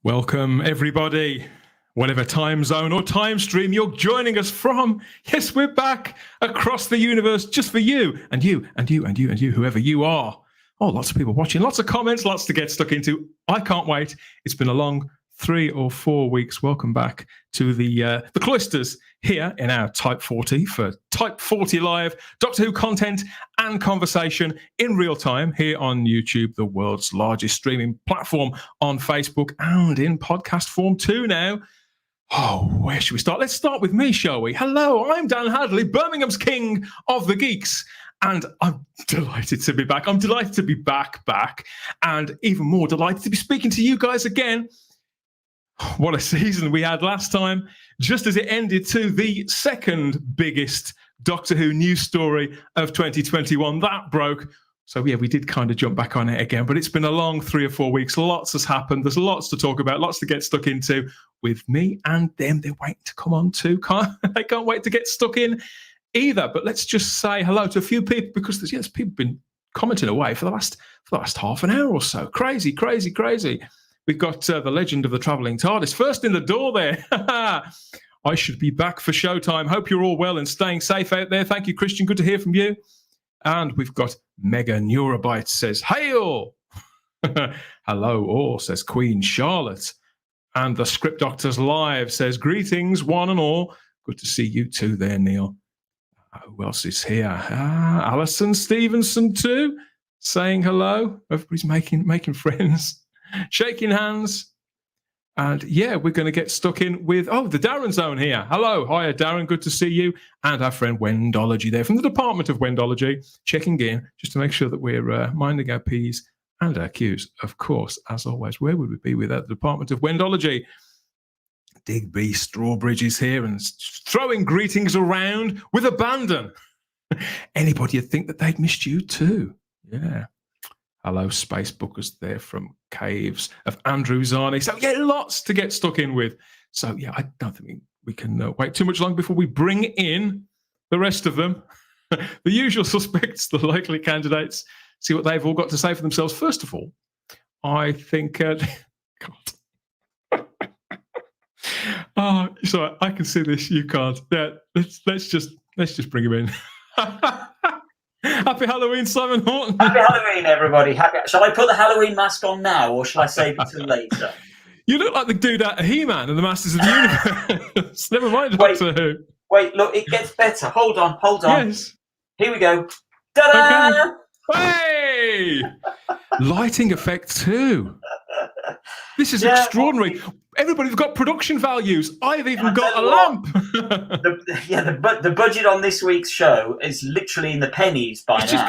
Welcome, everybody, whatever time zone or time stream you're joining us from. Yes, we're back across the universe just for you, and you, and you, and you, and you, whoever you are. Oh, lots of people watching, lots of comments, lots to get stuck into. I can't wait. It's been a long 3 or 4 weeks. Welcome back to the cloisters here in our Type 40 for Type 40 Live, Doctor Who content and conversation in real time here on YouTube, the world's largest streaming platform, on Facebook and in podcast form too now. Oh, where should we start? Let's start with me, shall we? Hello, I'm Dan Hadley, Birmingham's king of the geeks. And I'm delighted to be back. I'm delighted to be back, and even more delighted to be speaking to you guys again. What a season we had last time, just as it ended to the second biggest Doctor Who news story of 2021. That broke. So, yeah, we did kind of jump back on it again, but it's been a long 3 or 4 weeks. Lots has happened. There's lots to talk about, lots to get stuck into with me and them. They're waiting to come on too. They can't wait to get stuck in either. But let's just say hello to a few people, because there's people been commenting away for the last half an hour or so. Crazy. We've got the legend of the travelling TARDIS first in the door there. I should be back for showtime. Hope you're all well and staying safe out there. Thank you, Christian. Good to hear from you. And we've got Mega Neurobyte says, hail. Hello, all, says Queen Charlotte. And the Script Doctors Live says, greetings, one and all. Good to see you too there, Neil. Who else is here? Alison Stevenson too, saying hello. Everybody's making friends. Shaking hands. And yeah, we're going to get stuck in with, the Darren Zone here. Hello. Hiya, Darren. Good to see you. And our friend Wendology there from the Department of Wendology, checking in just to make sure that we're minding our P's and our Q's. Of course, as always, where would we be without the Department of Wendology? Digby Strawbridge is here and throwing greetings around with abandon. Anybody would think that they'd missed you too. Yeah. Hello, Space Bookers there from Caves of Andrew Zani. So, yeah, lots to get stuck in with. So, yeah, I don't think we can wait too much long before we bring in the rest of them. The usual suspects, the likely candidates, see what they've all got to say for themselves. First of all, I think... God. Oh, sorry, I can see this. You can't. Yeah, let's just bring him in. Happy Halloween, Simon Horton. Happy Halloween, everybody. Shall I put the Halloween mask on now, or shall I save it till later? You look like the dude out of He-Man and the Masters of the Universe. Never mind Doctor Who. Wait, look, it gets better. Hold on. Yes. Here we go. Ta-da! Okay. Hey! Lighting effect too. This is extraordinary. Everybody's got production values. I've even got a lamp. The budget on this week's show is literally in the pennies by now. It's just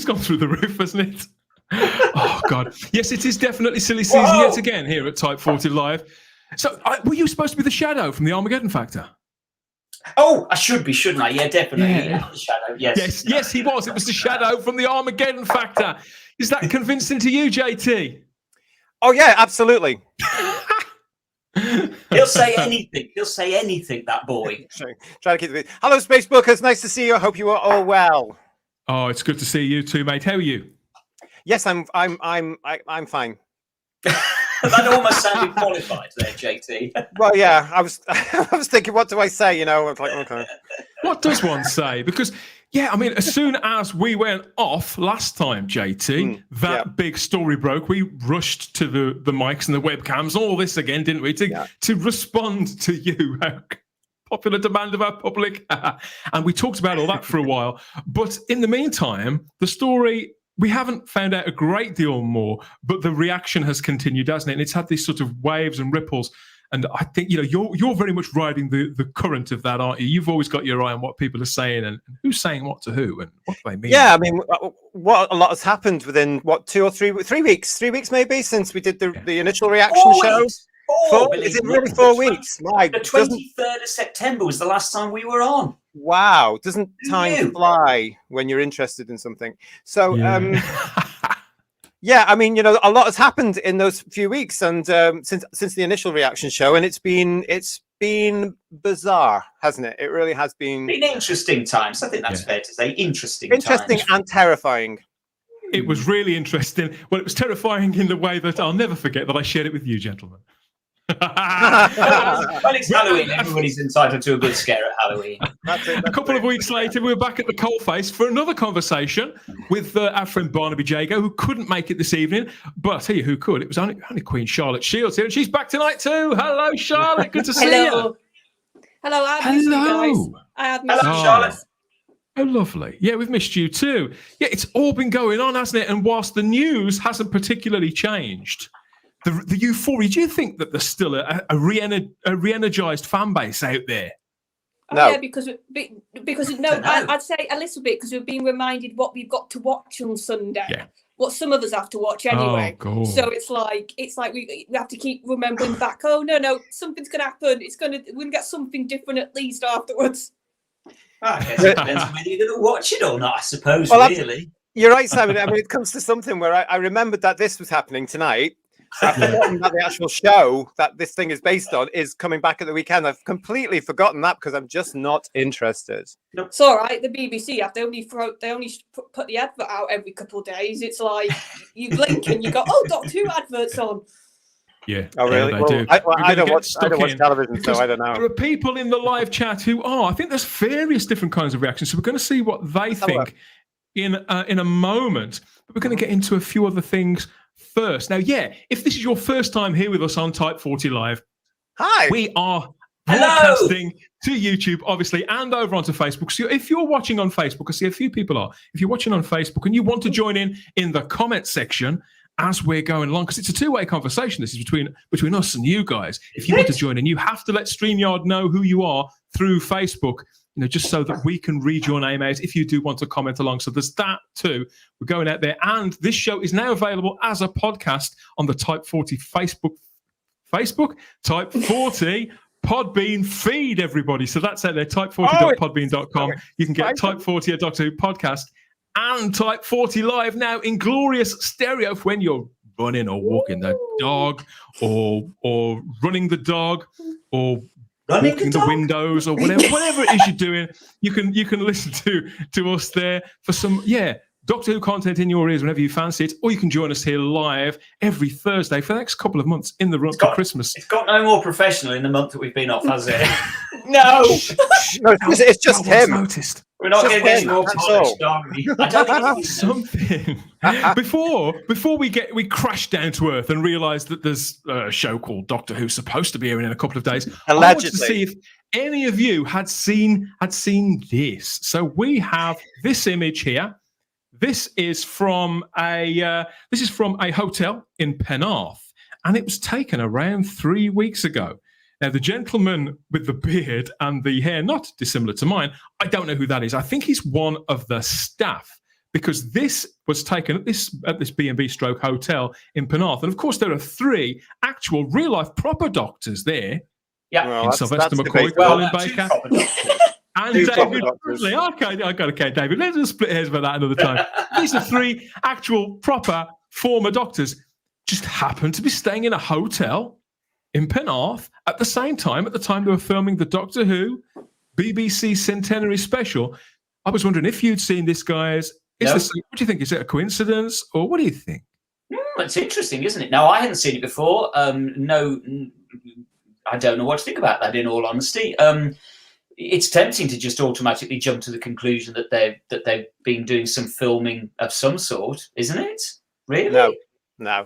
gone through the roof, hasn't it? Oh, God. Yes, it is definitely silly season yet again here at Type 40 Live. So, were you supposed to be the Shadow from the Armageddon Factor? Oh, I should be, shouldn't I? Yeah, definitely. Yeah. The Shadow, Yes, he was. It was the Shadow from the Armageddon Factor. Is that convincing to you, JT? Oh, yeah, absolutely. He'll say anything, that boy. Try to keep it. Hello, Space Bookers. Nice to see you. I hope you are all well. Oh, it's good to see you too, mate. How are you? Yes, I'm fine. That almost sounded qualified there, JT. Well, yeah, I was thinking, what do I say? You know, I was like, okay. What does one say? Because, yeah, I mean, as soon as we went off last time, JT, big story broke. We rushed to the mics and the webcams, all this again, didn't we? To respond to you, popular demand of our public. And we talked about all that for a while. But in the meantime, the story... We haven't found out a great deal more, but the reaction has continued, hasn't it? And it's had these sort of waves and ripples. And I think, you're very much riding the current of that, aren't you? You've always got your eye on what people are saying and who's saying what to who and what do they mean. Yeah, I mean, what a lot has happened within, 2 or 3 weeks? 3 weeks maybe since we did the initial reaction show. Is it really 4 weeks? The 23rd of September was the last time we were on. Wow. Doesn't time fly when you're interested in something? So, yeah, I mean, a lot has happened in those few weeks and since the initial reaction show, and it's been bizarre, hasn't it? It really has been interesting times. I think that's fair to say. Interesting times. And terrifying. It was really interesting. Well, it was terrifying in the way that I'll never forget that I shared it with you, gentlemen. Well, it's Halloween. Everybody's entitled to a good scare at Halloween. A couple of weeks later, we were back at the coalface for another conversation with our friend Barnaby Jago, who couldn't make it this evening. But I'll tell you who could. It was only Queen Charlotte Shields here, and she's back tonight too. Hello, Charlotte. Good to see you. Hello, I missed you guys. I have missed you. Charlotte. Oh, lovely. Yeah, we've missed you too. Yeah, it's all been going on, hasn't it? And whilst the news hasn't particularly changed, the euphoria, do you think that there's still a re-energized fan base out there? Oh, yeah, because I'd say a little bit because we've been reminded what we've got to watch on Sunday. Yeah. What some of us have to watch anyway. Oh, God. So it's like we have to keep remembering back. Oh no, something's gonna happen. We're gonna get something different at least afterwards. I guess it depends on whether you're going to watch it or not, I suppose, Well, really. You're right, Simon. I mean, it comes to something where I remembered that this was happening tonight. I've forgotten that the actual show that this thing is based on is coming back at the weekend. I've completely forgotten that because I'm just not interested. It's all right. The BBC, they only put the advert out every couple of days. It's like you blink and you go, oh, Doctor Who adverts on. Yeah. Oh, really? Yeah, they well, do. I don't watch television, so I don't know. There are people in the live chat who are. I think there's various different kinds of reactions. So we're going to see what they think in a moment. But we're going to get into a few other things first. Now, yeah, if this is your first time here with us on Type 40 Live, hi, we are broadcasting to YouTube, obviously, and over onto Facebook. So if you're watching on Facebook, I see a few people are. If you're watching on Facebook and you want to join in the comment section as we're going along, because it's a two-way conversation. This is between us and you guys. If you want to join in, you have to let StreamYard know who you are through Facebook, just so that we can read your name out if you do want to comment along. So there's that too. We're going out there. And this show is now available as a podcast on the Type 40 Facebook, Type 40 Podbean feed, everybody. So that's out there, type40.podbean.com. You can get Type 40, a Doctor Who podcast, and Type 40 Live now in glorious stereo for when you're running or walking the dog or running the dog or walking the windows or whatever it is you're doing. You can listen to us there for some Doctor Who content in your ears whenever you fancy it, or you can join us here live every Thursday for the next couple of months in the run to Christmas. It's got no more professional in the month that we've been off, has it? No, it's just him. Noticed. We're not going to get more polished, are we? I don't think something. Before we crash down to earth and realise that there's a show called Doctor Who supposed to be here in a couple of days. Allegedly. I wanted to see if any of you had seen this. So we have this image here. This is from a hotel in Penarth, and it was taken around 3 weeks ago. Now, the gentleman with the beard and the hair, not dissimilar to mine, I don't know who that is. I think he's one of the staff, because this was taken at this B&B stroke hotel in Penarth. And, of course, there are 3 actual real-life proper doctors there. Yeah. Well, Sylvester McCoy, Colin Baker, and David Bradley. Okay, I got okay, David. Let's just split hairs about that another time. These are 3 actual proper former doctors just happened to be staying in a hotel in Penarth at the time they were filming the Doctor Who BBC Centenary Special. I was wondering if you'd seen this, guys. What do you think? Is it a coincidence, or what do you think? It's interesting, isn't it? No, I hadn't seen it before. No, I don't know what to think about that, in all honesty. It's tempting to just automatically jump to the conclusion that they've been doing some filming of some sort, isn't it? Really? No.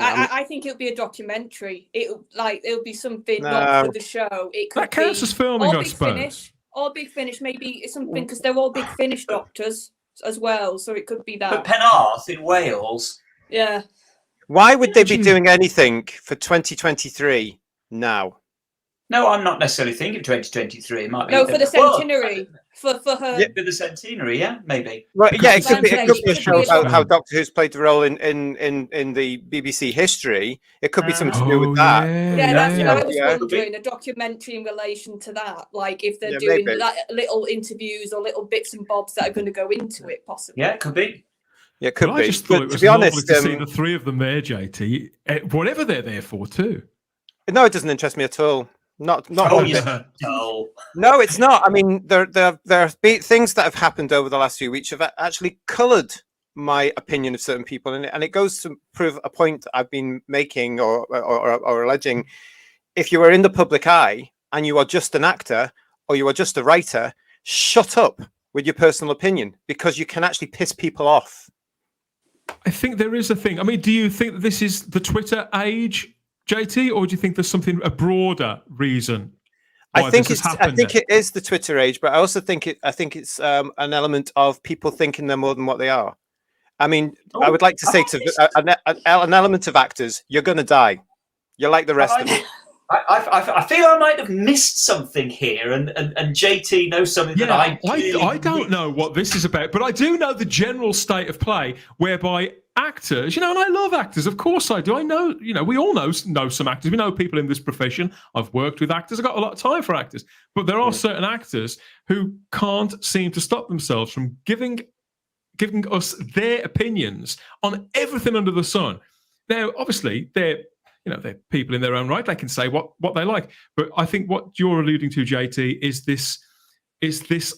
I think it'll be a documentary. It'll be something not for the show. It could that counts as filming, I suppose. Or Big Finish, maybe something, because they're all Big Finish doctors as well. So it could be that. But Penarth in Wales. Yeah. Why would they be doing anything for 2023 now? No, I'm not necessarily thinking 2023. It might be for the centenary. For her. Yeah, for the centenary, maybe. Right, yeah, it could be a show about how Doctor Who's played a role in the BBC history. It could be something to do with that. That's what I was wondering, a documentary in relation to that. Like if they're doing little interviews or little bits and bobs that are going to go into it, possibly. Yeah, it could be. Yeah, it could be. I just thought it was lovely to see the 3 of them there, JT. Whatever they're there for, too. No, it doesn't interest me at all. Not No, it's not. I mean, there are things that have happened over the last few weeks have actually coloured my opinion of certain people, and it goes to prove a point I've been making or alleging. If you are in the public eye and you are just an actor or you are just a writer, shut up with your personal opinion, because you can actually piss people off. I think there is a thing. I mean, do you think that this is the Twitter age, JT, or do you think there's a broader reason? I think it is the Twitter age, but I also think it's an element of people thinking they're more than what they are. I mean, I would like to say to an element of actors, you're going to die. You're like the rest of us. I feel I might have missed something here, and JT knows something that I don't know what this is about, but I do know the general state of play whereby actors, and I love actors, of course I do. I know, we all know some actors. We know people in this profession. I've worked with actors. I've got a lot of time for actors, but there are certain actors who can't seem to stop themselves from giving us their opinions on everything under the sun. Now, obviously, they're people in their own right. They can say what they like. But I think what you're alluding to, JT, is this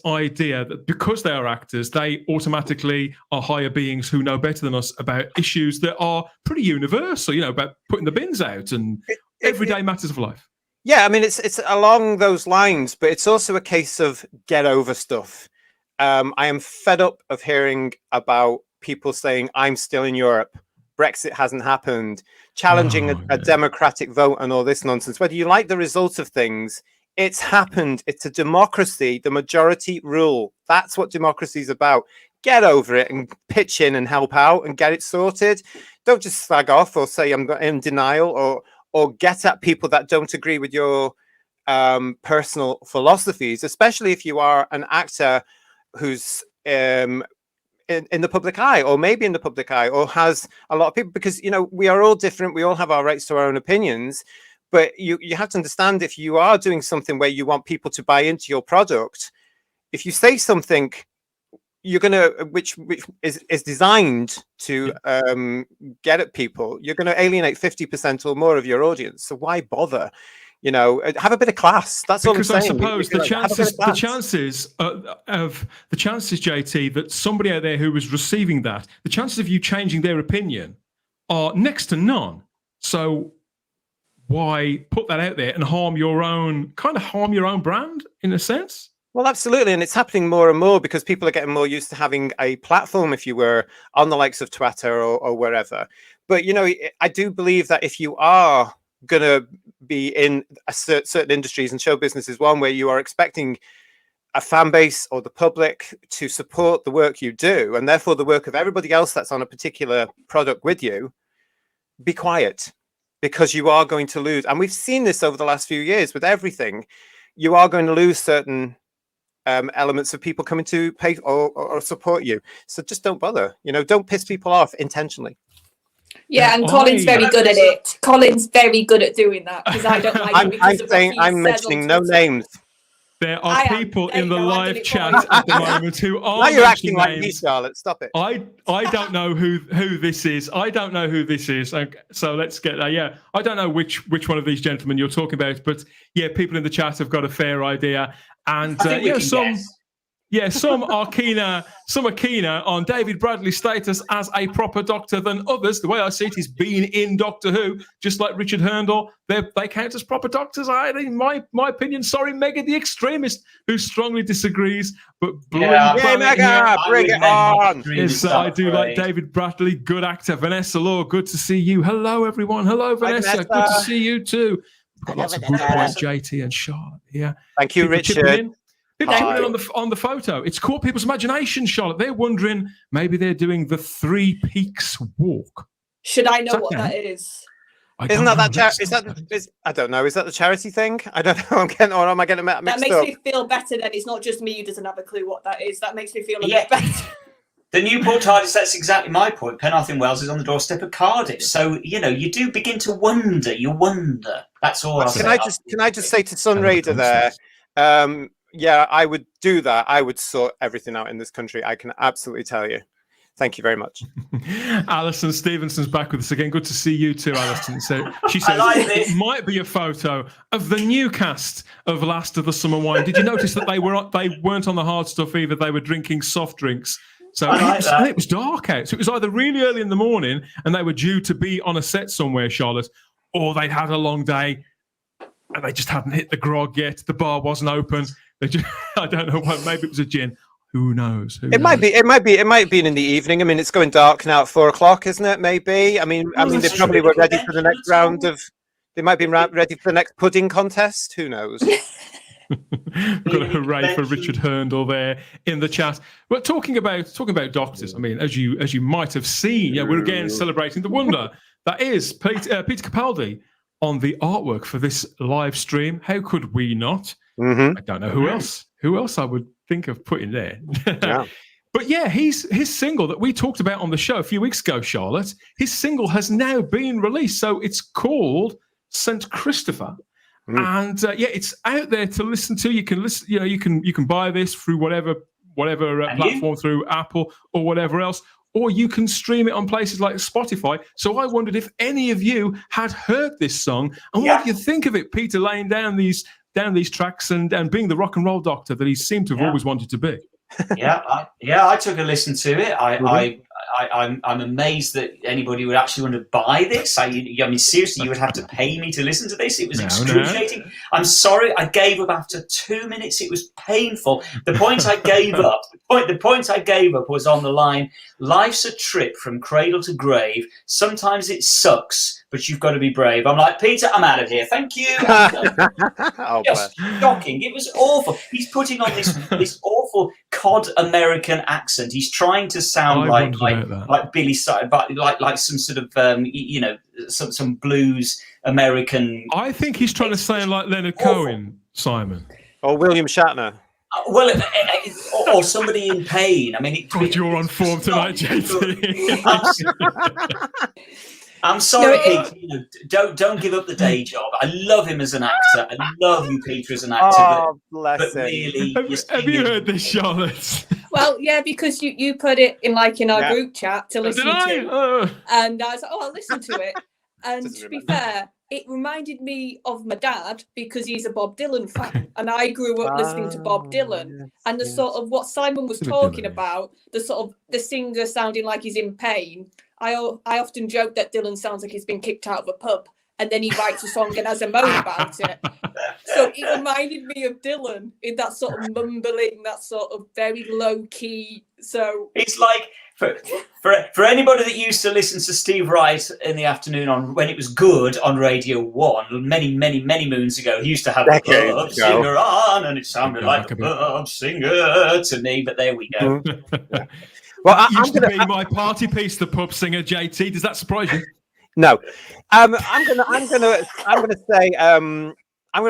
idea that because they are actors, they automatically are higher beings who know better than us about issues that are pretty universal, about putting the bins out and everyday matters of life. Yeah, I mean, it's along those lines, but it's also a case of get over stuff. I am fed up of hearing about people saying, I'm still in Europe. Brexit hasn't happened, challenging a democratic vote and all this nonsense. Whether you like the result of things, it's happened. It's a democracy. The majority rule. That's what democracy is about. Get over it and pitch in and help out and get it sorted. Don't just slag off or say I'm in denial or get at people that don't agree with your personal philosophies, especially if you are an actor who's in the public eye, or maybe in the public eye, or has a lot of people, because we are all different. We all have our rights to our own opinions, but you have to understand, if you are doing something where you want people to buy into your product, if you say something you're gonna which is designed to get at people, you're going to alienate 50% or more of your audience. So why bother? Have a bit of class. That's all I'm saying. Because I suppose the chances, JT, that somebody out there who was receiving that, the chances of you changing their opinion are next to none. So why put that out there and harm your own brand in a sense? Well, absolutely. And it's happening more and more because people are getting more used to having a platform, if you were, on the likes of Twitter or wherever. But, I do believe that if you are going to be in certain industries, and show business is one, where you are expecting a fan base or the public to support the work you do, and therefore the work of everybody else that's on a particular product with you, be quiet, because you are going to lose. And we've seen this over the last few years with everything. You are going to lose certain elements of people coming to pay or support you. So just don't bother. Don't piss people off intentionally. Yeah, and Colin's very good at it. Colin's very good at doing that, because I don't like it. I'm mentioning no names. There are people in the live chat at the moment who are. Now you're acting like me, Charlotte. Stop it. I don't know who this is. I don't know who this is. Okay, so let's get there. Yeah, I don't know which one of these gentlemen you're talking about, but yeah, people in the chat have got a fair idea, and some are keener on David Bradley's status as a proper doctor than others. The way I see it, he's been in Doctor Who, just like Richard Herndl. They count as proper doctors. In my opinion, sorry, Mega the extremist, who strongly disagrees. But Mega, bring it on. Yes, I do like David Bradley, good actor. Vanessa Law, good to see you. Hello, everyone. Hello, Vanessa. Good to see you too. Got lots of good points, JT and Charlotte. Yeah. Thank you, Richard. People on the photo. It's caught people's imagination, Charlotte. They're wondering maybe they're doing the Three Peaks walk. Should I know what that is? Isn't that I don't know. Is that the charity thing? I don't know. Am I getting mixed up? That makes me feel better. Then it's not just me who doesn't have a clue what that is. That makes me feel a bit better. The Newport TARDIS, that's exactly my point. Penarth in Wales is on the doorstep of Cardiff. So, you do begin to wonder. You wonder. That's all. Can I just say to Sunraider there, yeah, I would do that. I would sort everything out in this country. I can absolutely tell you. Thank you very much. Alison Stevenson's back with us again. Good to see you too, Alison. So she says it might be a photo of the new cast of Last of the Summer Wine. Did you notice that they weren't on the hard stuff either? They were drinking soft drinks. So and it was dark out. So it was either really early in the morning and they were due to be on a set somewhere, Charlotte, or they'd had a long day and they just hadn't hit the grog yet. The bar wasn't open. They just, I don't know what. Maybe it was a gin. Who knows? It might be in the evening. I mean, it's going dark now at 4:00, isn't it? Maybe. I mean, they probably were ready for the next round of. They might be ready for the next pudding contest. Who knows? We've got a hooray for Richard Herndl there in the chat. But talking about doctors, I mean, as you might have seen, we're again celebrating the wonder that is Peter Capaldi on the artwork for this live stream. How could we not? I don't know who else. Who else I would think of putting there? Yeah. But yeah, his single that we talked about on the show a few weeks ago, Charlotte, his single has now been released. So it's called St. Christopher. And it's out there to listen to. You can listen. You can buy this through whatever platform, through Apple or whatever else, or you can stream it on places like Spotify. So I wondered if any of you had heard this song and what do you think of it, Peter, laying down these tracks and being the rock and roll doctor that he seemed to have always wanted to be. I took a listen to it. I'm amazed that anybody would actually want to buy this. I mean, seriously, you would have to pay me to listen to this. It was excruciating. No. I'm sorry, I gave up after 2 minutes. It was painful. The point I gave up. The point I gave up was on the line. Life's a trip from cradle to grave. Sometimes it sucks, but you've got to be brave. I'm like, Peter, I'm out of here. Thank you. Just shocking. It was awful. He's putting on this awful cod American accent. He's trying to sound like Billy, but like some sort of some blues American. I think he's trying to sound like Leonard Cohen, Simon, or William Shatner. Well, or somebody in pain. I mean, you're on form tonight, JT. I'm sorry, Pete. Don't give up the day job. I love him as an actor. I love you, Peter, as an actor. But really, have you heard this, Charlotte? Well, yeah, because you put it in our group chat to listen to, and I was like, I'll listen to it. And to be fair, it reminded me of my dad because he's a Bob Dylan fan, and I grew up listening to Bob Dylan. And the sort of what Simon was talking about, the sort of the singer sounding like he's in pain. I often joke that Dylan sounds like he's been kicked out of a pub, and then he writes a song and has a moan about it. So it reminded me of Dylan in that sort of mumbling, that sort of very low key. So it's like for anybody that used to listen to Steve Wright in the afternoon when it was good on Radio 1 many moons ago, he used to have a pub singer on, and it sounded like a pub singer to me. But there we go. Well, I'm going to be my party piece, the pub singer, JT. Does that surprise you? No, I'm gonna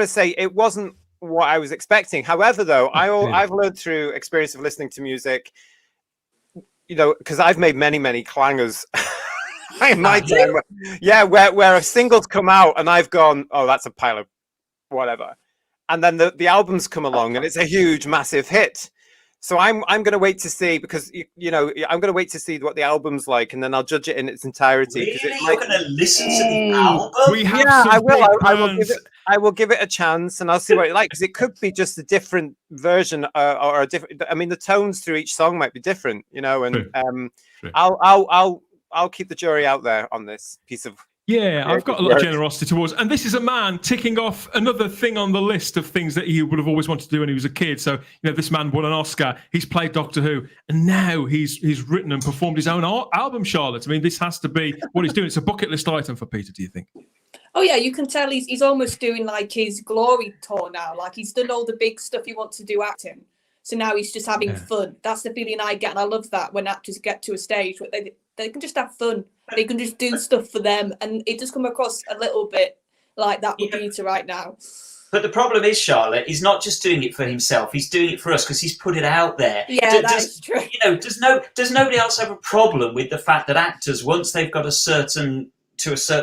say it wasn't what I was expecting. However, though, I've learned through experience of listening to music, because I've made many clangers in my time. Where a single's come out and I've gone, oh, that's a pile of whatever, and then the albums come along and it's a huge, massive hit. So I'm going to wait to see, because I'm going to wait to see what the album's like, and then I'll judge it in its entirety. Really? You're going to listen to the album? I will. I will give it a chance, and I'll see what it's like, because it could be just a different version or a different. I mean, the tones through each song might be different, and I'll keep the jury out there on this piece of. Yeah, I've got a lot of generosity towards, and this is a man ticking off another thing on the list of things that he would have always wanted to do when he was a kid. So, this man won an Oscar, he's played Doctor Who, and now he's written and performed his own album, Charlotte. I mean, this has to be what he's doing. It's a bucket list item for Peter, do you think? Oh yeah, you can tell he's almost doing like his glory tour now. Like he's done all the big stuff he wants to do acting. So now he's just having fun. That's the feeling I get, and I love that when actors get to a stage where they can just have fun. They can just do stuff for them, and it does come across a little bit like that with Peter right now. But the problem is, Charlotte, he's not just doing it for himself. He's doing it for us because he's put it out there. Yeah, that's true. Does nobody else have a problem with the fact that actors, once they've got to a certain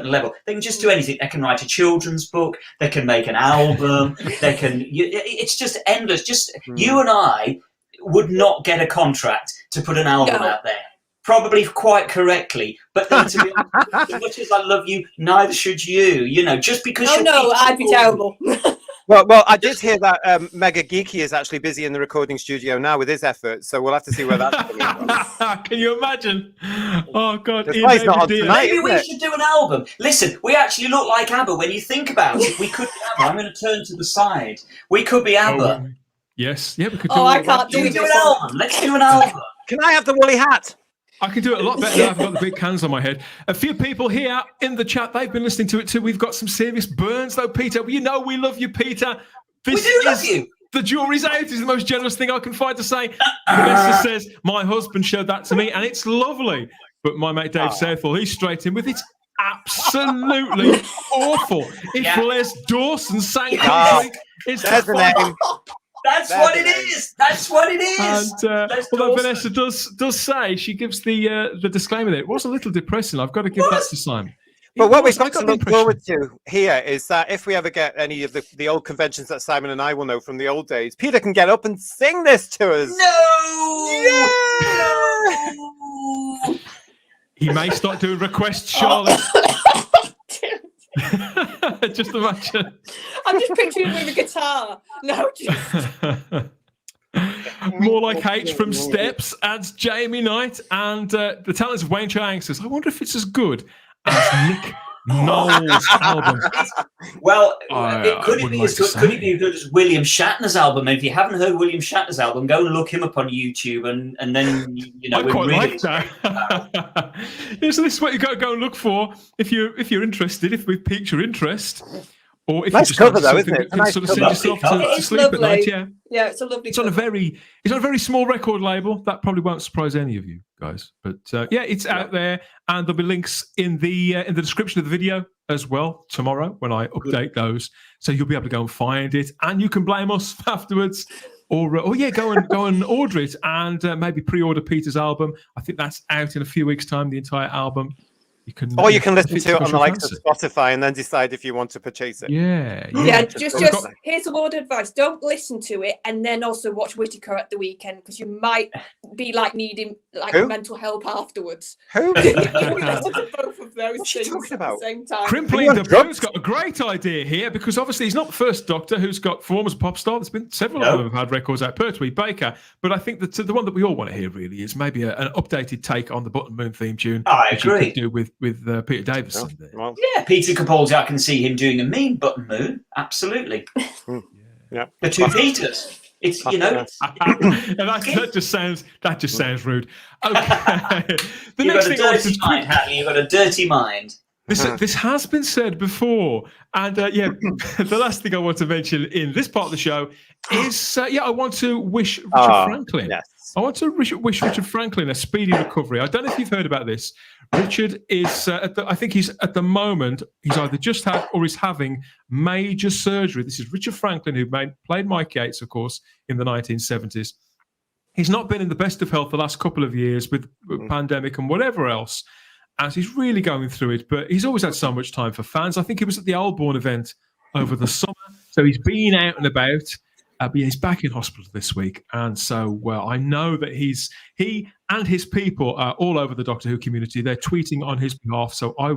level, they can just do anything? They can write a children's book. They can make an album. They can. It's just endless. Just you and I would not get a contract to put an album out there. Probably quite correctly, but then to be honest, as much as I love you, neither should you. Just because. Oh no, I'd be terrible. Well, I did hear that Mega Geeky is actually busy in the recording studio now with his efforts, so we'll have to see where that's coming from. Can you imagine? Oh God, That's why he's not on tonight. Maybe we should do an album. Listen, we actually look like ABBA when you think about it. We could be ABBA. I'm going to turn to the side. We could be ABBA. Yes, yeah, we could. I can't do Can we it. do an album? Let's do an album. Can I have the woolly hat? I can do it a lot better now I've got the big cans on my head. A few people here in the chat, they've been listening to it too. We've got some serious burns though, Peter. You know we love you, Peter. We do love you. The jury's out is the most generous thing I can find to say. Vanessa says, my husband showed that to me and it's lovely. But my mate Dave Southall, he's straight in with it's absolutely awful. If Les Dawson sang country, it's there's the name. That's what it is. That's what it is. And although Vanessa does say, she gives the disclaimer there, it was a little depressing. I've got to give that to Simon. But what we've got to look forward to here is that if we ever get any of the old conventions that Simon and I will know from the old days, Peter can get up and sing this to us. No! Yeah! He may start doing requests, Charlotte. Just imagine. I'm just picturing him with a guitar. No, just... More like H from Steps adds Jamie Knight, and the talents of Wayne Chang says, I wonder if it's as good as Nick Knowles' album. Well, could it be as good as William Shatner's album? And if you haven't heard William Shatner's album, go and look him up on YouTube, and then I quite like that. Yeah, so this is what you got to go and look for if you're interested. If we've piqued your interest. Or if nice you just cover though, isn't it? Can sort of send yourself to sleep lovely. at night, yeah. Yeah, it's a lovely. It's on a very small record label. That probably won't surprise any of you guys. But yeah, it's out there, and there'll be links in the description of the video as well tomorrow when I update those. So you'll be able to go and find it, and you can blame us afterwards. Or go and order it, and maybe pre-order Peter's album. I think that's out in a few weeks' time. The entire album. You can listen to it on the likes of Spotify and then decide if you want to purchase it. Yeah. Just here's a word of advice: don't listen to it and then also watch Whittaker at the weekend, because you might be needing mental help afterwards. Who? Listen to both of those What's she things talking about? at the same time. Crimpling the Blue's got a great idea here, because obviously he's not the first Doctor who's got form as a pop star. There's been several of them who've had records out. Pertwee, Baker, but I think that the one that we all want to hear really is maybe an updated take on the Button Moon theme tune. I agree. You could do with Peter Davison. Well, Yeah, Peter Capaldi. I can see him doing a mean Button Moon. Absolutely. yeah. The two Peters. It's and that just sounds rude. Okay. The You've next got a thing I dirty mind, Hatley. You've got a dirty mind. This has been said before, and the last thing I want to mention in this part of the show is I want to wish Richard Franklin. Yes. I want to wish Richard Franklin a speedy recovery. I don't know if you've heard about this. Richard is, I think he's at the moment, he's either just had or is having major surgery. This is Richard Franklin, who played Mike Yates, of course, in the 1970s. He's not been in the best of health the last couple of years with pandemic and whatever else, as he's really going through it. But he's always had so much time for fans. I think he was at the Oldbourne event over the summer, so he's been out and about. But he's back in hospital this week, and so I know that he and his people are all over the Doctor Who community. They're tweeting on his behalf. So I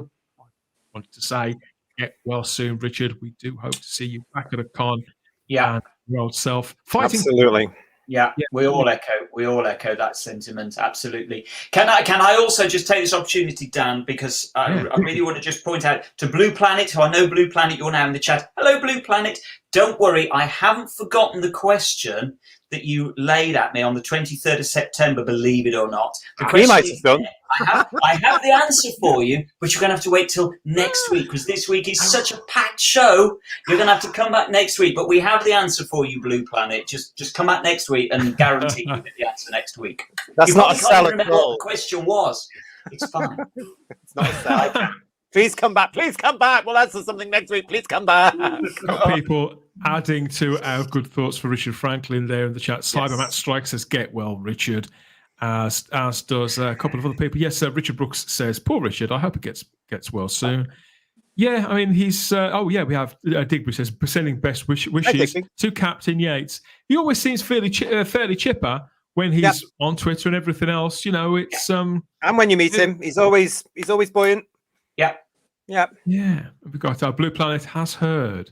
wanted to say, get well soon, Richard. We do hope to see you back at a con. Yeah, and your old self fighting. Absolutely. Yeah, we all echo that sentiment. Absolutely. Can I also just take this opportunity, Dan, because I really want to just point out to Blue Planet, who I know Blue Planet, you're now in the chat. Hello, Blue Planet. Don't worry, I haven't forgotten the question that you laid at me on the 23rd of September, believe it or not. The question might have done. I have the answer for you, but you're going to have to wait till next week, because this week is such a packed show. You're going to have to come back next week, but we have the answer for you, Blue Planet. Just come back next week and guarantee you get the answer next week. That's not a sell at remember all. what the question was. It's fine. It's not a sell. Please come back. Please come back. We'll answer something next week. Please come back. Got people adding to our good thoughts for Richard Franklin there in the chat. Cybermat Strike says, get well, Richard, as does a couple of other people. Yes, Richard Brooks says, poor Richard, I hope he gets well soon. Yeah, I mean, he's... we have Digby says, sending best wishes to Captain Yates. He always seems fairly chipper when he's on Twitter and everything else. You know, it's... and when you meet him, he's always buoyant. Yeah. Yeah. Yeah. We've got our Blue Planet has heard.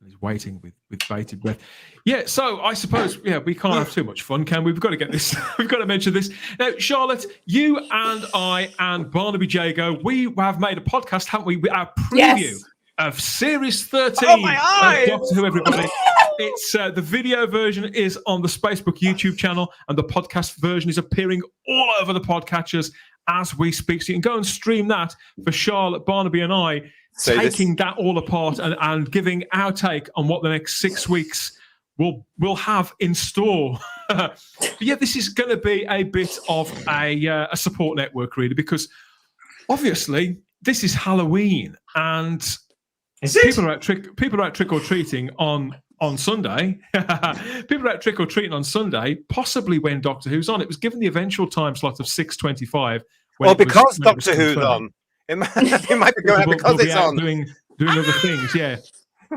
He's waiting with bated breath. Yeah, so I suppose, we can't have too much fun, can we? We've got to get this. We've got to mention this. Now, Charlotte, you and I and Barnaby Jago, we have made a podcast, haven't we? Our preview of Series 13 of Doctor Who, everybody. It's the video version is on the Spacebook YouTube channel, and the podcast version is appearing all over the podcatchers as we speak. So you can go and stream that for Charlotte, Barnaby, and I, taking that all apart and giving our take on what the next 6 weeks will have in store. But yeah, this is going to be a bit of a support network, really, because obviously this is Halloween, and people are out trick or treating on Sunday. People are out trick or treating on Sunday, possibly when Doctor Who's on. It was given the eventual time slot of 6:25. Because Doctor Who's on. It might be going out because it's on. Doing other things, yeah.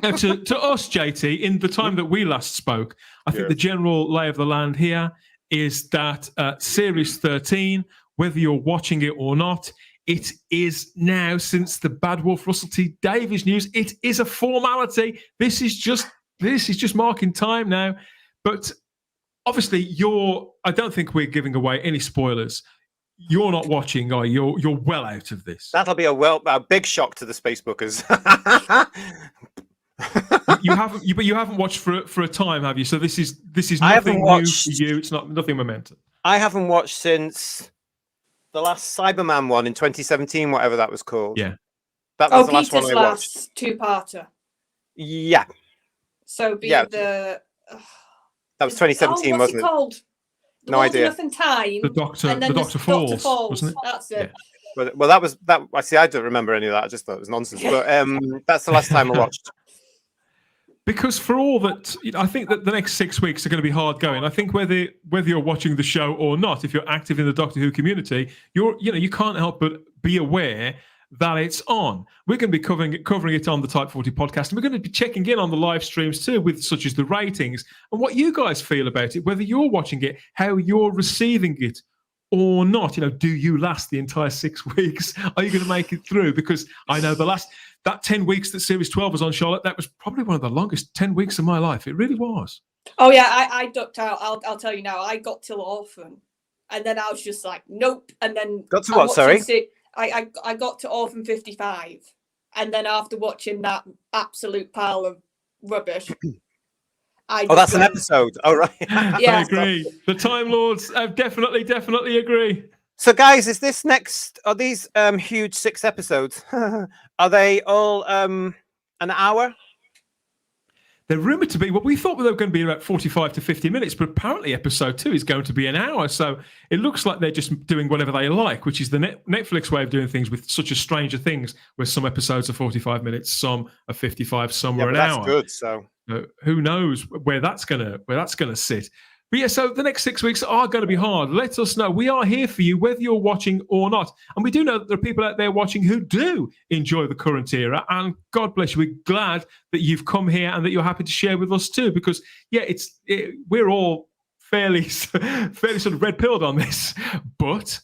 Now, to us, JT, in the time that we last spoke, I think the general lay of the land here is that Series 13, whether you're watching it or not, it is now, since the Bad Wolf Russell T Davies news, it is a formality. This is just marking time now. But obviously, I don't think we're giving away any spoilers. You're not watching, are you? You're well out of this. That'll be a big shock to the Spacebookers. you haven't watched for a time, have you? So this is nothing new for you. It's nothing momentous. I haven't watched since the last Cyberman one in 2017, whatever that was called. Yeah, that was the last Peter's one I watched. Last two-parter. Yeah. So that was 2017, what's wasn't it called? No idea. Nothing time. The Doctor Falls, wasn't it? That's it. Yeah. Well, that was that. I see. I don't remember any of that. I just thought it was nonsense. But that's the last time I watched. Because for all that, I think that the next 6 weeks are going to be hard going. I think whether you're watching the show or not, if you're active in the Doctor Who community, you can't help but be aware that it's on. We're going to be covering it on the Type 40 podcast, and we're going to be checking in on the live streams too, with such as the ratings and what you guys feel about it, whether you're watching it, how you're receiving it or not. Do you last the entire 6 weeks? Are you going to make it through? Because I know that 10 weeks that Series 12 was on, Charlotte, that was probably one of the longest 10 weeks of my life. It really was. Oh yeah, I ducked out. I'll tell you now. I got till Orphan, and then I was just like, nope. And then got to what? Sorry. I got to Orphan 55, and then after watching that absolute pile of rubbish, that's an episode. Oh, right. Yeah. I agree. The Time Lords definitely agree. So, guys, are these huge 6 episodes? Are they all an hour? They're rumoured to be, we thought they were going to be about 45 to 50 minutes, but apparently episode 2 is going to be an hour. So it looks like they're just doing whatever they like, which is the Netflix way of doing things with such a Stranger Things, where some episodes are 45 minutes, some are 55, some are an hour. That's good. So who knows where that's gonna sit. But yeah, so the next 6 weeks are going to be hard. Let us know. We are here for you, whether you're watching or not. And we do know that there are people out there watching who do enjoy the current era. And God bless you. We're glad that you've come here and that you're happy to share with us too. Because, we're all fairly sort of red-pilled on this. But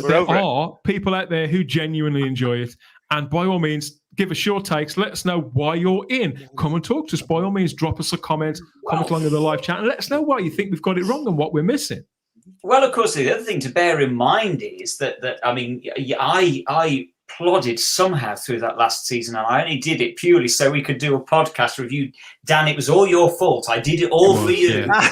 there are people out there who genuinely enjoy it. And by all means, give us your takes. Let us know why you're in. Come and talk to us. By all means, drop us a comment along in the live chat, and let us know why you think we've got it wrong and what we're missing. Well, of course, the other thing to bear in mind is that I mean, I plodded somehow through that last season, and I only did it purely so we could do a podcast review. Dan, it was all your fault. I did it all for you. Yeah.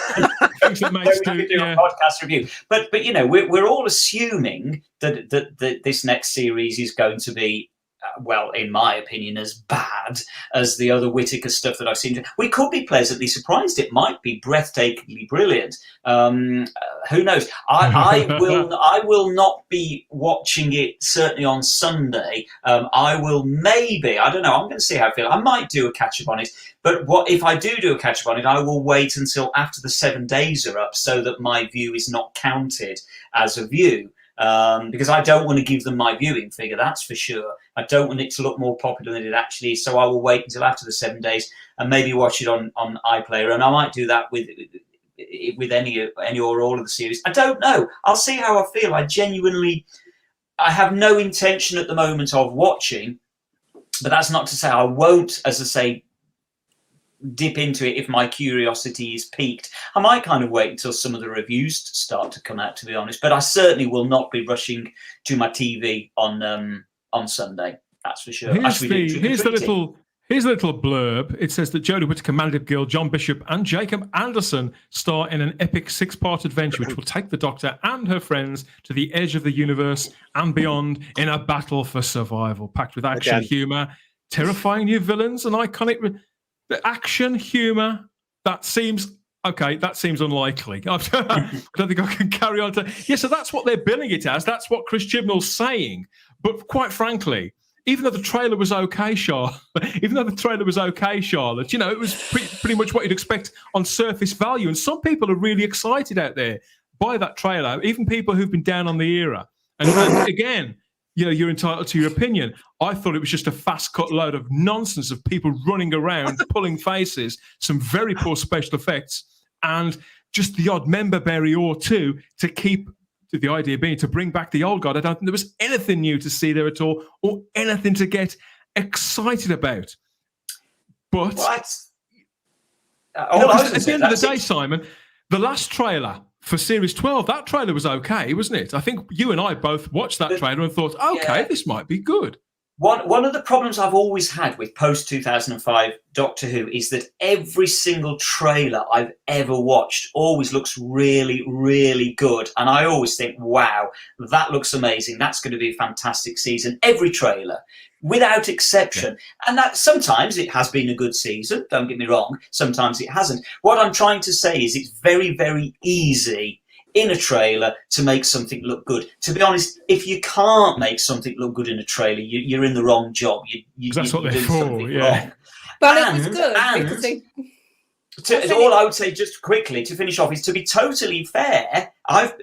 Things that makes so we could do a podcast review. But we're all assuming that this next series is going to be, well, in my opinion, as bad as the other Whittaker stuff that I've seen. We could be pleasantly surprised. It might be breathtakingly brilliant. Who knows? I will not be watching it, certainly on Sunday. I will maybe, I don't know, I'm going to see how I feel. I might do a catch-up on it. But if I do a catch-up on it, I will wait until after the 7 days are up so that my view is not counted as a view. Because I don't want to give them my viewing figure, that's for sure. I don't want it to look more popular than it actually is, so I will wait until after the 7 days and maybe watch it on iPlayer, and I might do that with any or all of the series. I don't know. I'll see how I feel. I have no intention at the moment of watching, but that's not to say I won't, as I say, dip into it if my curiosity is piqued. I might kind of wait until some of the reviews start to come out, to be honest. But I certainly will not be rushing to my TV on Sunday. That's for sure. Here's the little blurb. It says that Jodie Whittaker, Meredith Gill, John Bishop, and Jacob Anderson star in an epic 6-part adventure which will take the Doctor and her friends to the edge of the universe and beyond in a battle for survival, packed with action, humour, terrifying new villains, and iconic action, humour. That seems unlikely. I don't think I can carry on to. Yeah, so that's what they're billing it as. That's what Chris Chibnall's saying. But quite frankly, even though the trailer was okay, Charlotte, you know, it was pretty much what you'd expect on surface value. And some people are really excited out there by that trailer, even people who've been down on the era. And again, you know, you're entitled to your opinion. I thought it was just a fast-cut load of nonsense of people running around, pulling faces, some very poor special effects, and just the odd member berry or two to keep the idea being to bring back the old guard. I don't think there was anything new to see there at all, or anything to get excited about. But at the end of the day, Simon, the last trailer for Series 12, that trailer was okay, wasn't it? I think you and I both watched that trailer and thought, okay, this might be good. One of the problems I've always had with post-2005 Doctor Who is that every single trailer I've ever watched always looks really, really good. And I always think, wow, that looks amazing. That's going to be a fantastic season. Every trailer, without exception. Yeah. And that sometimes it has been a good season, don't get me wrong. Sometimes it hasn't. What I'm trying to say is it's very, very easy in a trailer to make something look good. To be honest, if you can't make something look good in a trailer, you're in the wrong job. That's what they're for, yeah. But it was good because all I would say, just quickly to finish off, is to be totally fair. I've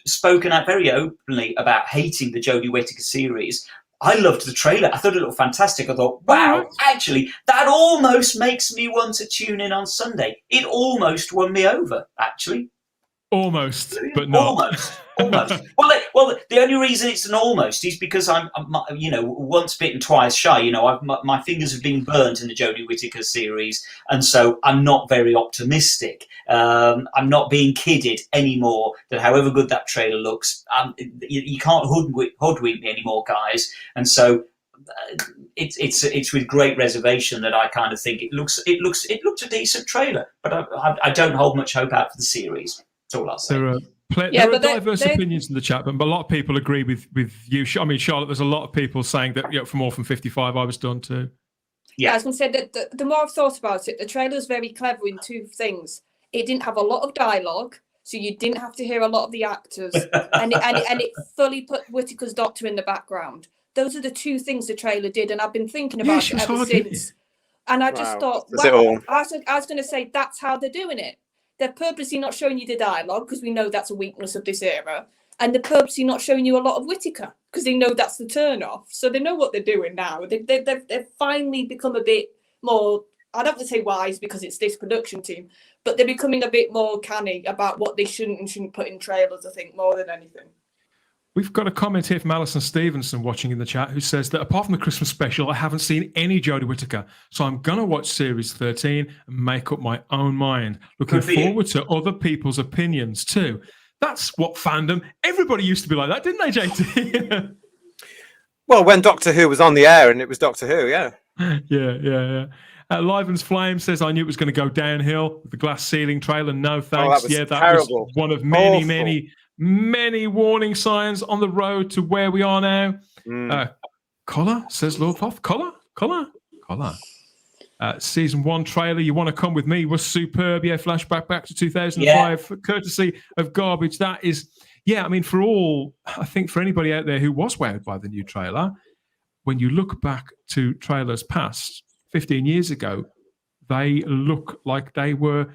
spoken out very openly about hating the Jodie Whittaker series. I loved the trailer. I thought it looked fantastic. I thought, wow, actually, that almost makes me want to tune in on Sunday. It almost won me over, actually. Almost, but not. Almost. Well, the only reason it's an almost is because I'm once bitten, twice shy. You know, my fingers have been burnt in the Jodie Whittaker series, and so I'm not very optimistic. I'm not being kidded anymore that however good that trailer looks, you can't hoodwink me anymore, guys. And so it's with great reservation that I kind of think it looks a decent trailer, but I don't hold much hope out for the series. That's all I'll say. There are diverse opinions in the chat, but a lot of people agree with you. I mean, Charlotte, there's a lot of people saying that for more from 55, I was done too. Yeah, I was going to say that the more I've thought about it, the trailer's very clever in two things. It didn't have a lot of dialogue, so you didn't have to hear a lot of the actors, and it fully put Whittaker's Doctor in the background. Those are the two things the trailer did, and I've been thinking about it ever since. And I just thought, wow, I was going to say that's how they're doing it. They're purposely not showing you the dialogue because we know that's a weakness of this era. And they're purposely not showing you a lot of Whittaker because they know that's the turn-off. So they know what they're doing now. They've finally become a bit more, I don't want to say wise because it's this production team, but they're becoming a bit more canny about what they shouldn't and shouldn't put in trailers, I think, more than anything. We've got a comment here from Alison Stevenson watching in the chat who says that apart from the Christmas special, I haven't seen any Jodie Whittaker. So I'm going to watch Series 13 and make up my own mind. Looking forward to other people's opinions too. That's what fandom, everybody used to be like that, didn't they, JT? Well, when Doctor Who was on the air and it was Doctor Who, yeah. Yeah. Liven's Flame says, I knew it was going to go downhill with the glass ceiling trailer. No thanks. That was one of many warning signs on the road to where we are now. Collar, says Lord Thoth. Collar. Season 1 trailer, You Want to Come With Me, was superb. Yeah, flashback back to 2005, courtesy of Garbage. That is, I mean, I think for anybody out there who was wowed by the new trailer, when you look back to trailers past 15 years ago, they look like they were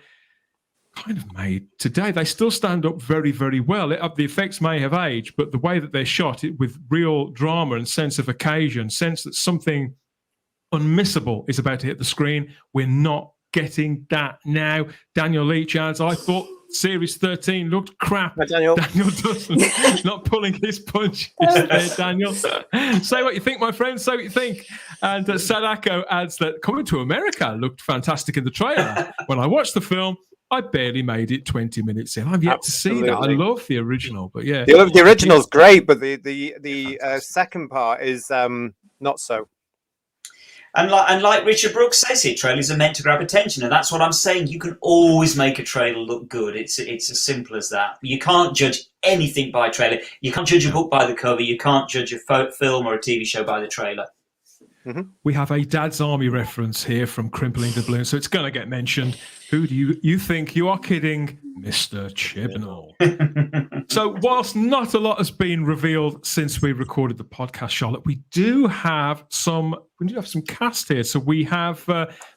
kind of made today. They still stand up very, very well. The effects may have aged, but the way that they're shot, with real drama and sense of occasion, sense that something unmissable is about to hit the screen, we're not getting that now. Daniel Leach adds, I thought Series 13 looked crap. Hi, Daniel. Daniel doesn't. Not pulling his punches there, Daniel. Say what you think, my friend. Say what you think. And Sadako adds that Coming to America looked fantastic in the trailer. When I watched the film, I barely made it 20 minutes in. I've yet to see that. I love the original, but yeah. The original's great, but the second part is not so. And like Richard Brooks says here, trailers are meant to grab attention, and that's what I'm saying. You can always make a trailer look good. It's as simple as that. You can't judge anything by trailer. You can't judge a book by the cover. You can't judge a film or a TV show by the trailer. Mm-hmm. We have a Dad's Army reference here from Crimpling the Balloon, so it's going to get mentioned. Who do you think you are kidding? Mr. Chibnall. So whilst not a lot has been revealed since we recorded the podcast, Charlotte, we do have some cast here. So we have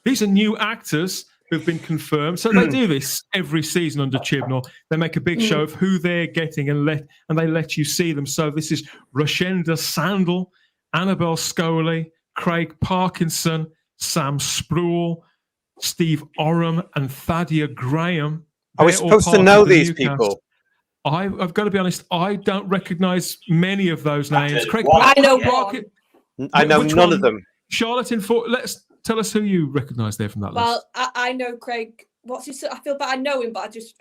these are new actors who've been confirmed. So they do this every season under Chibnall. They make a big show of who they're getting and they let you see them. So this is Rashenda Sandel, Annabelle Scully, Craig Parkinson, Sam Spruill, Steve Oram, and Thadia Graham. Are we supposed to know these people? I've got to be honest, I don't recognise many of those names. Craig I know Parkinson. I know none of them. Charlotte, tell us who you recognise there from that list. Well, I know Craig. What's his? I feel bad. I know him, but I just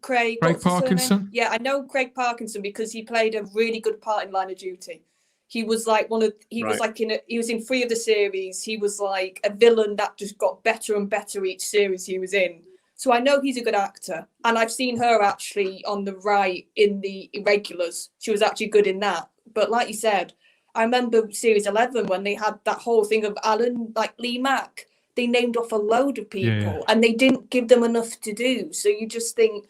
Craig Parkinson. Yeah, I know Craig Parkinson because he played a really good part in Line of Duty. He was like he was in 3 of the series. He was like a villain that just got better and better each series he was in. So I know he's a good actor, and I've seen her actually on the right in the Irregulars. She was actually good in that. But like you said, I remember series 11 when they had that whole thing of Alan, like Lee Mack. They named off a load of people, and they didn't give them enough to do. So you just think,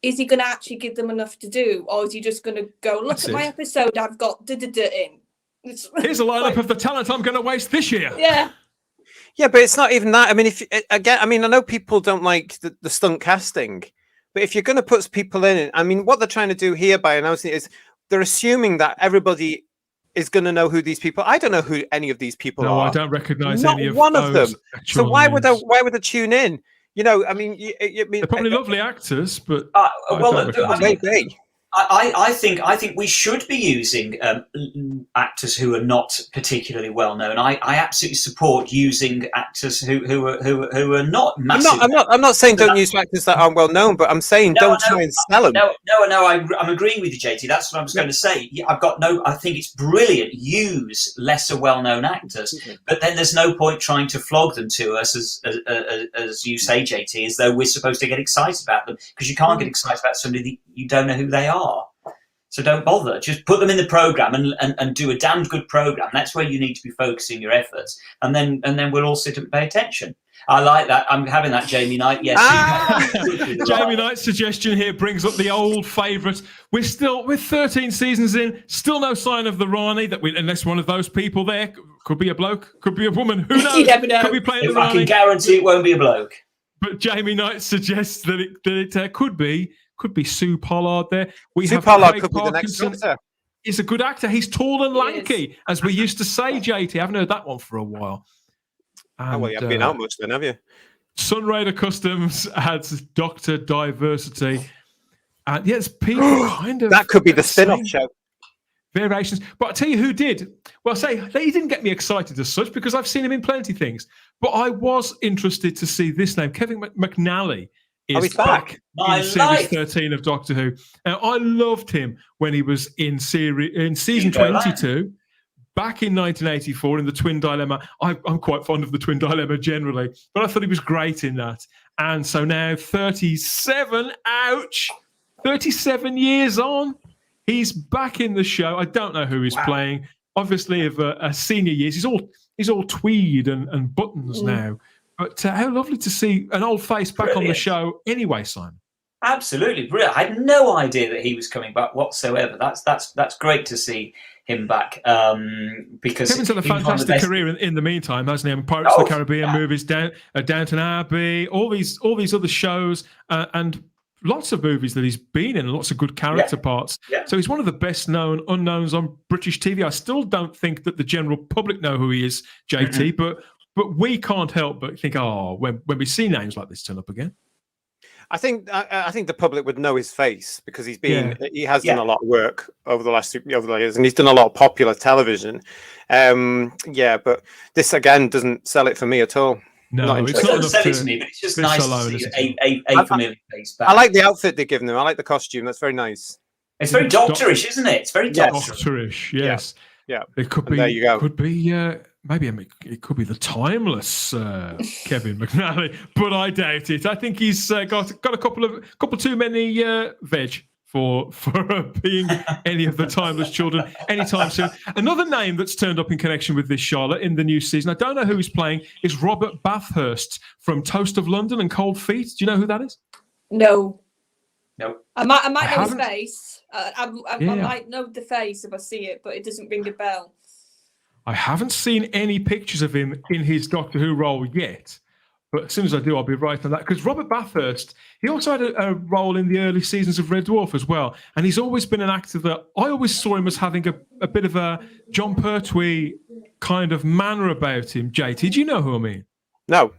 is he going to actually give them enough to do, or is he just going to go, look at my episode, I've got in. Here's a lineup of the talent I'm going to waste this year. Yeah. Yeah, but it's not even that. I mean, I know people don't like the stunt casting, but if you're going to put people in, I mean, what they're trying to do here by announcing it is they're assuming that everybody is going to know who these people. I don't know who any of these people are. No, I don't recognise any of one of them. So why would they tune in? You know, I mean, they're probably lovely actors, but I think we should be using actors who are not particularly well known. I absolutely support using actors who are not massive. I'm not saying don't use actors that aren't well known, but I'm saying don't try and sell them. No, I'm agreeing with you, JT. That's what I was going to say. I think it's brilliant. Use lesser well known actors, but then there's no point trying to flog them to us as you say, JT, as though we're supposed to get excited about them, because you can't get excited about somebody that you don't know who they are. So don't bother. Just put them in the program and do a damned good program. That's where you need to be focusing your efforts, and then we'll all sit and pay attention. I like that. I'm having that Jamie Knight. Yes, Jamie Knight's suggestion here brings up the old favourite. We're 13 seasons in, still no sign of the Rani. Unless one of those people there could be a bloke, could be a woman. Who knows? You never know. Could be playing the I Rani. can guarantee it won't be a bloke. But Jamie Knight suggests that it could be Sue Pollard there. Sue Pollard could be the next Doctor. He's a good actor. He's tall and lanky, as we used to say, JT. I haven't heard that one for a while. And, you haven't been out much then, have you? Sunraider Customs adds Doctor Diversity. And yes, people kind of... That could be the spin-off show. Variations. But I'll tell you who did. Well, he didn't get me excited as such, because I've seen him in plenty of things. But I was interested to see this name. Kevin McNally is back in Series 13 of Doctor Who. Now, I loved him when he was in season 22. Back in 1984 in the Twin Dilemma. I'm quite fond of the Twin Dilemma generally, but I thought he was great in that. And so now 37 years on, he's back in the show. I don't know who he's playing. Obviously, of senior years, he's all tweed and buttons now. But how lovely to see an old face back on the show anyway, Simon. Absolutely brilliant. I had no idea that he was coming back whatsoever. That's great to see him back, because Kevin's had a fantastic career in the meantime, hasn't he? I mean, Pirates of the Caribbean movies, Downton Abbey, all these other shows, and lots of movies that he's been in, and lots of good character parts. Yeah. So he's one of the best known unknowns on British TV. I still don't think that the general public know who he is, JT, but we can't help but think, when we see names like this turn up again. I think the public would know his face because he has done a lot of work over the years, and he's done a lot of popular television. But this again doesn't sell it for me at all. No, it doesn't sell it to me, but it's just nice to see a familiar face back. I like the outfit they've given him. I like the costume. That's very nice. It's very doctorish, isn't it? It's very doctorish. Yes. Yeah. It could be. There you go. Could be. Maybe it could be the timeless Kevin McNally, but I doubt it. I think he's got a couple too many veg for being any of the timeless children anytime soon. Another name that's turned up in connection with this, Charlotte, in the new season, I don't know who he's playing, is Robert Bathurst from Toast of London and Cold Feet. Do you know who that is? No. I might know haven't- his face. I might know the face if I see it, but it doesn't ring a bell. I haven't seen any pictures of him in his Doctor Who role yet, but as soon as I do, I'll be right on that. Because Robert Bathurst, he also had a role in the early seasons of Red Dwarf as well, and he's always been an actor that I always saw him as having a bit of a John Pertwee kind of manner about him. JT, do you know who I mean? No.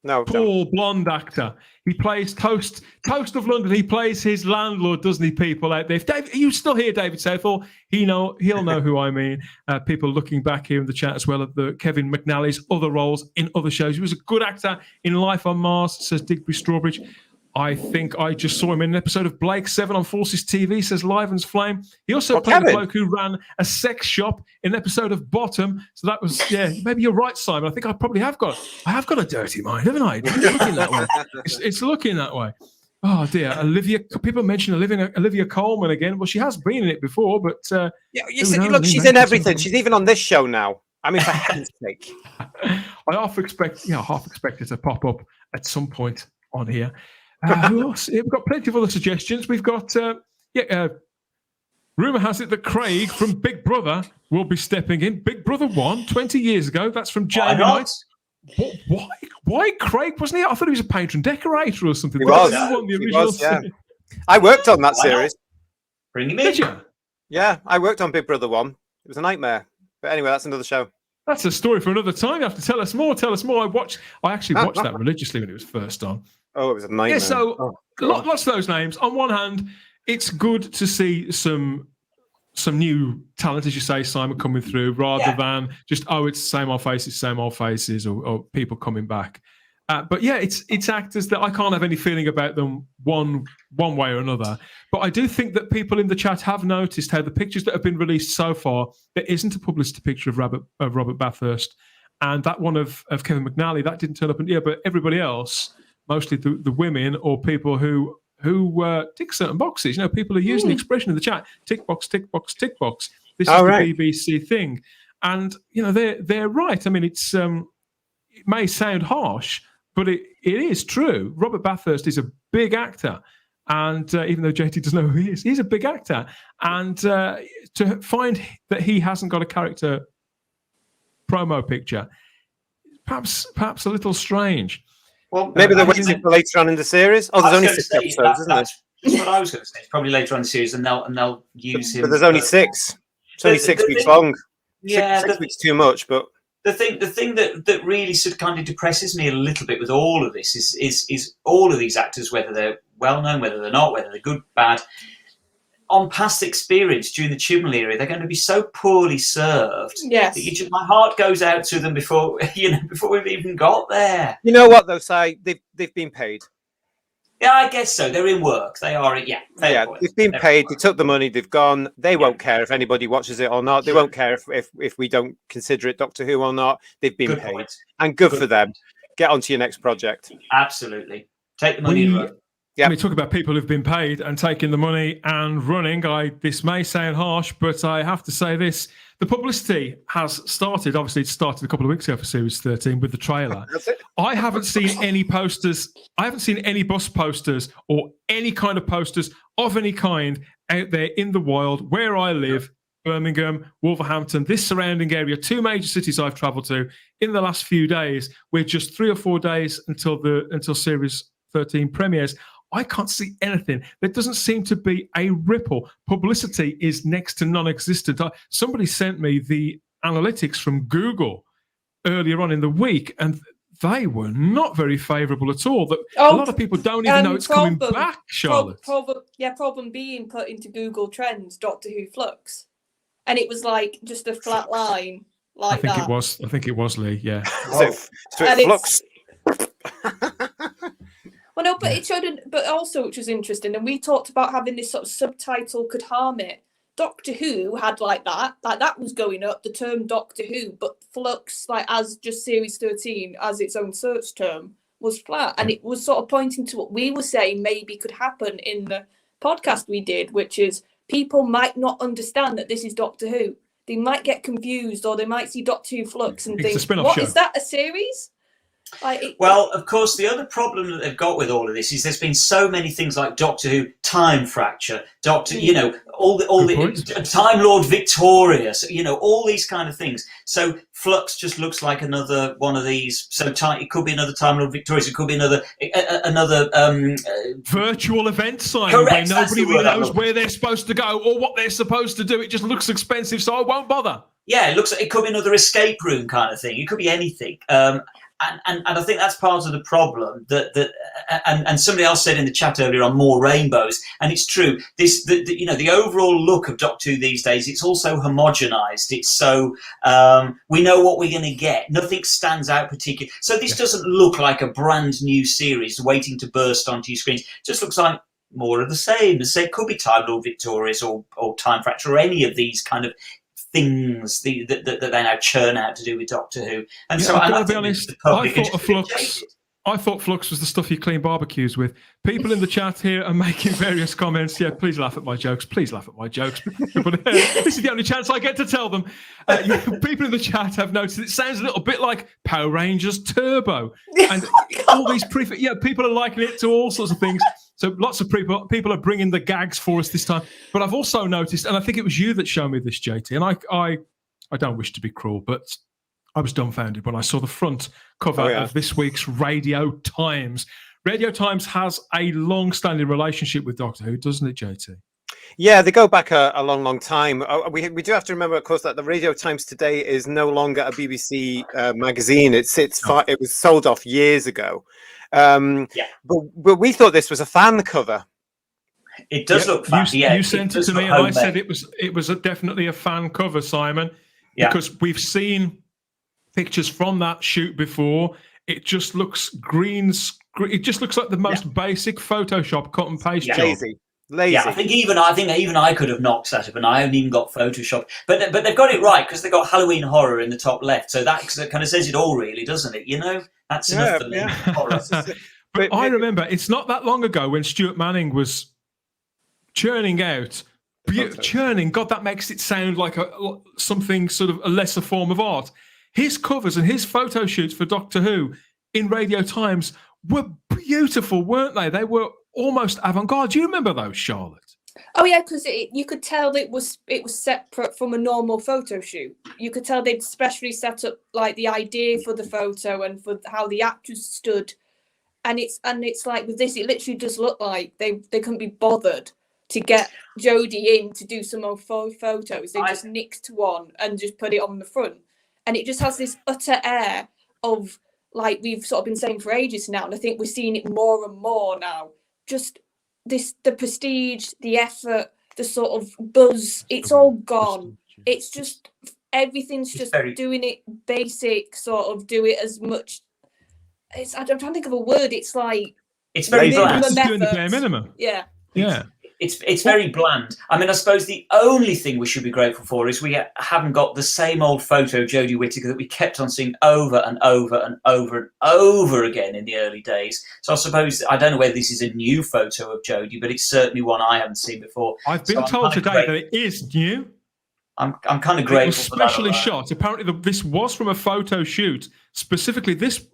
Tall, blonde actor. He plays Toast of London. He plays his landlord, doesn't he, people out there? If David, you still hear David Southall, he'll know who I mean. People looking back here in the chat as well at the Kevin McNally's other roles in other shows. He was a good actor in Life on Mars, says Digby Strawbridge. I think I just saw him in an episode of Blake 7 on Forces TV, says Liven's Flame. He also played the bloke who ran a sex shop in an episode of Bottom. So that was, maybe you're right, Simon. I think I have got a dirty mind, haven't I? It's looking that way. It's looking that way. Oh dear, Olivia. People mention Olivia Colman again. Well, she has been in it before, but look, she's in everything. She's even on this show now. I mean, for heaven's sake. I half expect it to pop up at some point on here. Who else? We've got plenty of other suggestions. We've got, rumour has it that Craig from Big Brother will be stepping in. Big Brother 1, 20 years ago. That's from Jamie Knight. Why Craig? Wasn't he? I thought he was a painter and decorator or something. He was, yeah. I worked on that series. Bring him in. Did you? Yeah, I worked on Big Brother 1. It was a nightmare. But anyway, that's another show. That's a story for another time. You have to tell us more. I actually watched that religiously when it was first on. Oh, it was a nightmare. Yeah, so lots of those names. On one hand, it's good to see some new talent, as you say, Simon, coming through, rather than just, it's same old faces, or people coming back. But yeah, it's actors that I can't have any feeling about them one way or another. But I do think that people in the chat have noticed how the pictures that have been released so far, there isn't a publicity picture of Robert Bathurst, and that one of Kevin McNally, that didn't turn up. But everybody else, mostly the women or people who tick certain boxes. You know, people are using the expression in the chat: tick box, tick box, tick box. This is the BBC thing, and you know they're right. I mean, it may sound harsh, but it is true. Robert Bathurst is a big actor, and even though JT doesn't know who he is, he's a big actor. And to find that he hasn't got a character promo picture, perhaps a little strange. Well, maybe they're waiting for later on in the series. Oh, there's only 6 episodes, isn't there? That's what I was going to say. It's probably later on in the series, and they'll use him. But there's only 6. It's only 6 weeks long. Yeah, 6 weeks too much. But the thing that really sort of kind of depresses me a little bit with all of this is all of these actors, whether they're well known, whether they're not, whether they're good, bad, on past experience during the Chibnall era, they're going to be so poorly served. Yes. That my heart goes out to them before we've even got there. You know what, though, Si? They've been paid. Yeah, I guess so. They're in work. They are. Yeah. They've been paid. They took the money. They've gone. They won't care if anybody watches it or not. They won't care if we don't consider it Doctor Who or not. They've been paid, and good for them. Get on to your next project. Absolutely. Take the money and run. Yeah. When we talk about people who've been paid and taking the money and running, this may sound harsh, but I have to say this. The publicity has started. Obviously, it started a couple of weeks ago for Series 13 with the trailer. I haven't seen any posters. I haven't seen any bus posters or any kind of posters of any kind out there in the wild where I live, Birmingham, Wolverhampton, this surrounding area, 2 major cities I've travelled to in the last few days. We're just 3 or 4 days until Series 13 premieres. I can't see anything. There doesn't seem to be a ripple. Publicity is next to non-existent. Somebody sent me the analytics from Google earlier on in the week, and they were not very favourable at all. That a lot of people don't even know it's coming back, Charlotte. Problem being put into Google Trends, Doctor Who Flux, and it was like just a flat line like that. I think it was Lee. Yeah. So it Flux. Well, no, but it showed. But also, which was interesting, and we talked about having this sort of subtitle could harm it. Doctor Who had like that was going up, the term Doctor Who, but Flux, like as just Series 13, as its own search term, was flat. And it was sort of pointing to what we were saying maybe could happen in the podcast we did, which is people might not understand that this is Doctor Who. They might get confused, or they might see Doctor Who Flux and think, what, is that a series? Well, of course, the other problem that they've got with all of this is there's been so many things like Doctor Who, Time Fracture, all the Time Lord Victorious, all these kind of things. So Flux just looks like another one of these. So it could be another Time Lord Victorious. It could be another virtual event sign where nobody really knows where they're supposed to go or what they're supposed to do. It just looks expensive, so I won't bother. Yeah, it could be another escape room kind of thing. It could be anything. And I think that's part of the problem and somebody else said in the chat earlier on more rainbows, and it's true. The overall look of Doctor Who these days, it's also homogenized. It's so we know what we're going to get. Nothing stands out particularly. So this doesn't look like a brand new series waiting to burst onto your screens. It just looks like more of the same. It could be Time Lord Victorious or Time Fracture or any of these kind of things that they now churn out to do with Doctor Who. And so I've got to be honest, I thought Flux was the stuff you clean barbecues with. People in the chat here are making various comments. Yeah, please laugh at my jokes. Please laugh at my jokes. But this is the only chance I get to tell them. People in the chat have noticed it sounds a little bit like Power Rangers Turbo. And all these people are liking it to all sorts of things. So lots of people are bringing the gags for us this time. But I've also noticed, and I think it was you that showed me this, JT, and I don't wish to be cruel, but I was dumbfounded when I saw the front cover of this week's Radio Times. Radio Times has a long-standing relationship with Doctor Who, doesn't it, JT? Yeah, they go back a long, long time. We do have to remember, of course, that the Radio Times today is no longer a BBC magazine. It was sold off years ago. But we thought this was a fan cover. It does look fan. You sent it to me, and I said it was definitely a fan cover, Simon, because we've seen pictures from that shoot before. It just looks green. It just looks like the most basic Photoshop cut and paste job. Lazy. Yeah, I think even I could have knocked that up, and I haven't even got Photoshop. But they've got it right because they've got Halloween horror in the top left, so that kind of says it all, really, doesn't it? That's enough for me. Horror. But I remember it's not that long ago when Stuart Manning was churning out. Churning, God, that makes it sound like something sort of a lesser form of art. His covers and his photo shoots for Doctor Who in Radio Times were beautiful, weren't they? They were almost avant-garde. Do you remember those, Charlotte? Oh yeah, because you could tell it was separate from a normal photo shoot. You could tell they'd specially set up like the idea for the photo and for how the actors stood. And it's like with this, it literally just looked like they couldn't be bothered to get Jodie in to do some more photos. They just nicked one and just put it on the front. And it just has this utter air of, like we've sort of been saying for ages now, and I think we're seeing it more and more now. Just the prestige, the effort, the sort of buzz, it's all gone. It's just, everything's just doing it basic, sort of do it as much. I'm trying to think of a word. It's like... It's very bland. It's doing the bare minimum. Yeah. Yeah. It's very bland. I mean, I suppose the only thing we should be grateful for is we haven't got the same old photo of Jodie Whittaker that we kept on seeing over and over and over and over again in the early days. So I suppose, I don't know whether this is a new photo of Jodie, but it's certainly one I haven't seen before. I've been told today that it is new. I'm kind of grateful. It was specially shot. Apparently, this was from a photo shoot. Specifically, this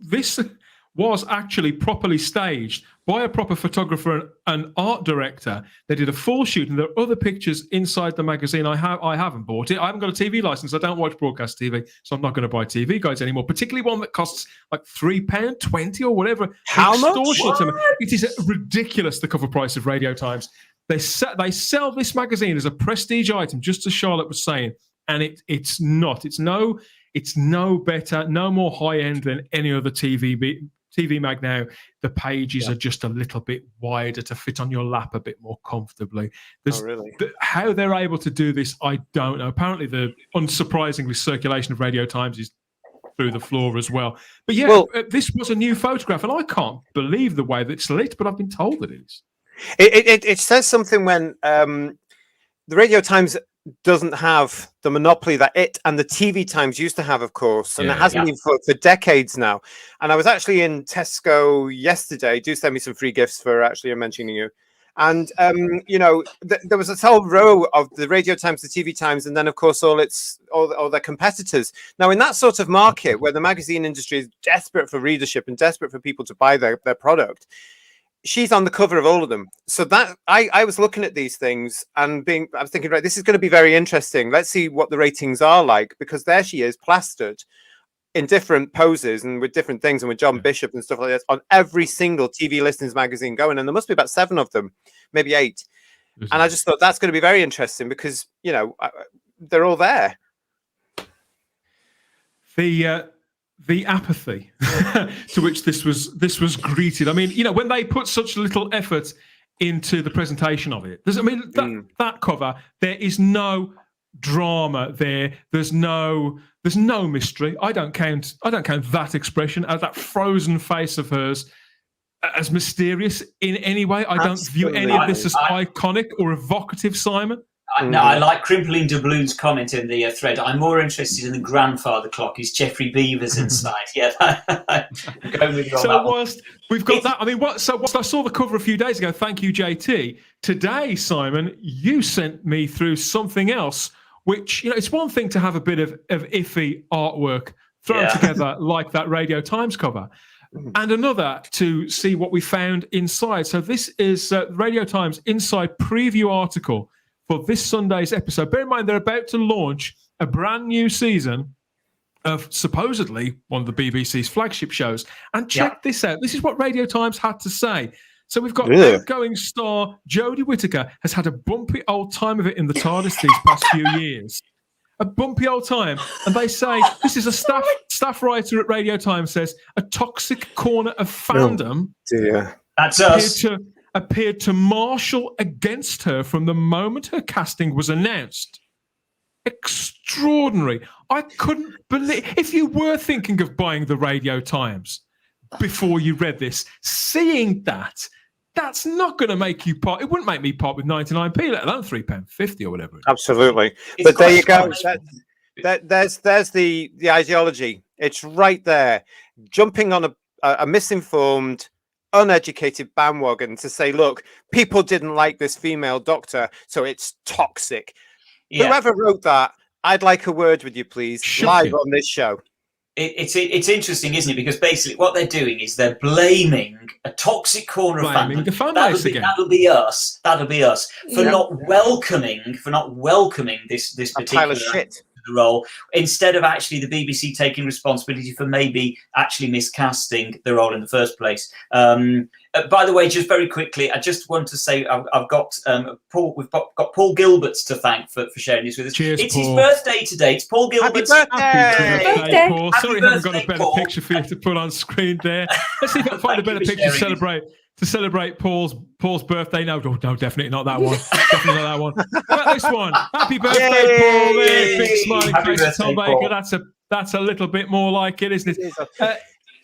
was actually properly staged by a proper photographer and art director. They did a full shoot, and there are other pictures inside the magazine. I haven't bought it. I haven't got a TV license. I don't watch broadcast TV, so I'm not going to buy TV guides anymore, particularly one that costs like £3.20 or whatever. How much? It is ridiculous, the cover price of Radio Times. They sell this magazine as a prestige item, just as Charlotte was saying, and it's not. It's It's no better, no more high end than any other TV mag now. The pages are just a little bit wider to fit on your lap a bit more comfortably. Really? How they're able to do this, I don't know. Apparently, the unsurprisingly circulation of Radio Times is through the floor as well. But yeah, this was a new photograph, and I can't believe the way that it's lit, but I've been told that it is. It says something when the Radio Times doesn't have the monopoly that it and the TV Times used to have, of course, and it hasn't been for decades now. And I was actually in Tesco yesterday. Do send me some free gifts for actually mentioning you. And there was a whole row of the Radio Times, the TV Times, and then of course all their competitors. Now, in that sort of market where the magazine industry is desperate for readership and desperate for people to buy their product, she's on the cover of all of them. So that I was looking at these things and I was thinking, right, this is going to be very interesting. Let's see what the ratings are like, because there she is plastered in different poses and with different things and with John Bishop and stuff like that on every single TV listings magazine going. And there must be about 7 of them, maybe 8. And I just thought that's going to be very interesting because, they're all there. The apathy to which this was greeted. I mean, when they put such little effort into the presentation of it, that cover, there is no drama there. There's no mystery. I don't count that expression as that frozen face of hers as mysterious in any way. I don't view any of this as iconic or evocative, Simon. No, I like Crimpling Doubloon's comment in the thread. I'm more interested in the grandfather clock. Is Jeffrey Beavers inside? Yeah, going with you on that one. We've got that. I mean, whilst I saw the cover a few days ago, thank you, JT. Today, Simon, you sent me through something else, which, it's one thing to have a bit of iffy artwork thrown together like that Radio Times cover, and another to see what we found inside. So this is Radio Times Inside Preview article for this Sunday's episode. Bear in mind, they're about to launch a brand new season of supposedly one of the BBC's flagship shows. And check this out. This is what Radio Times had to say. So we've got outgoing star Jodie Whittaker has had a bumpy old time of it in the TARDIS these past few years. A bumpy old time. And they say, this is a staff writer at Radio Times says, a toxic corner of fandom. That's us. Appeared to marshal against her from the moment her casting was announced. Extraordinary. I couldn't believe, if you were thinking of buying the Radio Times before you read this, seeing that's not going to make you part. It wouldn't make me part with 99p, let alone £3.50 or whatever. Absolutely. But there you go. There's the ideology. It's right there. Jumping on a misinformed, uneducated bandwagon to say, look, people didn't like this female doctor, so it's toxic. Whoever wrote that, I'd like a word with you, please, live on this show. It's interesting, isn't it? Because basically what they're doing is they're blaming a toxic corner of fandom. That'll be us for not welcoming this particular pile of shit. Role, instead of actually the BBC taking responsibility for maybe actually miscasting the role in the first place. By the way, just very quickly, I just want to say I've got Paul. We've got Paul Gilberts to thank for sharing this with us. Cheers, it's Paul. his birthday today. It's Paul Gilberts. Happy birthday, Paul. Sorry, I haven't got a better Paul. picture for you to put on screen there. Let's see if I can find a better picture to celebrate Paul's birthday. No, definitely not that one. Definitely not that one. How about this one? Happy birthday, Paul! There, big smiling face, Tom Baker. That's a little bit more like it, isn't it?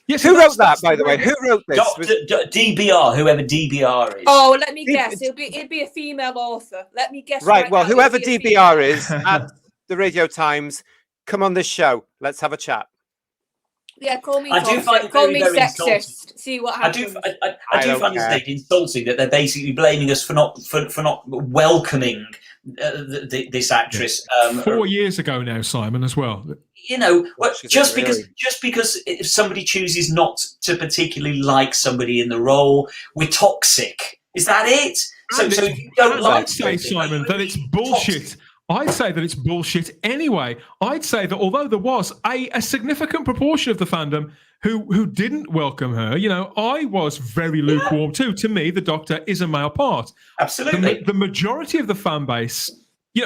Yes. Who wrote that, by the way? Who wrote this? DBR, whoever DBR is. Oh, let me guess. It'd be a female author. Let me guess. Right. Well, whoever DBR is at the Radio Times, come on this show. Let's have a chat. Yeah, call me. I do find it very, very sexist. insulting. See what happens. I do find it insulting that they're basically blaming us for not welcoming this actress. 4 years ago now, Simon, as well. Just because if somebody chooses not to particularly like somebody in the role, we're toxic. Is that it? So if you don't like, I'd say, Simon, that it's bullshit. Toxic. I'd say that it's bullshit anyway. I'd say that although there was a significant proportion of the fandom who didn't welcome her, I was very lukewarm too. To me, the Doctor is a male part. Absolutely. The majority of the fan base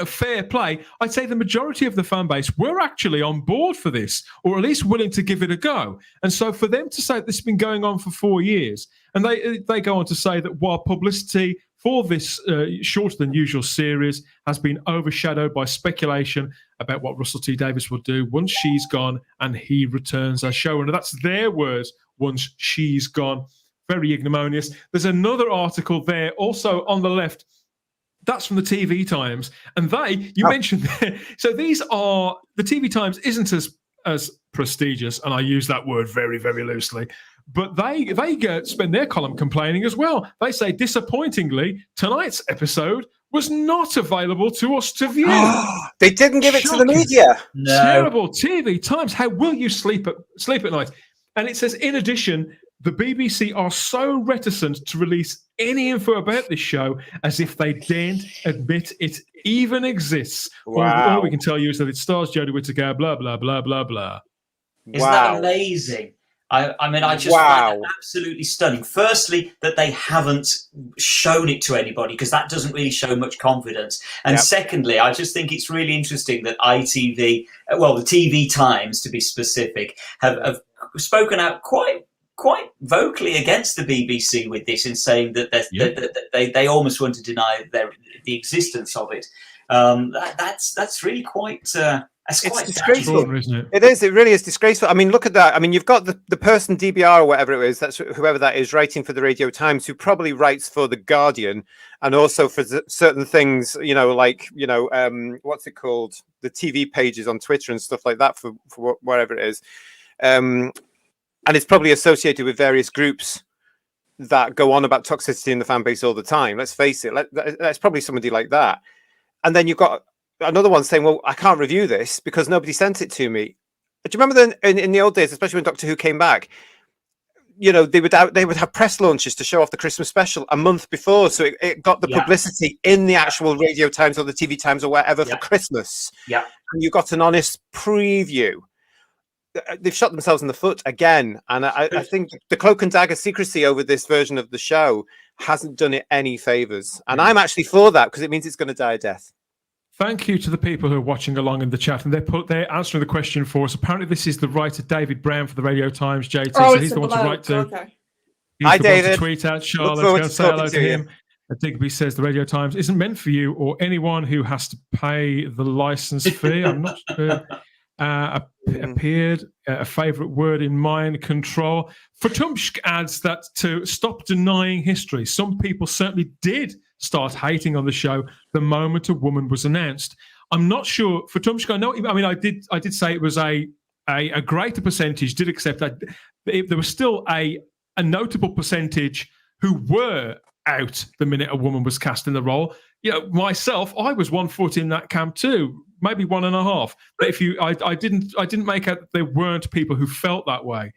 fair play. I'd say the majority of the fan base were actually on board for this, or at least willing to give it a go. And so for them to say this has been going on for 4 years, and they go on to say that while publicity for this shorter than usual series has been overshadowed by speculation about what Russell T Davies will do once she's gone and he returns as showrunner. That's their words, once she's gone. Very ignominious. There's another article there also on the left. That's from the TV Times. And you mentioned there. So these are, the TV Times isn't as prestigious, and I use that word very, very loosely, but they spend their column complaining as well. They say, disappointingly, tonight's episode was not available to us to view. They didn't give it to the media. No. Terrible. TV Times. How will you sleep at night? And it says, in addition, the BBC are so reticent to release any info about this show as if they daren't admit it even exists. Wow. All we can tell you is that it stars Jodie Whittaker, blah, blah, blah, blah, blah. Isn't that amazing? I mean, I just find that absolutely stunning. Firstly, that they haven't shown it to anybody, because that doesn't really show much confidence. And secondly, I just think it's really interesting that ITV, well, the TV Times to be specific, have spoken out quite vocally against the BBC with this, in saying that they almost want to deny the existence of it. That's really quite. It's disgraceful, isn't it? It is. It really is disgraceful. I mean, look at that. I mean, you've got the person DBR or whatever it is. That's whoever that is writing for the Radio Times, who probably writes for the Guardian and also for certain things. Like what's it called? The TV pages on Twitter and stuff like that for whatever it is. And it's probably associated with various groups that go on about toxicity in the fan base all the time. Let's face it. That's probably somebody like that. And then you've got another one saying, well, I can't review this because nobody sent it to me. Do you remember in the old days, especially when Doctor Who came back, they would have press launches to show off the Christmas special a month before. So it got the publicity in the actual Radio Times or the TV Times or wherever for Christmas. Yeah. And you got an honest preview. They've shot themselves in the foot again. And I think the cloak and dagger secrecy over this version of the show hasn't done it any favors. And I'm actually for that, because it means it's going to die a death. Thank you to the people who are watching along in the chat, and they're answering the question for us. Apparently, this is the writer David Brown for the Radio Times, JT. So he's the one to write to. Okay. He's Hi, the David. one to tweet out. Charlotte, go and say hello to him. Digby says the Radio Times isn't meant for you or anyone who has to pay the license fee. I'm not sure. Appeared a favourite word in mind control. Fatumshk adds that to stop denying history, some people certainly did start hating on the show the moment a woman was announced. I'm not sure. Fatumshk, I did say it was a greater percentage did accept that. There was still a notable percentage who were out the minute a woman was cast in the role. Myself, I was 1 foot in that camp too, maybe 1.5. But I didn't make out that there weren't people who felt that way.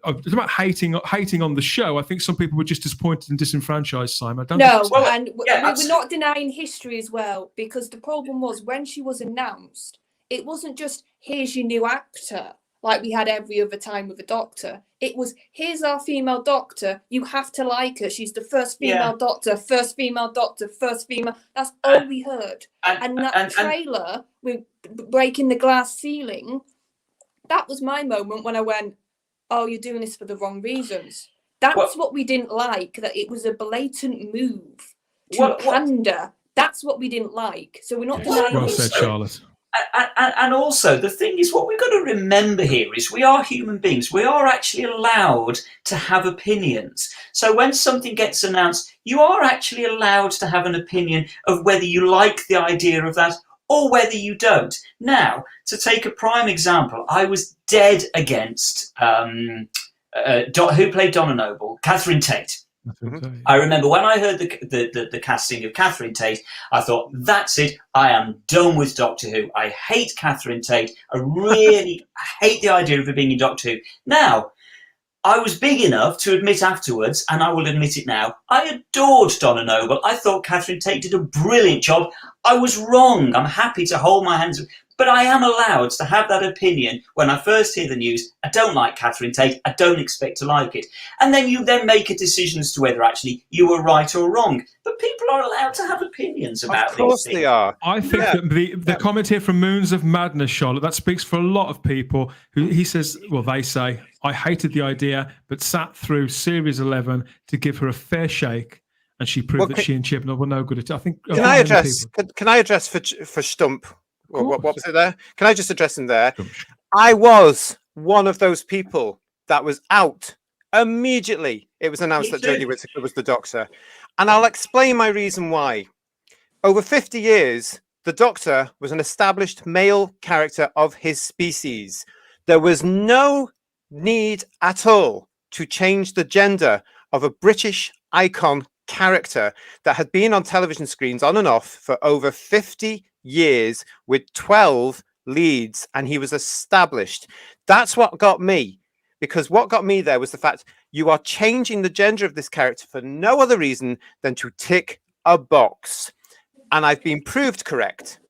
It's about hating on the show. I think some people were just disappointed and disenfranchised, Simon. We're not denying history as well, because the problem was when she was announced, it wasn't just, here's your new actor, like we had every other time with a Doctor. It was, here's our female Doctor. You have to like her. She's the first female Doctor, first female Doctor, first female. That's all we heard. And that trailer with breaking the glass ceiling, that was my moment when I went, oh, you're doing this for the wrong reasons. That's what we didn't like, that it was a blatant move to pander. That's what we didn't like. So we're not denying. Well said, Charlotte. And also, the thing is, what we've got to remember here is we are human beings. We are actually allowed to have opinions. So when something gets announced, you are actually allowed to have an opinion of whether you like the idea of that or whether you don't. Now, to take a prime example, I was dead against who played Donna Noble, Catherine Tate. I remember when I heard the casting of Catherine Tate, I thought, that's it. I am done with Doctor Who. I hate Catherine Tate. I really hate the idea of her being in Doctor Who. Now, I was big enough to admit afterwards, and I will admit it now, I adored Donna Noble. I thought Catherine Tate did a brilliant job. I was wrong. I'm happy to hold my hands. But I am allowed to have that opinion when I first hear the news. I don't like Catherine Tate. I don't expect to like it. And then you then make a decision as to whether actually you were right or wrong. But people are allowed to have opinions about these things. Of course they are. I think that the comment here from Moons of Madness, Charlotte, that speaks for a lot of people. He says, well, they say, I hated the idea, but sat through Series 11 to give her a fair shake. And she proved that she and Chibnall were no good at it. I think. Can I address for Stump? What was it there? Can I just address him there? I was one of those people that was out immediately. It was announced that Jodie Whittaker was the Doctor. And I'll explain my reason why. Over 50 years, the Doctor was an established male character of his species. There was no need at all to change the gender of a British icon character that had been on television screens on and off for over 50 years with 12 leads, and he was established. That's what got me, because what got me there was the fact you are changing the gender of this character for no other reason than to tick a box. And I've been proved correct.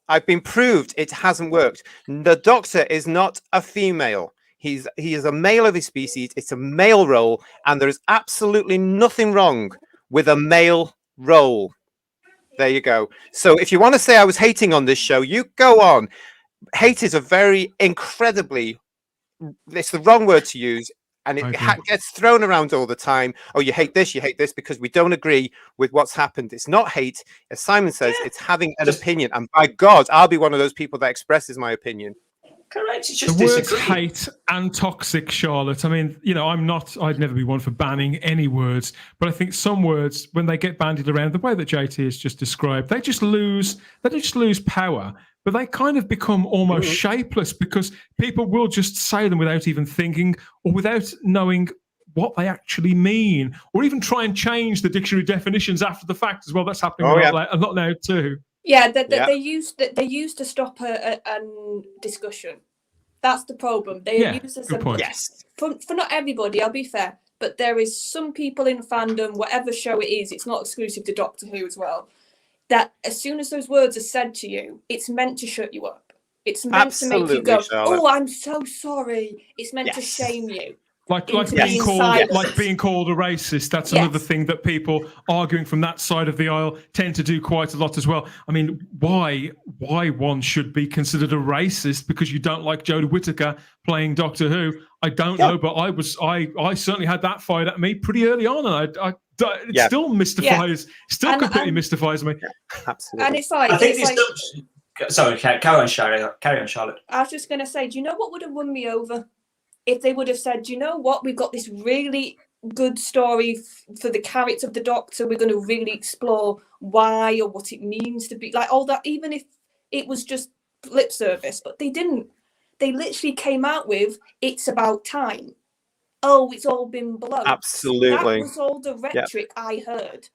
I've been proved it hasn't worked. The Doctor is not a female. He is a male of his species. It's a male role, and there is absolutely nothing wrong with a male role. There you go. So if you want to say I was hating on this show, you go on. Hate is a very incredibly, it's the wrong word to use, and it gets thrown around all the time. Oh, you hate this because we don't agree with what's happened. It's not hate. As Simon says, it's having an opinion. And by God, I'll be one of those people that expresses my opinion. Correct. It's just the words hate and toxic, Charlotte. I mean, I'd never be one for banning any words, but I think some words, when they get bandied around the way that JT has just described, they just lose power, but they kind of become almost shapeless because people will just say them without even thinking or without knowing what they actually mean, or even try and change the dictionary definitions after the fact as well. That's happening a lot now too. Yeah, they used to stop a discussion. That's the problem. They use as for not everybody. I'll be fair, but there is some people in fandom, whatever show it is. It's not exclusive to Doctor Who as well. That as soon as those words are said to you, it's meant to shut you up. It's meant to make you go, Charlotte. "Oh, I'm so sorry." It's meant to shame you. Like being called a racist. That's another thing that people arguing from that side of the aisle tend to do quite a lot as well. I mean, why one should be considered a racist because you don't like Jodie Whittaker playing Doctor Who? I don't know, but I certainly had that fired at me pretty early on, and it still mystifies, completely mystifies me. Absolutely. And it's like, I think sorry, carry on, Charlotte. I was just going to say, do you know what would have won me over? If they would have said, do you know what, we've got this really good story for the character of the Doctor, we're going to really explore why or what it means to be like all that, even if it was just lip service, but they didn't. They literally came out with, it's about time. Oh, it's all been blown. Absolutely. That was all the rhetoric I heard.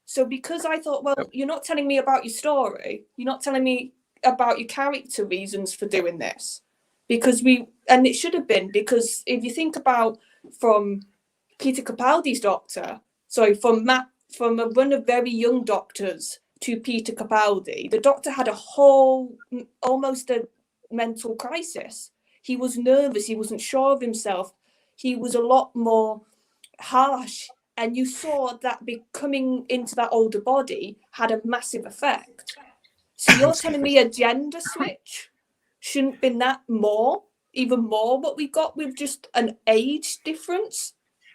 So because I thought, well, you're not telling me about your story, you're not telling me about your character reasons for doing this. Because and it should have been, because if you think about from Peter Capaldi's Doctor, from a run of very young Doctors to Peter Capaldi, the Doctor had almost a mental crisis. He was nervous, he wasn't sure of himself, he was a lot more harsh, and you saw that coming into that older body had a massive effect. So you're telling me a gender switch shouldn't been that even more what we got with just an age difference,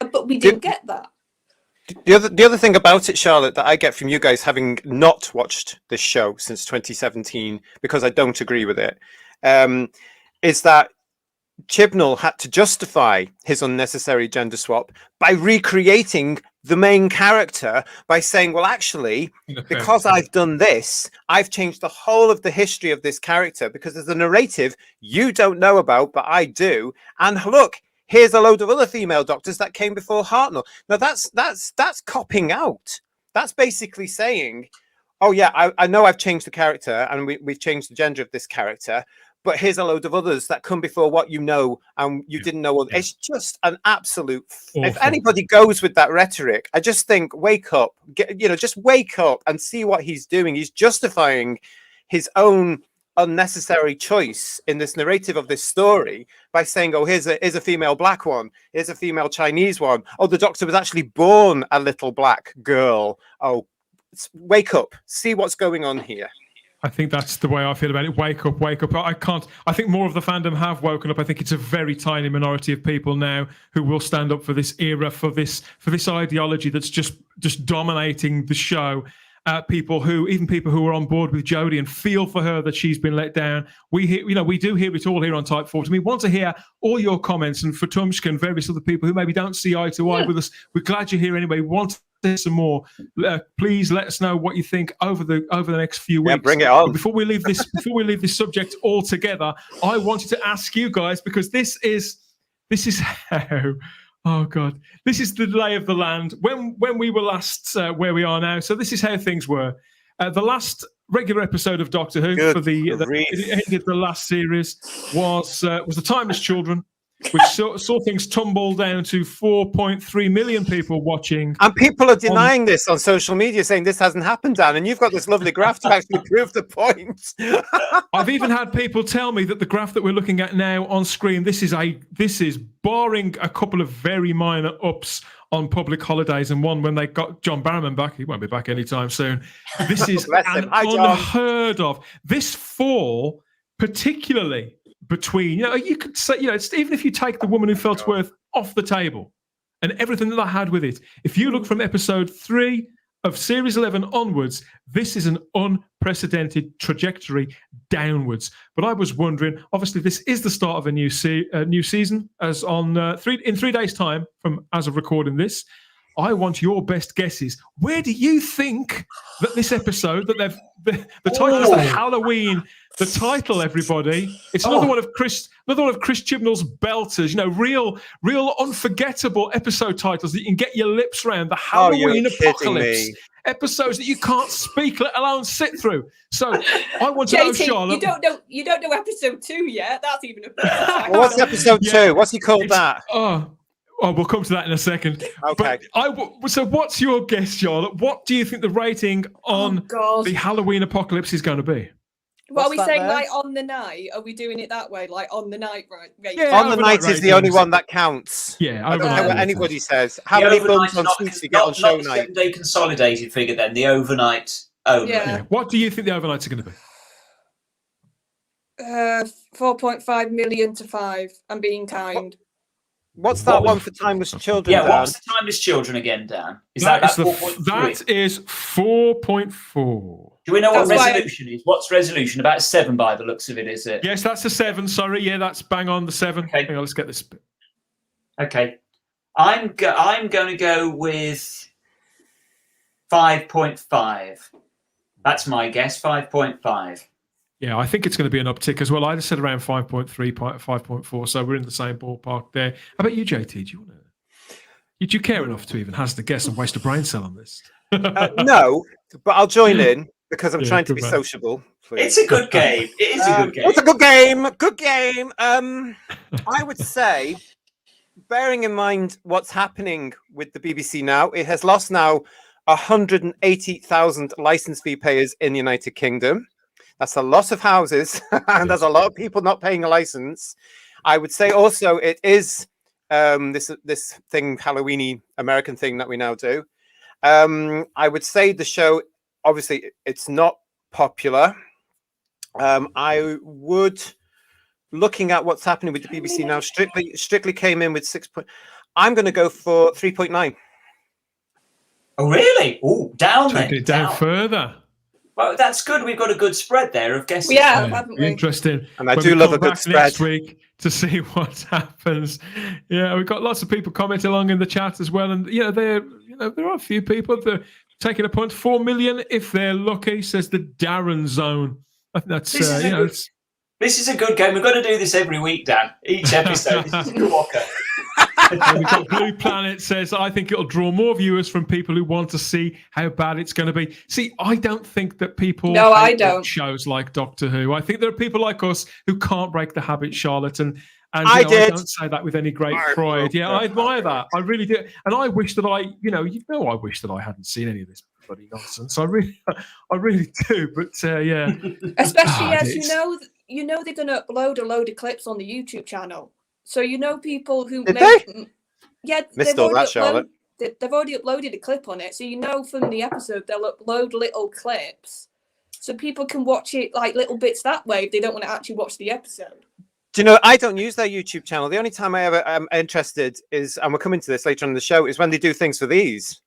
but we didn't get that. The other thing about it, Charlotte, that I get from you guys having not watched this show since 2017, because I don't agree with it, is that Chibnall had to justify his unnecessary gender swap by recreating the main character by saying, well, actually, because I've done this, I've changed the whole of the history of this character because there's a narrative you don't know about, but I do. And look, here's a load of other female Doctors that came before Hartnell. Now that's copping out. That's basically saying, oh yeah, I know I've changed the character and we've changed the gender of this character, but here's a load of others that come before what you know and you didn't know. It's just an absolute. Awful. If anybody goes with that rhetoric, I just think, wake up, just wake up and see what he's doing. He's justifying his own unnecessary choice in this narrative of this story by saying, oh, here's a female black one, here's a female Chinese one. Oh, the Doctor was actually born a little black girl. Oh, wake up, see what's going on here. I think that's the way I feel about it. Wake up, wake up. I think more of the fandom have woken up. I think it's a very tiny minority of people now who will stand up for this era, for this ideology that's just dominating the show. People who are on board with Jodie and feel for her that she's been let down. We do hear it all here on Type 40. We want to hear all your comments, and for Tumshka and various other people who maybe don't see eye to eye with us, we're glad you're here anyway. We want to hear some more. Please let us know what you think over the next few weeks. Yeah, bring it on. But before we leave this subject altogether, I wanted to ask you guys, because this is how. Oh God! This is the lay of the land. When we were last where we are now, so this is how things were. The last regular episode of Doctor Who for the last series was the Timeless Children, which saw things tumble down to 4.3 million people watching. And people are denying this on social media, saying this hasn't happened, Dan. And you've got this lovely graph to actually prove the point. I've even had people tell me that the graph that we're looking at now on screen, this is barring a couple of very minor ups on public holidays and one when they got John Barrowman back. He won't be back anytime soon. This is unheard of. This fall, particularly between, you could say, it's, even if you take The Woman Who Felt Worth off the table and everything that I had with it, if you look from episode 3 of series 11 onwards, this is an unprecedented trajectory downwards. But I was wondering, obviously this is the start of a new season, as on in 3 days' time from as of recording this. I want your best guesses. Where do you think that this episode, that the title is the Halloween, the title, everybody? It's another one of Chris Chibnall's belters. Real unforgettable episode titles that you can get your lips around. The Halloween Apocalypse. Episodes that you can't speak, let alone sit through. So I want to know, Charlotte. You don't know episode 2 yet. That's even a what's episode 2? What's he called that? Oh, we'll come to that in a second. Okay. So what's your guess, Charlotte? What do you think the rating on the Halloween Apocalypse is going to be? What are we saying, like on the night? Are we doing it that way, like on the night, right? Yeah, on the night is the only one that counts. Yeah, I don't care what anybody says. How many bumps on suits you get on show night? The consolidated figure then, the overnight only. Yeah. What do you think the overnights are going to be? 4.5 million to 5. I'm being kind. What's that one for Timeless Children? Yeah, Dan? what's the Timeless Children again, Dan? That is 4.4. Do we know what resolution is? What's resolution? About 7 by the looks of it, is it? Yes, that's a 7. Sorry, yeah, that's bang on the 7. Okay. Hang on, let's get this. Okay, I'm going to go with 5.5. That's my guess. 5.5. Yeah, I think it's going to be an uptick as well. I just said around 5.3, 5.4, so we're in the same ballpark there. How about you, JT? Do you care enough to even hazard a guess and waste a brain cell on this? No, but I'll join in because I'm trying to be sociable. Please. It's a good game. It is a good game. It's a good game. Good game. I would say, bearing in mind what's happening with the BBC now, it has lost now 180,000 license fee payers in the United Kingdom. That's a lot of houses, and there's a lot of people not paying a license. I would say also it is this thing, Halloweeny American thing that we now do. I would say the show, obviously, it's not popular. I would, looking at what's happening with the BBC now, Strictly came in with 6. I'm going to go for 3.9. Oh, really? Oh, down then. Take it down further. Well, that's good. We've got a good spread there of guesses. Yeah, haven't we? Interesting. And I do love a good spread. Next week to see what happens. Yeah, we've got lots of people commenting along in the chat as well, and there are a few people that are taking a punt. 4 million if they're lucky, says the Darren Zone. I think that's This is a good game. We've got to do this every week, Dan. Each episode. This is a walker. We've got Blue Planet says, I think it'll draw more viewers from people who want to see how bad it's going to be. See, I don't think that people don't. Shows like Doctor Who. I think there are people like us who can't break the habit, Charlotte, and I don't say that with any great pride. Yeah, I admire that. I really do. And I wish that I wish that I hadn't seen any of this bloody nonsense. I really do. But yeah, especially as you know they're going to upload a load of clips on the YouTube channel. So people who missed all that, Charlotte. They've already uploaded a clip on it, so from the episode they'll upload little clips, so people can watch it like little bits that way if they don't want to actually watch the episode. Do you know, I don't use their YouTube channel. The only time I ever am interested is, and we're coming to this later on in the show, is when they do things for these.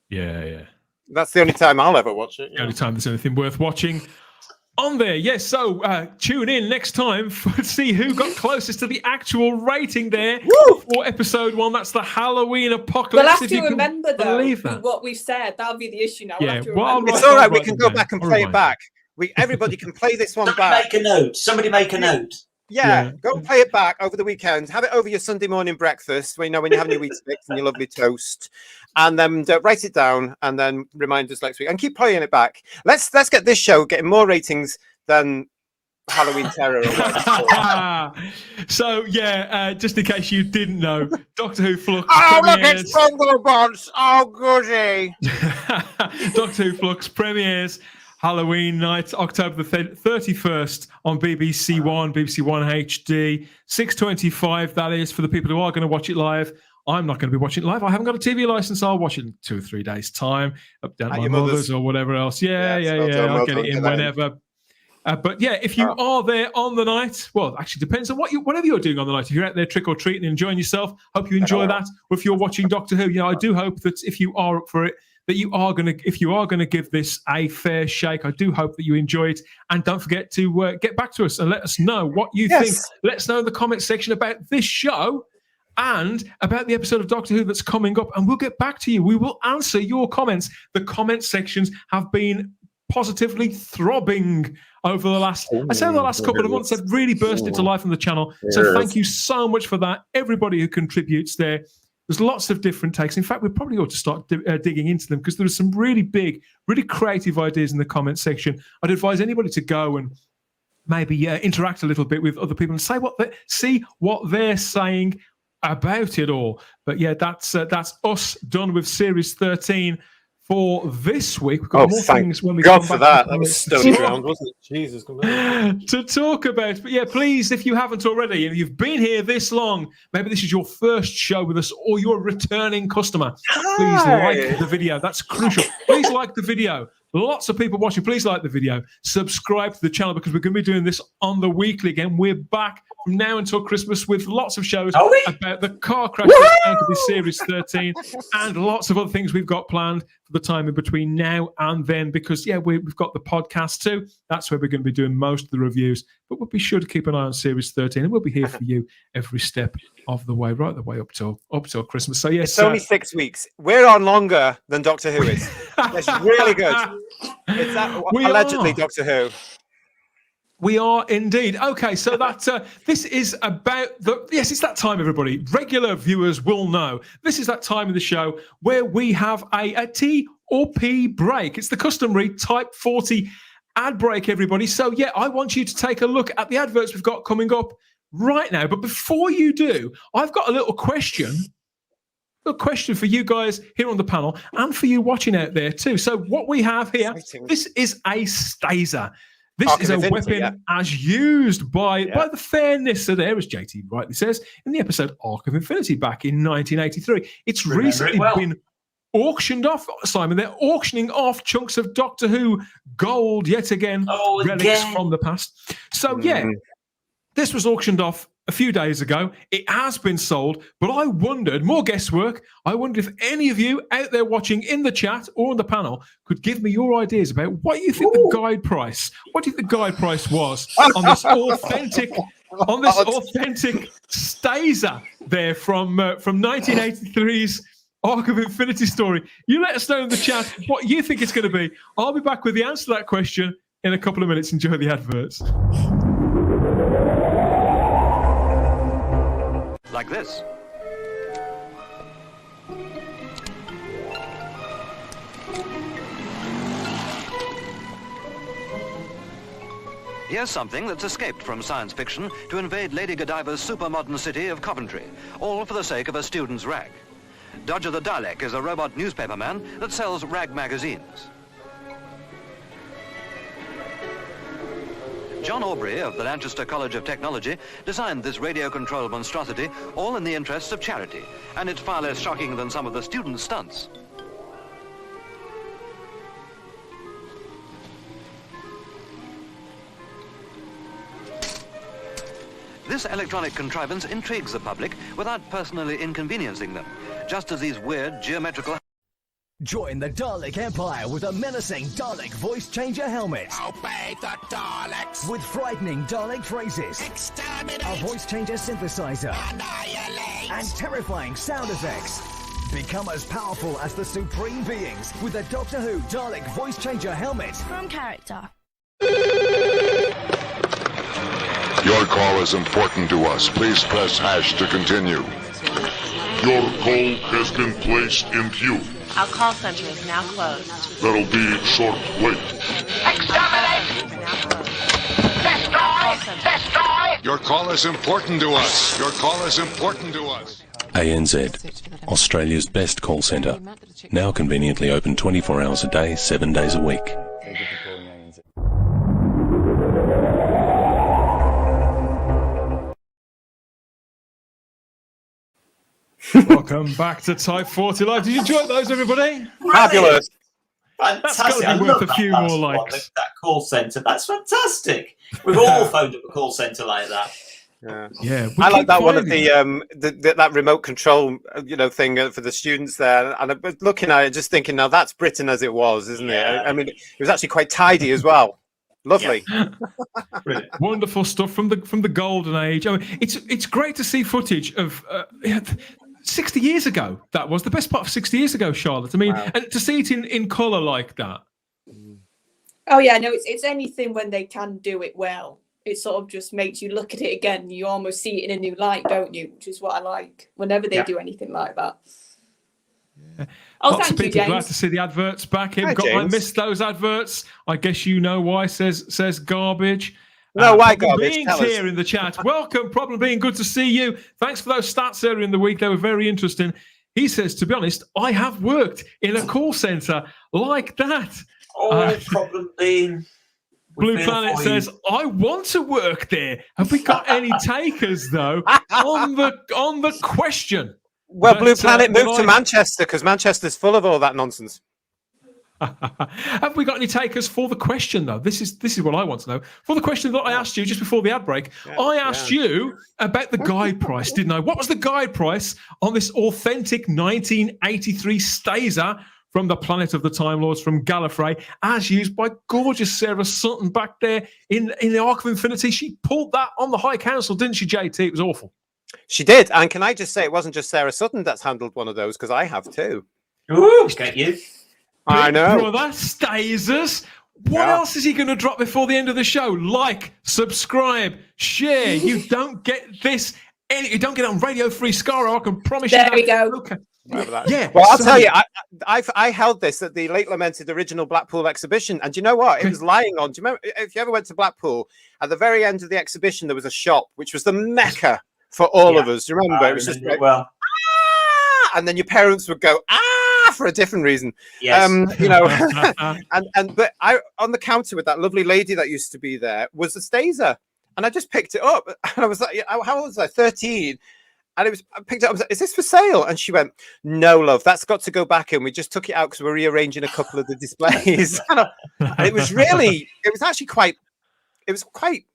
Yeah. That's the only time I'll ever watch it. The only time there's anything worth watching on there. Yes, so tune in next time to see who got closest to the actual rating there for episode 1. That's the Halloween apocalypse. We'll have to remember, though, what we've said. That'll be the issue now. Yeah, it's all right. We can go back and play it back. Everybody can play this one back. Somebody make a note. Yeah, go and play it back over the weekend. Have it over your Sunday morning breakfast when you're having your wheat sticks and your lovely toast, and then write it down and then remind us next week and keep playing it back. Let's get this show getting more ratings than Halloween Terror. So yeah, just in case you didn't know, Doctor Who Flux. Oh, look, it's Bongobots. Oh, goody. Doctor Who Flux premieres Halloween night, October the 31st on BBC One, BBC One HD, 6:25. That is for the people who are going to watch it live. I'm not going to be watching it live. I haven't got a TV license. I'll watch it in 2 or 3 days' time, up down at my mother's or whatever else. Yeah. I'll get it in whenever. But yeah, if you are there on the night, well, actually depends on whatever you're doing on the night. If you're out there trick or treating and enjoying yourself, hope you enjoy that. Or if you're watching Doctor Who, I do hope that if you are up for it, that if you are going to give this a fair shake, I do hope that you enjoy it. And don't forget to get back to us and let us know what you think. Let us know in the comment section about this show and about the episode of Doctor Who that's coming up. And we'll get back to you. We will answer your comments. The comment sections have been positively throbbing over the last couple of months. They've really burst into life on the channel. So thank you so much for that. Everybody who contributes there. There's lots of different takes. In fact, we probably ought to start digging into them because there are some really big, really creative ideas in the comment section. I'd advise anybody to go and maybe interact a little bit with other people and see what they're saying about it all. But yeah, that's us done with Series 13 for this week. We've got more things when we come back. God for that. That was stony ground, wasn't it? Jesus. To talk about. But yeah, please, if you haven't already, if you've been here this long, maybe this is your first show with us or you're a returning customer, please like the video. That's crucial. Please like the video. Lots of people watching. Please like the video. Subscribe to the channel because we're going to be doing this on the weekly again. We're back from now until Christmas with lots of shows about the car crash that's going to be Series 13 and lots of other things we've got planned for the time in between now and then because, we've got the podcast too. That's where we're going to be doing most of the reviews. But we'll be sure to keep an eye on Series 13 and we'll be here for you every step of the way, right the way up till Christmas. So, yes. It's only 6 weeks. We're on longer than Doctor Who is. It's really good. It's allegedly Doctor Who. We are indeed. Okay, so that this is about it's that time, everybody. Regular viewers will know. This is that time of the show where we have a T or P break. It's the customary Type 40 ad break, everybody. So, I want you to take a look at the adverts we've got coming up right now. But before you do, I've got a little question for you guys here on the panel and for you watching out there too. So what we have here, this is a Staser. This is a weapon as used by the fairness of there, as JT rightly says, in the episode Arc of Infinity back in 1983. It's recently been auctioned off, Simon. They're auctioning off chunks of Doctor Who gold yet again, relics from the past. So, this was auctioned off a few days ago. It has been sold, but I wondered, more guesswork, I wondered if any of you out there watching in the chat or on the panel could give me your ideas about what you think the guide price was on this authentic Staser there from 1983's Arc of Infinity story. You let us know in the chat what you think it's going to be. I'll be back with the answer to that question in a couple of minutes. Enjoy the adverts. Like this. Here's something that's escaped from science fiction to invade Lady Godiva's super-modern city of Coventry, all for the sake of a student's rag. Dodger the Dalek is a robot newspaperman that sells rag magazines. John Aubrey of the Lancaster College of Technology designed this radio-controlled monstrosity all in the interests of charity, and it's far less shocking than some of the student stunts. This electronic contrivance intrigues the public without personally inconveniencing them, just as these weird geometrical... Join the Dalek Empire with a menacing Dalek voice changer helmet. Obey the Daleks! With frightening Dalek phrases. Exterminate! A voice changer synthesizer. Annihilate! And terrifying sound effects. Become as powerful as the Supreme Beings with the Doctor Who Dalek voice changer helmet. From character. Your call is important to us. Please press hash to continue. Your call has been placed in queue. Our call center is now closed. There'll be short wait. Exterminate! Destroy! Destroy! Your call is important to us. Your call is important to us. ANZ, Australia's best call centre. Now conveniently open 24 hours a day, 7 days a week. Welcome back to Type 40 Live. Did you enjoy those, everybody? Fabulous. That's Fantastic. got to be I worth love a few that more last one, likes. that call centre. That's fantastic. We've all phoned up a call centre like that. Yeah, I like that one of the that remote control, thing for the students there. And I was looking at it, just thinking, now that's Britain as it was, isn't it? I mean, it was actually quite tidy as well. Lovely. Brilliant. Wonderful stuff from the golden age. I mean, it's great to see footage of 60 years ago. That was the best part of 60 years ago, Charlotte. I mean, Wow. and to see it in colour like that. Oh yeah, no, it's anything when they can do it well. It sort of just makes you look at it again. You almost see it in a new light, don't you? Which is what I like whenever they do anything like that. Yeah. Oh, Lots thank of you, people James. glad to see the adverts back in. Hi, I James. missed those adverts. I guess you know why. Says garbage. No, why Problem garbage? Being's Tell us. here in the chat. Welcome, Problem Being. Good to see you. Thanks for those stats earlier in the week. They were very interesting. He says, to be honest, I have worked in a call centre like that. Problem Being. Blue Planet says, I want to work there. Have we got any takers, though, on the question? Well, But, Blue Planet moved to like- Manchester because Manchester's full of all that nonsense. Have we got any takers for the question, though? This is what I want to know. For the question that I asked you just before the ad break, I asked you about the guide price, didn't I? What was the guide price on this authentic 1983 Staser from the planet of the Time Lords from Gallifrey, as used by gorgeous Sarah Sutton back there in the Ark of Infinity? She pulled that on the High Council, didn't she, JT? It was awful. She did. And can I just say, it wasn't just Sarah Sutton that's handled one of those, because I have too. Ooh, get you. I know. Brother, Stasers. What Yeah. else is he going to drop before the end of the show? Like, subscribe, share. You don't get this. You don't get it on Radio Free Scaro. I can promise you There that. we go. Okay. That. Yeah. Well, I'll so- tell you, I held this at the late lamented original Blackpool exhibition, and do you know what? It was lying on. Do you remember if you ever went to Blackpool? At the very end of the exhibition, there was a shop which was the mecca for all of us. Do you remember? It was just like, well. and then your parents would go for a different reason. Yes. But I on the counter with that lovely lady that used to be there was a Staser, and I just picked it up, and I was like, how old was I? 13. And I picked it up. I was like, is this for sale? And she went, no, love, that's got to go back in. We just took it out because we're rearranging a couple of the displays. And it was quite,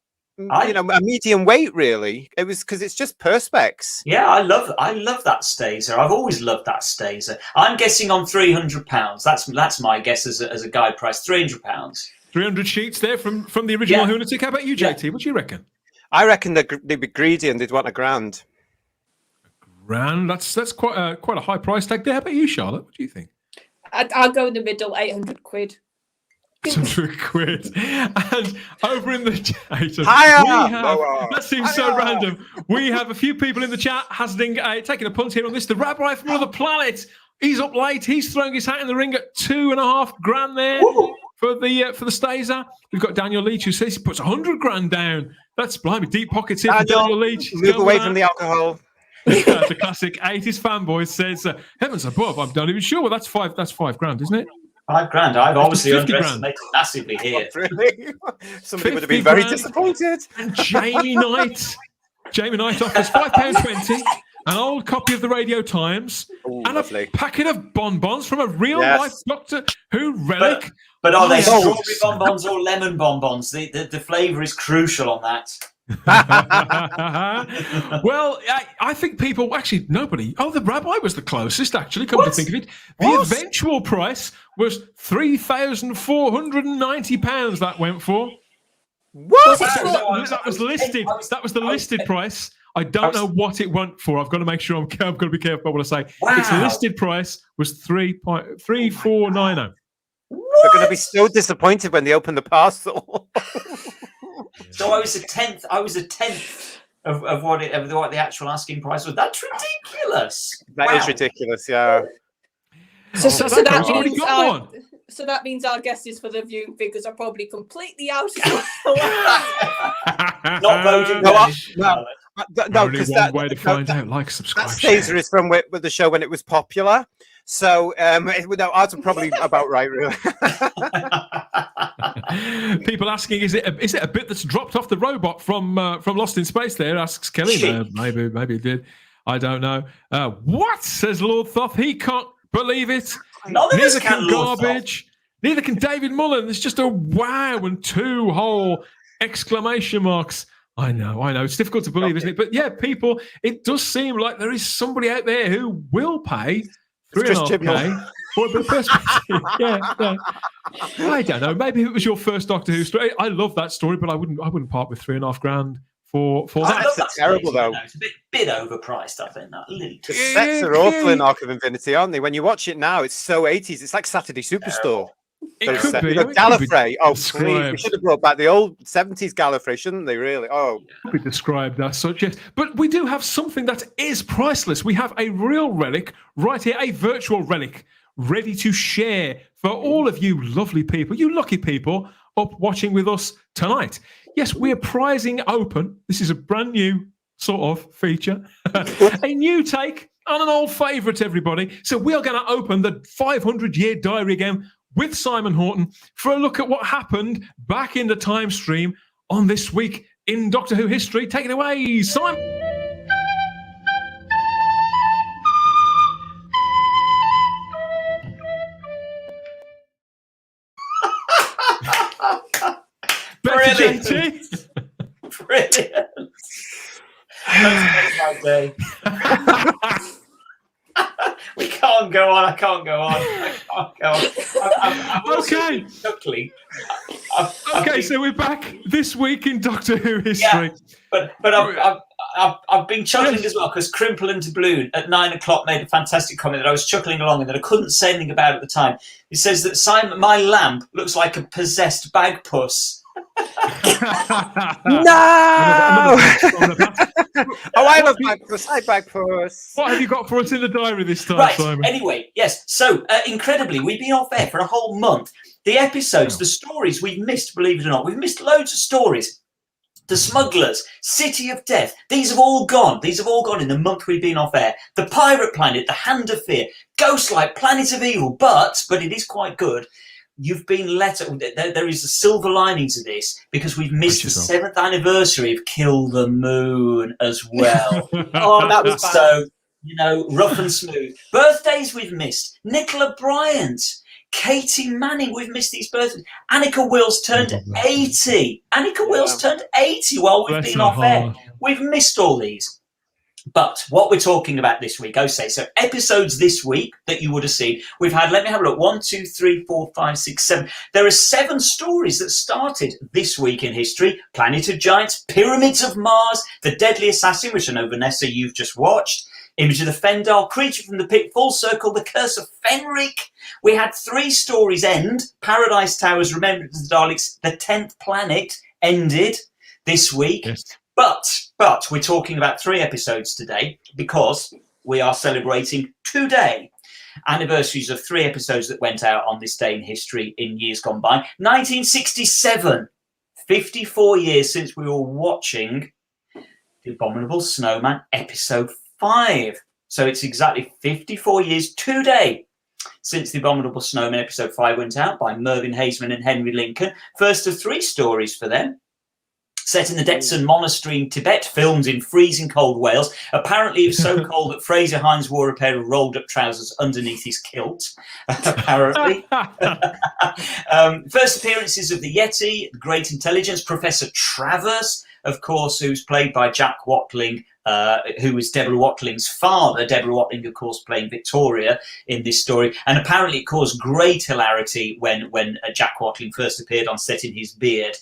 a medium weight, really. It was because it's just Perspex. Yeah, I love that Staser. I've always loved that Staser. I'm guessing on £300. That's my guess as a guide price. £300. 300 sheets there from the original Yeah. Lunatic. How about you, JT? What do you reckon? I reckon they'd be greedy and they'd want £1,000. Grand. That's quite a high price tag there. How about you, Charlotte? What do you think? I'll go in the middle, 800 quid. 600 quid. And over in the chat, that seems so random. We have a few people in the chat taking a punt here on this. The rabbi from another planet. He's up late. He's throwing his hat in the ring at $2,500 there for the Staser. We've got Daniel Leach who says he puts $100,000 down. That's blimey, deep pockets here for Daniel Leach. Move away from the alcohol. The classic 80s fanboy says, heavens above, I'm not even sure. Well, that's five grand, isn't it? £5,000. I've obviously 50 grand. underestimated massively here. Really? Somebody would have been very disappointed. And Jamie Knight offers £5.20, an old copy of the Radio Times, and lovely. a packet of bonbons from a real-life Doctor Who relic. But are they strawberry bonbons or lemon bonbons? The flavour is crucial on that. Well, I think people actually nobody. Oh, the rabbi was the closest. Actually, come to think of it, the eventual price was £3,490. That went for. What? That was listed. That was the listed price. I don't know what it went for. I've got to make sure I'm going to be careful about what I say. Wow. Its listed price was $3,490. They're going to be so disappointed when they open the parcel. So I was a tenth. Of what the actual asking price was. That's ridiculous. That is ridiculous. Yeah. So that that means our guesses for the viewing figures are probably completely out of Not voting. No, only one way to find out. Like, subscribe. That Staser is from with the show when it was popular. So ours are probably about right, really. People asking, is it a bit that's dropped off the robot from Lost in Space? There asks Kelly. Maybe it did. I don't know. What says Lord Thoth? He can't believe it. Neither can Garbage. Neither can David Mullen. There's just a wow and 2 whole exclamation marks. I know. It's difficult to believe, isn't it? But yeah, people, it does seem like there is somebody out there who will pay $3.5K for a bit of perspective. Yeah. I don't know. Maybe it was your first Doctor Who story. I love that story, but I wouldn't part with $3,500 for that. That's terrible, though. It's a bit overpriced, I think. That little the sets are awful in Arc of Infinity, aren't they? When you watch it now, it's so 80s. It's like Saturday Superstore. It could be. Gallifrey. Oh, please. They should have brought back the old 70s Gallifrey, shouldn't they, really? Oh. Be described as such, yes. But we do have something that is priceless. We have a real relic right here, a virtual relic, ready to share for all of you lovely people, you lucky people up watching with us tonight. Yes, we're prizing open. This is a brand new sort of feature, a new take on an old favourite, everybody. So we are going to open the 500-year diary again with Simon Horton for a look at what happened back in the time stream on this week in Doctor Who history. Take it away, Simon. Brilliant. Brilliant. That's my day. We can't go on. I can't go on. I'm okay. Chuckling. So we're back this week in Doctor Who history. Yeah, but I've been chuckling as well because Crimple and Doubloon at 9 o'clock made a fantastic comment that I was chuckling along and that I couldn't say anything about at the time. It says that Simon, my lamp looks like a possessed bag puss. No! I love Bagpuss. Hi, Bagpuss. What have you got for us in the diary this time, Right. Simon? Anyway, yes. So, incredibly, we've been off air for a whole month. The episodes, the stories we've missed, believe it or not, we've missed loads of stories. The Smugglers, City of Death, these have all gone. These have all gone in the month we've been off air. The Pirate Planet, The Hand of Fear, Ghostlight, Planet of Evil, but it is quite good. You've been let. There is a silver lining to this because we've missed the 7th anniversary of Kill the Moon as well. Oh, that was bad. So, rough and smooth. Birthdays we've missed. Nicola Bryant, Katie Manning, we've missed these birthdays. Annika Wills turned 80. Annika Wills turned 80 while we've been off air. We've missed all these. But what we're talking about this week, so episodes this week that you would have seen, we've had, let me have a look, 1, 2, 3, 4, 5, 6, 7. There are 7 stories that started this week in history. Planet of Giants, Pyramids of Mars, The Deadly Assassin, which I know, Vanessa, you've just watched, Image of the Fendal, Creature from the Pit, Full Circle, The Curse of Fenric. We had 3 stories end. Paradise Towers, Remembrance of the Daleks, The 10th Planet ended this week. Yes. But we're talking about 3 episodes today because we are celebrating today anniversaries of 3 episodes that went out on this day in history in years gone by. 1967, 54 years since we were watching The Abominable Snowman, episode 5. So it's exactly 54 years today since The Abominable Snowman episode 5 went out by Mervyn Haseman and Henry Lincoln. First of 3 stories for them. Set in the Detson Monastery in Tibet, filmed in freezing cold Wales. Apparently, it was so cold that Fraser Hines wore a pair of rolled-up trousers underneath his kilt. Apparently, first appearances of the Yeti, the Great Intelligence, Professor Travers, of course, who's played by Jack Watling, who was Deborah Watling's father. Deborah Watling, of course, playing Victoria in this story. And apparently it caused great hilarity when Jack Watling first appeared on set in his beard.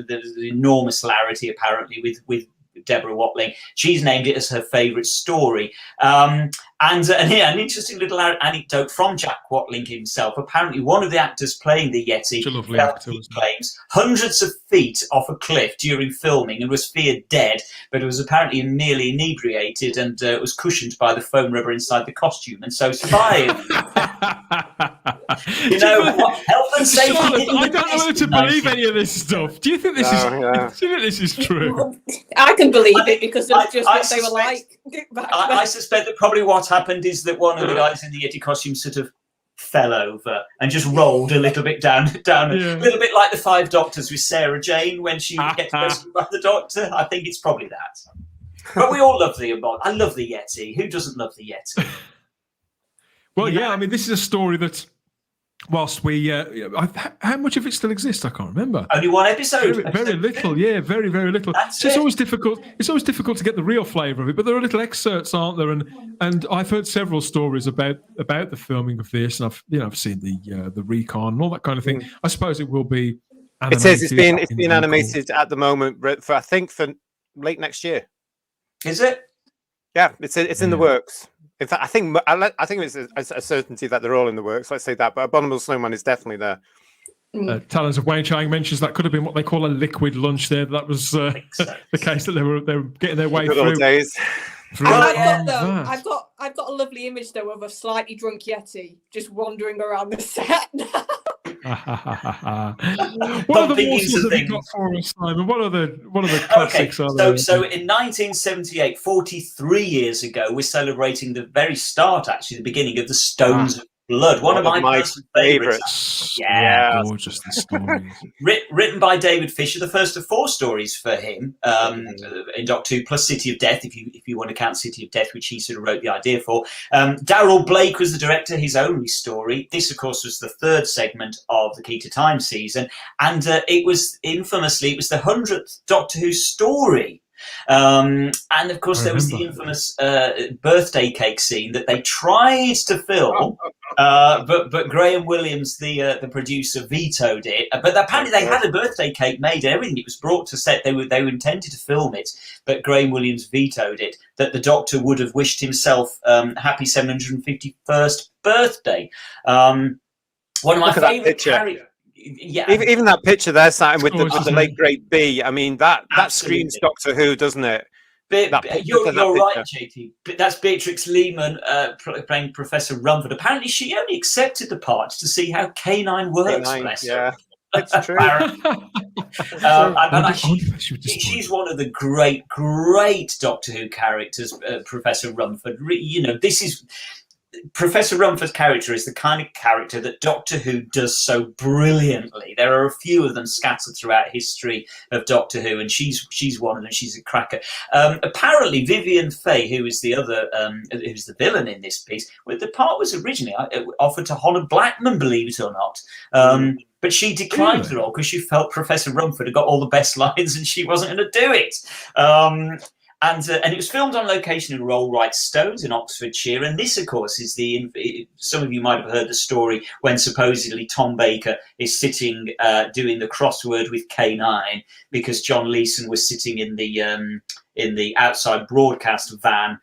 There's enormous hilarity, apparently, with Deborah Watling. She's named it as her favourite story. And yeah, an interesting little anecdote from Jack Watling himself. Apparently, one of the actors playing the Yeti claims hundreds of feet off a cliff during filming and was feared dead, but was apparently merely inebriated and was cushioned by the foam rubber inside the costume and so survived. You know, health and safety. I don't know whether to believe any of this stuff. Do you think this do you think this is true? I can believe it because of just what they were like. I suspect that probably what happened is that one of the guys in the Yeti costume sort of fell over and just rolled a little bit down, a little bit like the 5 Doctors with Sarah Jane when she gets rescued by the Doctor. I think it's probably that. But we all love I love the Yeti. Who doesn't love the Yeti? Well, yeah, I mean, this is a story that, whilst we, how much of it still exists? I can't remember. Only 1 episode. Very little, yeah, very, very little. It's always difficult. It's always difficult to get the real flavour of it. But there are little excerpts, aren't there? And I've heard several stories about the filming of this, and I've seen the recon and all that kind of thing. I suppose it will be. It says it's been animated at the moment for I think for late next year. Is it? Yeah, it's in the works. In fact, I think it's a certainty that they're all in the works. Let's say that, but Abominable Snowman is definitely there. Talons of Wayne Chang mentions that could have been what they call a liquid lunch there. That was the case that they were getting their way through. Days. I've got a lovely image though of a slightly drunk Yeti just wandering around the set. What other morsels have you got for us, Simon? What are the classics are there? So in 1978, 43 years ago, we're celebrating the very start, actually, the beginning of the Stones of Blood. One of my favourites. Yeah, gorgeous the stories. Written by David Fisher, the first of 4 stories for him in Doctor Who, plus City of Death, if you want to count City of Death, which he sort of wrote the idea for. Darrell Blake was the director, his only story. This, of course, was the 3rd segment of the Key to Time season, and it was the 100th Doctor Who story. And of course, there was the infamous birthday cake scene that they tried to film, but Graham Williams, the producer, vetoed it. But apparently, they had a birthday cake made and everything. It was brought to set. They were intended to film it, but Graham Williams vetoed it. That the Doctor would have wished himself happy 751st birthday. One of my favourite characters. Yeah, even that picture there, Simon, with the late great B. I mean, that screams Doctor Who, doesn't it? You're right, JT. But that's Beatrix Lehman playing Professor Rumford. Apparently, she only accepted the part to see how K9 works. Yeah, it's true. She's one of the great Doctor Who characters, Professor Rumford. This is. Professor Rumford's character is the kind of character that Doctor Who does so brilliantly. There are a few of them scattered throughout history of Doctor Who, and she's one of them. She's a cracker. Apparently, Vivian Fay, who is the other, who's the villain in this piece, the part was originally offered to Honor Blackman, believe it or not. But she declined the role because she felt Professor Rumford had got all the best lines and she wasn't going to do it. And it was filmed on location in Rollright Stones in Oxfordshire. And this, of course, is some of you might have heard the story when supposedly Tom Baker is sitting doing the crossword with K9 because John Leeson was sitting in the outside broadcast van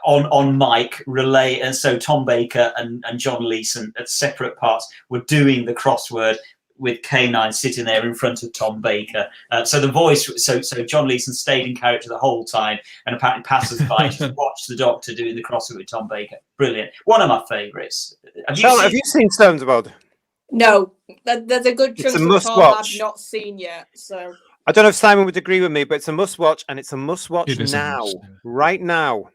on mic relay. And so Tom Baker and John Leeson at separate parts were doing the crossword with K9 sitting there in front of Tom Baker. So the voice, so John Leeson stayed in character the whole time, and apparently passers-by just watched the Doctor doing the crossover with Tom Baker. Brilliant. One of my favourites. Have you seen Stones of Blood? No. There's a good chunk of Tom I've not seen yet. So I don't know if Simon would agree with me, but it's a must-watch, and it's a must-watch It is a now, must. right now,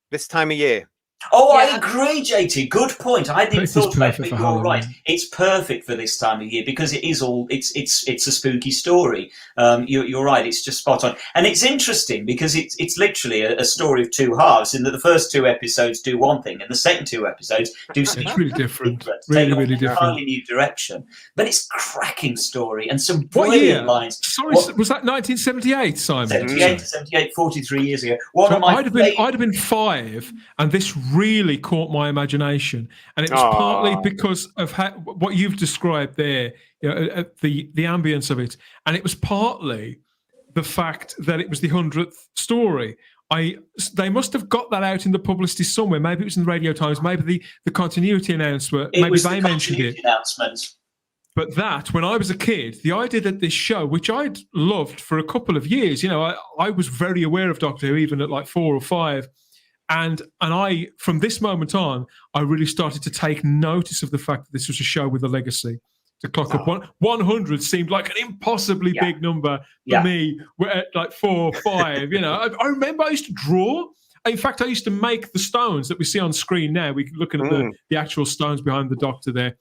this time of year. Oh, Yeah. I agree, JT. Good point. I didn't It is thought about it, perfect but for you're right. Halloween. It's perfect for this time of year because it is all. It's a spooky story. You're right. It's just spot on, and it's interesting because it's literally a story of two halves. In that the first two episodes do one thing, and the second two episodes do something It's really different. take Really, off really an different. entirely new direction. But it's a cracking story and some What brilliant year? lines. Sorry, was that 1978, Simon? 78 to 78, 43 years ago. One So of my I'd have been 5, and this really caught my imagination, and it was Aw. partly because of what you've described there, the ambience of it, and it was partly the fact that it was the 100th story. They must have got that out in the publicity somewhere. Maybe it was in the Radio Times. Maybe the continuity announcement. It Maybe was they the mentioned it. continuity announcement. But that, when I was a kid, the idea that this show, which I'd loved for a couple of years, I was very aware of Doctor Who, even at like 4 or 5. And I, from this moment on, I really started to take notice of the fact that this was a show with a legacy. To clock up 100 seemed like an impossibly big number for me. At like 4 or 5, I remember I used to draw. In fact, I used to make the stones that we see on screen now. We're looking at the actual stones behind the Doctor there.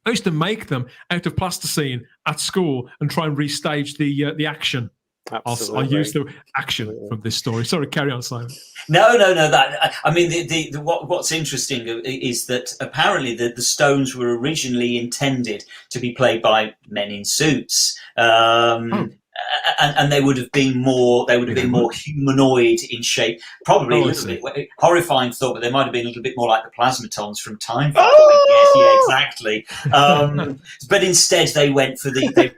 I used to make them out of plasticine at school and try and restage the action. I'll use the action from this story. Sorry, carry on, Simon. No. I mean, what's interesting is that apparently the stones were originally intended to be played by men in suits. And they would have been more humanoid in shape, probably a little bit horrifying thought, but they might have been a little bit more like the plasmatons from Time. Yes, yeah, exactly. But instead, they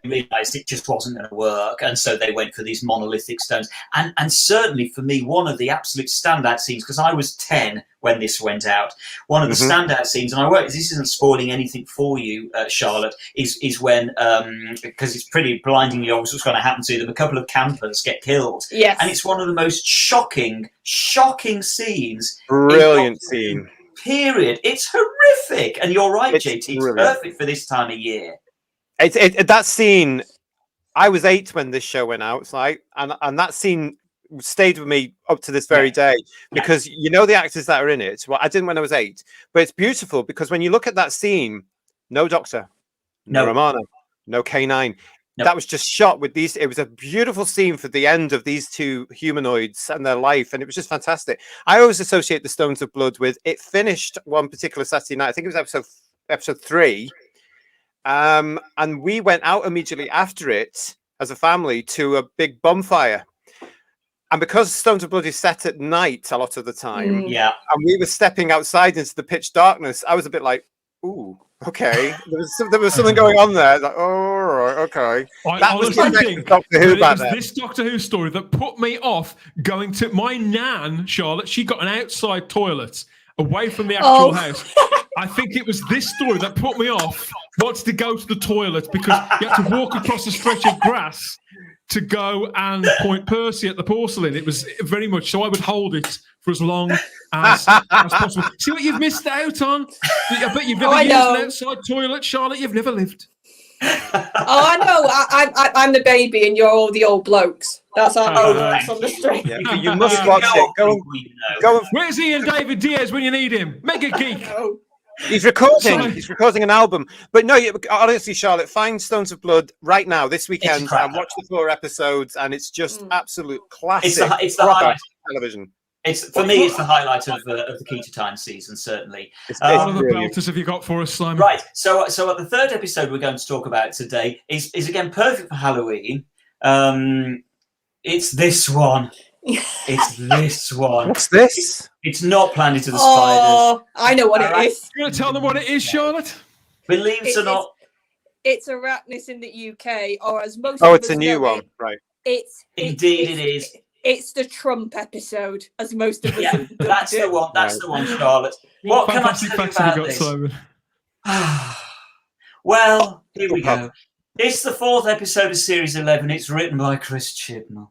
realised it just wasn't going to work, and so they went for these monolithic stones. And certainly for me, one of the absolute standout scenes, because I was 10 when this went out, one of the standout scenes, and this isn't spoiling anything for you, Charlotte, is when, because it's pretty blindingly obvious what's going to happen to them, a couple of campers get killed. Yes. And it's one of the most shocking scenes. Brilliant scene. Period. It's horrific. And you're right, It's JT. It's brilliant. perfect for this time of year. That scene, I was 8 when this show went out, and that scene stayed with me up to this very day, because the actors that are in it. Well, I didn't when I was 8, but it's beautiful because when you look at that scene, no Doctor, no Romana, no K9. No. That was just shot with these. It was a beautiful scene for the end of these two humanoids and their life, and it was just fantastic. I always associate the Stones of Blood with it. Finished one particular Saturday night. I think it was episode 3, and we went out immediately after it as a family to a big bonfire. And because Stones of Blood is set at night a lot of the time, and we were stepping outside into the pitch darkness, I was a bit like, ooh, okay. There was something going on there. Like, oh, right, okay. I was thinking Doctor Who back then. This Doctor Who story that put me off going to my nan, Charlotte. She got an outside toilet away from the actual house. I think it was this story that put me off wanting to go to the toilet because you had to walk across a stretch of grass to go and point Percy at the porcelain. It was very much so. I would hold it for as long as possible. See what you've missed out on? I bet you've never used an outside toilet, Charlotte. You've never lived. I know. I'm the baby, and you're all the old blokes. That's how it works on the street. Yeah, you must watch it. Go. Where's Ian David Diaz when you need him? Mega Geek. He's recording. He's recording an album. But no, honestly, Charlotte, find Stones of Blood right now this weekend and watch the 4 episodes, and it's just absolute classic. It's the highlight television. For me, it's the highlight of the Key to Time season, certainly. What other belters have you got for us, Simon? Right. So the third episode we're going to talk about today is again perfect for Halloween. It's this one. It's this one. What's this? It's not Planet of the Spiders. Oh, I know what it is. You want to tell them what it is, Charlotte? Believe it or not, it's Arachnids in the UK, or as most. It's a new one, right? Indeed, it is. It's the Trump episode, as most of us. Yeah, that's the one. That's the one, Charlotte. What can I tell you about this? Simon? Well, here we go. It's the 4th episode of Series 11. It's written by Chris Chibnall.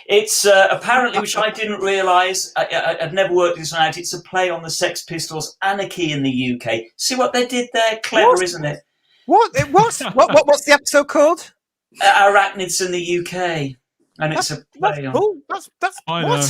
It's apparently, which I didn't realise, I've never worked this one out, it's a play on the Sex Pistols' Anarchy in the UK. See what they did there? Clever, isn't it? What's the episode called? Arachnids in the UK, and it's a play on cool. That's I what? know.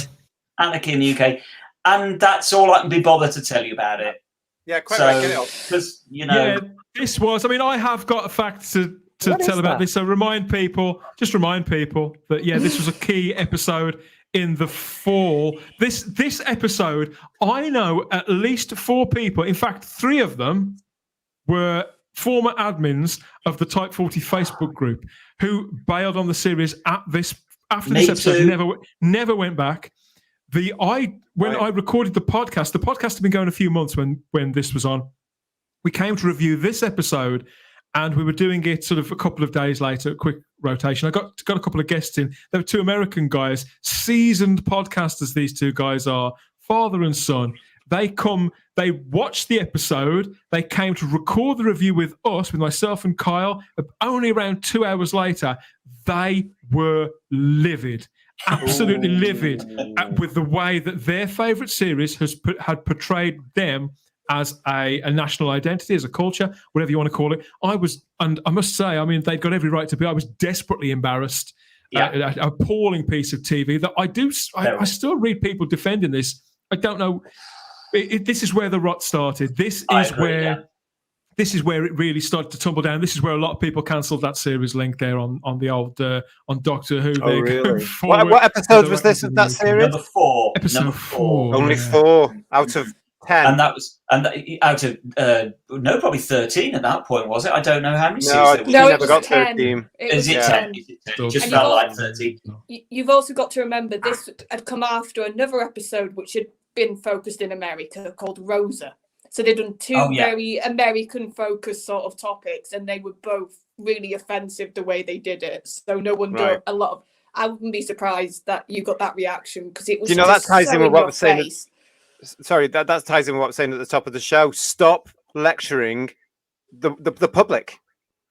Anarchy in the UK, and that's all I can be bothered to tell you about it. Yeah, quite right. Get it up. Because Yeah, this was. I mean, I have got a fact to tell about this. So remind people that this was a key episode in the fall. This episode, I know at least 4 people. In fact, 3 of them were former admins of the Type 40 Facebook group who bailed on the series after this episode. Never went back. I recorded the podcast had been going a few months when this was on. We came to review this episode, and we were doing it sort of a couple of days later, a quick rotation. I got a couple of guests in. There were 2 American guys, seasoned podcasters. These 2 guys are father and son. They watched the episode. They came to record the review with us, with myself and Kyle. Only around 2 hours later, they were livid. Absolutely livid with the way that their favourite series had portrayed them as a national identity, as a culture, whatever you want to call it. And I must say, I mean, they'd got every right to be. I was desperately embarrassed. An appalling piece of TV that I still read people defending this. I don't know. This is where the rot started. This is where it really started to tumble down. This is where a lot of people cancelled that series link there on the old on Doctor Who. Oh, really? What episode was this of that series? Number 4. Episode 4. Only 4 out of 10. And that was out of probably 13 at that point, was it? I don't know how many series. No, never got 13. Is it 10? It just felt like 13. You've also got to remember this had come after another episode which had been focused in America called Rosa. So they'd done 2 very American-focused sort of topics, and they were both really offensive the way they did it. So no wonder I wouldn't be surprised that you got that reaction, because it was. Do you know that ties in with what we're saying? Sorry, that ties in with what we're saying at the top of the show. Stop lecturing the public,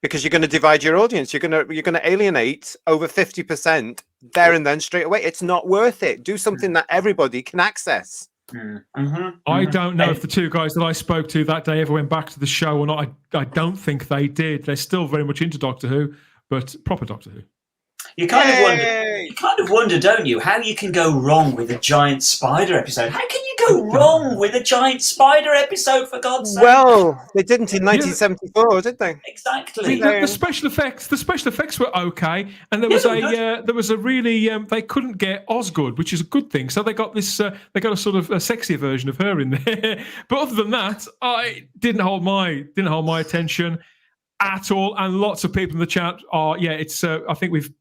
because you're going to divide your audience. You're going to alienate over 50% there and then straight away. It's not worth it. Do something that everybody can access. I don't know if the 2 guys that I spoke to that day ever went back to the show or not. I don't think they did. They're still very much into Doctor Who, but proper Doctor Who. You kind of wonder, don't you, how you can go wrong with a giant spider episode? How can you go wrong with a giant spider episode, for God's sake? Well, they didn't in 1974, did they? Exactly. The special effects were okay, and there was a really they couldn't get Osgood, which is a good thing. So they got this they got a sort of a sexier version of her in there. But other than that, I didn't hold my attention at all. And lots of people in the chat are it's I think we've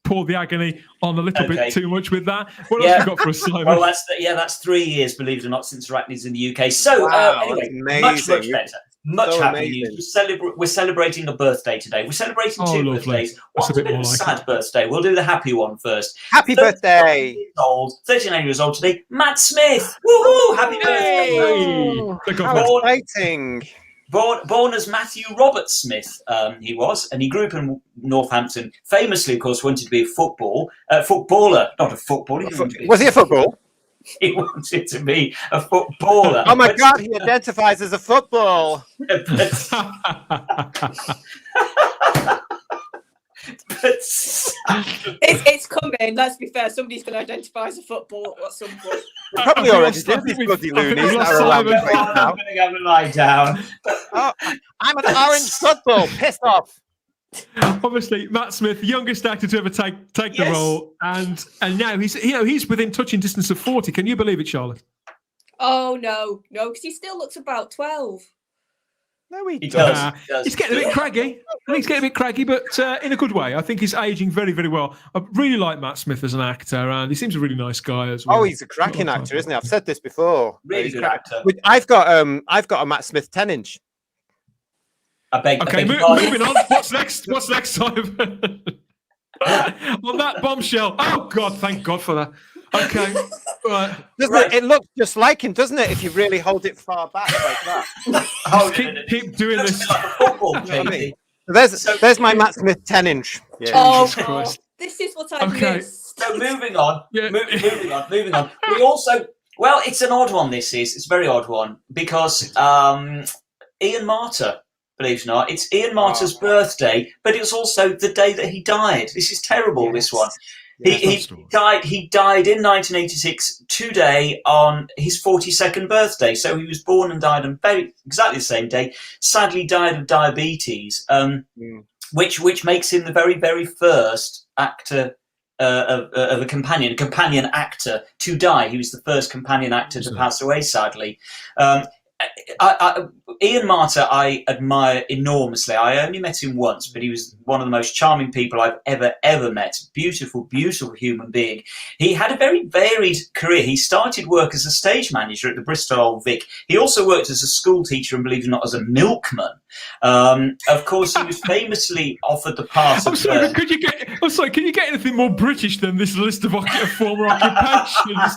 poured the agony on a little bit too much with that. What else have we got for us, Simon? Well, that's 3 years, believe it or not, since Arachnids in the UK. So anyway, much better. Much happy news. We're celebrating a birthday today. We're celebrating 2 birthdays. One's a bit of a sad birthday. We'll do the happy one first. Happy birthday! 39 years old today. Matt Smith. Woohoo! Happy birthday! How exciting! Born as Matthew Robert Smith, he was, and he grew up in Northampton. Famously, of course, wanted to be a footballer, not a footballer. Was he a football? He wanted to be a footballer. Oh my God, he identifies as a football. It's coming. Let's be fair. Somebody's going to identify as a football at some point. Probably already did. These bloody loonies that are around right now. I'm going to go and lie down. I'm an orange football. Piss off. Obviously, Matt Smith, youngest actor to ever take the role, and now he's within touching distance of 40. Can you believe it, Charlotte? Oh no, because he still looks about 12. No, he does. He's getting a bit craggy. I think he's getting a bit craggy, but in a good way. I think he's aging very, very well. I really like Matt Smith as an actor, and he seems a really nice guy as well. Oh, he's a cracking actor, isn't he? I've said this before. Really good actor. I've got a Matt Smith 10-inch. Moving on. What's next, Simon? On that bombshell. Oh God, thank God for that. Okay. Right. It looks just like him, doesn't it? If you really hold it far back like that. Keep doing this. Like a football, there's my Matt Smith 10-inch. Yeah. Oh Christ. This is what I missed. So moving on. Moving on. We also, it's an odd one. It's a very odd one because Ian Marter, believe it or not. It's Ian Marter's birthday, but it's also the day that he died. This is terrible, this one. He died in 1986 today on his 42nd birthday. So he was born and died on exactly the same day. Sadly died of diabetes, which makes him the very, very first actor of a companion actor to die. He was the first companion actor to pass away, sadly. Ian Marter I admire enormously. I only met him once, but he was one of the most charming people I've ever met. Beautiful, beautiful human being. He had a very varied career. He started work as a stage manager at the Bristol Old Vic. He also worked as a school teacher and, believe it or not, as a milkman. Of course, he was famously offered the part I'm sorry, can you get anything more British than this list of former occupations?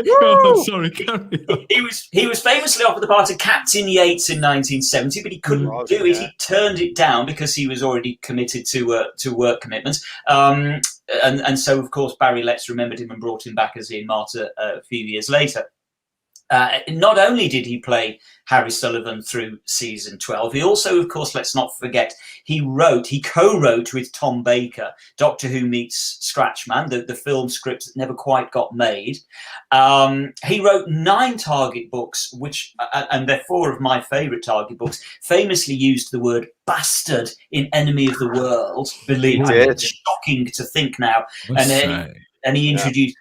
Oh, sorry, carry on. He was famously offered the part of Captain Yates in 1970, but he couldn't do it. He turned it down because he was already committed to work commitments. And so, of course, Barry Letts remembered him and brought him back as Ian Marter a few years later. Not only did he play Harry Sullivan through season 12, he also, of course, let's not forget, he co-wrote with Tom Baker, Doctor Who Meets Scratchman, the film script that never quite got made. He wrote 9 Target books, and they're 4 of my favourite Target books, famously used the word bastard in Enemy of the World. Believe me, it's shocking to think now. And he introduced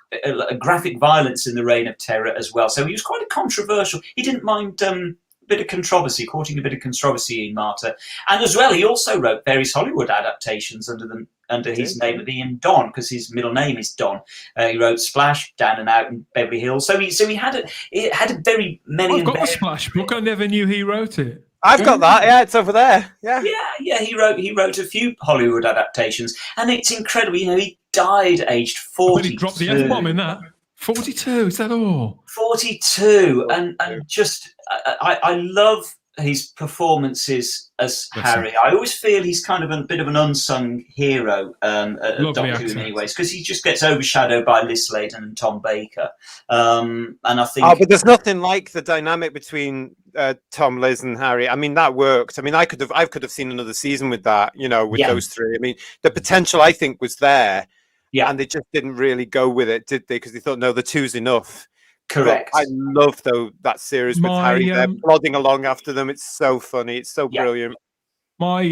graphic violence in the Reign of Terror as well. So he was quite a controversial. He didn't mind a bit of controversy, courting a bit of controversy in Marter. And as well, he also wrote various Hollywood adaptations under his name of Ian Don, because his middle name is Don. He wrote Splash, Down and Out, and Beverly Hills. So he had a very many. I've got the Splash book. I never knew he wrote it. I've got that. Yeah, it's over there. Yeah. He wrote a few Hollywood adaptations, and it's incredible. You know, he died aged 40. But he dropped the F-bomb in that. 42. Is that all? 42, and just I love his performances as Harry. I always feel he's kind of a bit of an unsung hero of Doctor Who in many ways, because he just gets overshadowed by Liz Sladen and Tom Baker. And I think... but there's nothing like the dynamic between Tom, Liz and Harry. I mean, that worked. I mean, I could have seen another season with that, with those 3. I mean, the potential, I think, was there. Yeah. And they just didn't really go with it, did they? Because they thought, no, the 2's enough. Correct. But I love that series with Harry. They're plodding along after them. It's so funny. It's so brilliant. My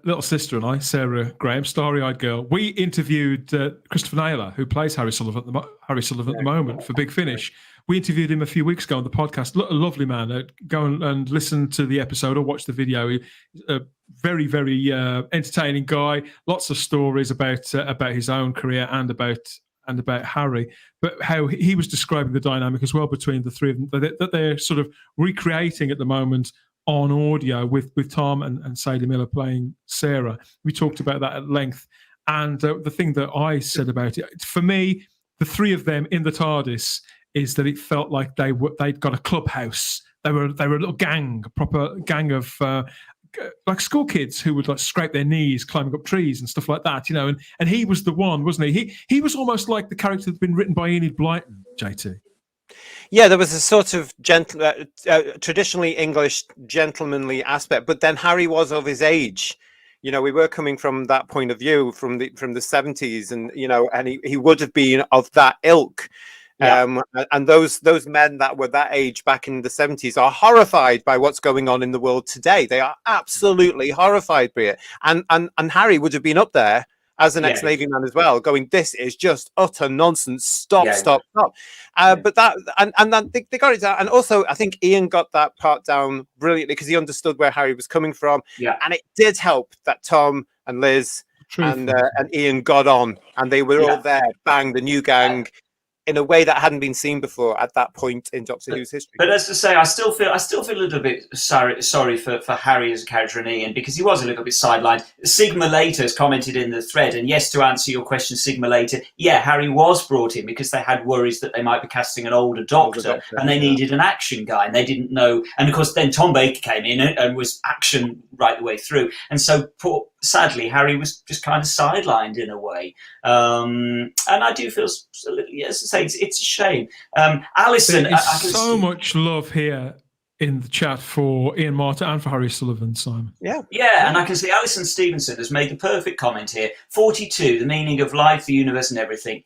little sister and I, Sarah Graham, starry-eyed girl, we interviewed Christopher Naylor, who plays Harry Sullivan at the moment for Big Finish. We interviewed him a few weeks ago on the podcast. A lovely man. Go and listen to the episode or watch the video. He's a very, very entertaining guy. Lots of stories about his own career and about Harry, but how he was describing the dynamic as well between the 3 of them that they're sort of recreating at the moment on audio with Tom and Sadie Miller playing Sarah. We talked about that at length, and the thing that I said about it, for me, the 3 of them in the TARDIS, is that it felt like they'd got a clubhouse. They were a little gang, a proper gang of like school kids who would like scrape their knees climbing up trees and stuff like that, and he was the one, wasn't he? He was almost like the character that had been written by Enid Blyton, JT. Yeah, there was a sort of traditionally English gentlemanly aspect, but then Harry was of his age. We were coming from that point of view from the 70s, and and he would have been of that ilk. Yeah. And those men that were that age back in the 70s are horrified by what's going on in the world today. They are absolutely horrified by it. And Harry would have been up there as an ex-Navy man as well, going, this is just utter nonsense. Stop. But then they got it down. And also, I think Ian got that part down brilliantly because he understood where Harry was coming from. Yeah. And it did help that Tom and Liz and Ian got on, and they were all there. Bang, the new gang. In a way that hadn't been seen before at that point in Doctor Who's history. But as to say, I still feel a little bit sorry for Harry as a character and Ian, because he was a little bit sidelined. Sigma Later has commented in the thread, and yes, to answer your question, Sigma Later, Harry was brought in because they had worries that they might be casting an older doctor and they needed an action guy, and they didn't know. And of course, then Tom Baker came in and was action right the way through. And so, sadly, Harry was just kind of sidelined in a way. And I do feel, as I say, it's a shame. Alison, there's so much love here in the chat for Ian Martin and for Harry Sullivan, Simon. Yeah, and I can see Alison Stevenson has made the perfect comment here. 42, the meaning of life, the universe, and everything.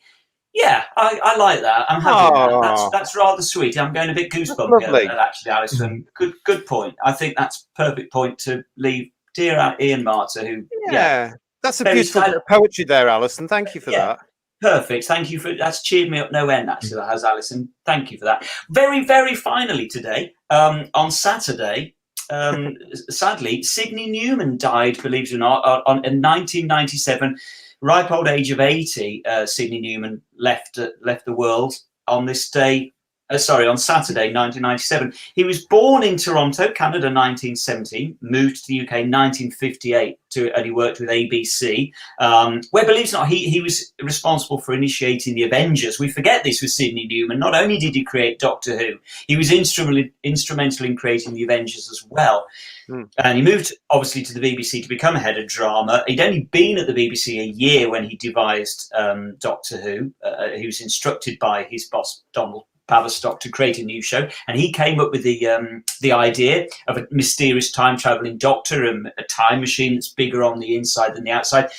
Yeah, I like that. I'm happy with that. That's rather sweet. I'm going a bit goosebumpy over that, actually, Alison. Good point. I think that's a perfect point to leave dear Ian Martin, who... Yeah, that's a beautiful bit of poetry there, Alison. Thank you for that. Perfect. Thank you for that's cheered me up no end, actually, that has, Alison. Thank you for that. Very, very finally today, on Saturday, sadly, Sidney Newman died, believe it or not, in 1997. Ripe old age of 80, Sidney Newman left the world on this day. On Saturday, 1997. He was born in Toronto, Canada, 1970. Moved to the UK, 1958, and he worked with ABC, where, believe it or not, he was responsible for initiating the Avengers. We forget this with Sidney Newman. Not only did he create Doctor Who, he was instrumental in creating the Avengers as well. And he moved, obviously, to the BBC to become a head of drama. He'd only been at the BBC a year when he devised Doctor Who. He was instructed by his boss, Donald Tavistock, to create a new show, and he came up with the idea of a mysterious time-traveling doctor and a time machine that's bigger on the inside than the outside.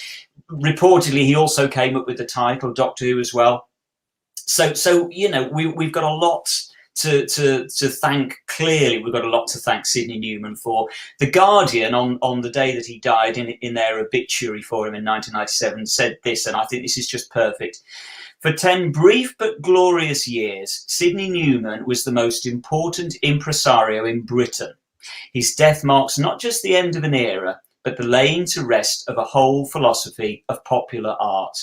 Reportedly, he also came up with the title Doctor Who as well. So you know, we've got a lot to thank. Clearly, we've got a lot to thank Sidney Newman for. The Guardian, on the day that he died, in their obituary for him in 1997, said this, and I think this is just perfect. For 10 brief but glorious years, Sidney Newman was the most important impresario in Britain. His death marks not just the end of an era, but the laying to rest of a whole philosophy of popular art.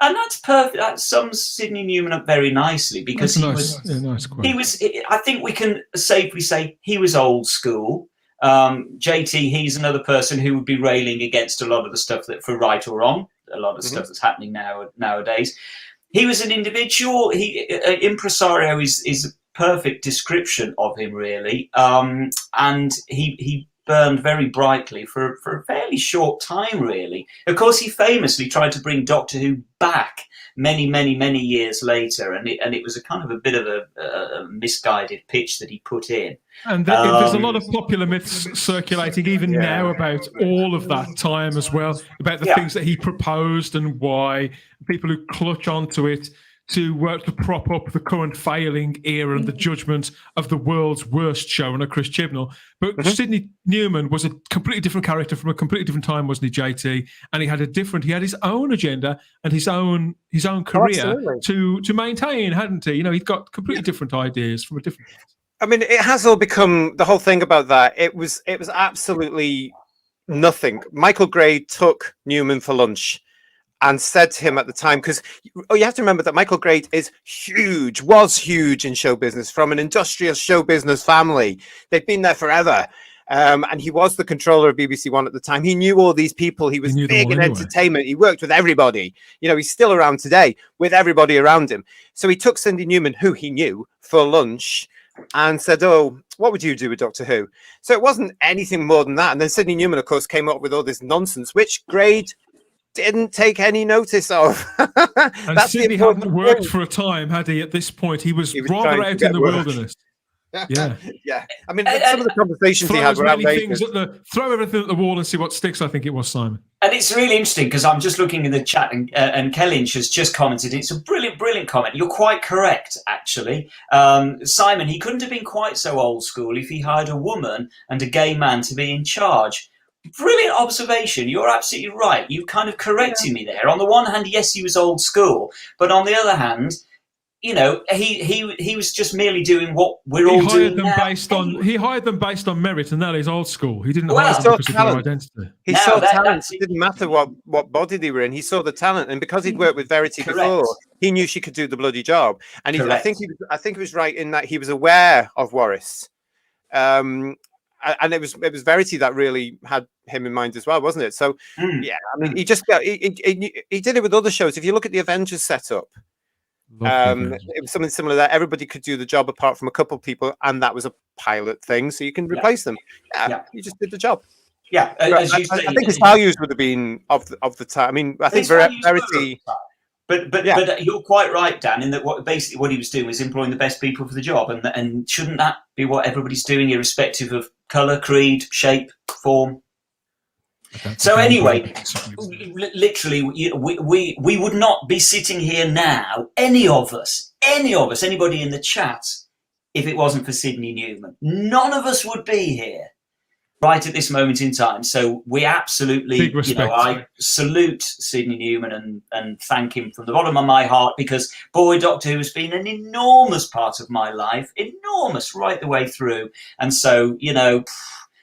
And that's perfect. That sums Sidney Newman up very nicely, because I think we can safely say he was old school. JT, he's another person who would be railing against a lot of the stuff that, for right or wrong, a lot of stuff that's happening nowadays. He was an individual. Impresario is a perfect description of him, really. And he burned very brightly for a fairly short time, really. Of course, he famously tried to bring Doctor Who back many years later, and it was a kind of a bit of a misguided pitch that he put in. And there's a lot of popular myths circulating even now about all of that time as well, about the things that he proposed and why. People who clutch onto it to work to prop up the current failing era and the judgment of the world's worst showrunner, Chris Chibnall. But Sidney Newman was a completely different character from a completely different time, wasn't he, JT? And he had his own agenda and his own career to maintain, hadn't he? You know, he'd got completely different ideas from a different. I mean, it has all become the whole thing about that. It was absolutely nothing. Michael Gray took Newman for lunch and said to him at the time, because you have to remember that Michael Gray was huge in show business, from an industrious show business family. They've been there forever. And he was the controller of BBC One at the time. He knew all these people. He was big in entertainment. He worked with everybody. You know, he's still around today with everybody around him. So he took Sidney Newman, who he knew, for lunch and said, "Oh, what would you do with Doctor Who?" So it wasn't anything more than that. And then Sidney Newman, of course, came up with all this nonsense, which Gray didn't take any notice of. And Sidney hadn't worked for a time, had he? At this point, he was rather out in the wilderness. Yeah. I mean, some of the conversations he had were outrageous. Throw everything at the wall and see what sticks, I think it was, Simon. And it's really interesting, because I'm just looking in the chat, and Kellinch has just commented. It's a brilliant comment. You're quite correct, actually. Simon, he couldn't have been quite so old school if he hired a woman and a gay man to be in charge. Brilliant observation. You're absolutely right. You kind of corrected me there. On the one hand, yes, he was old school, but on the other hand, you know, he was just merely doing what we're all doing now. He hired them based on merit, and that is old school. He didn't hire them because of their identity. He saw talent. It didn't matter what body they were in. He saw the talent, and because he'd worked with Verity before, he knew she could do the bloody job. And I think it was right in that he was aware of Warris. And it was Verity that really had him in mind as well, wasn't it? So yeah, I mean, he did it with other shows. If you look at the Avengers setup, it was something similar that everybody could do the job apart from a couple of people, and that was a pilot thing, so you can replace them. You just did the job. As you say, I think his values would have been of the time. I mean, I think Verity. But you're quite right, Dan, in that basically what he was doing was employing the best people for the job, and shouldn't that be what everybody's doing, irrespective of colour, creed, shape, form? So anyway, literally, we would not be sitting here now, any of us, anybody in the chat, if it wasn't for Sidney Newman. None of us would be here right at this moment in time. So we absolutely, I salute Sidney Newman and thank him from the bottom of my heart, because boy, Doctor Who has been an enormous part of my life, enormous right the way through. And so,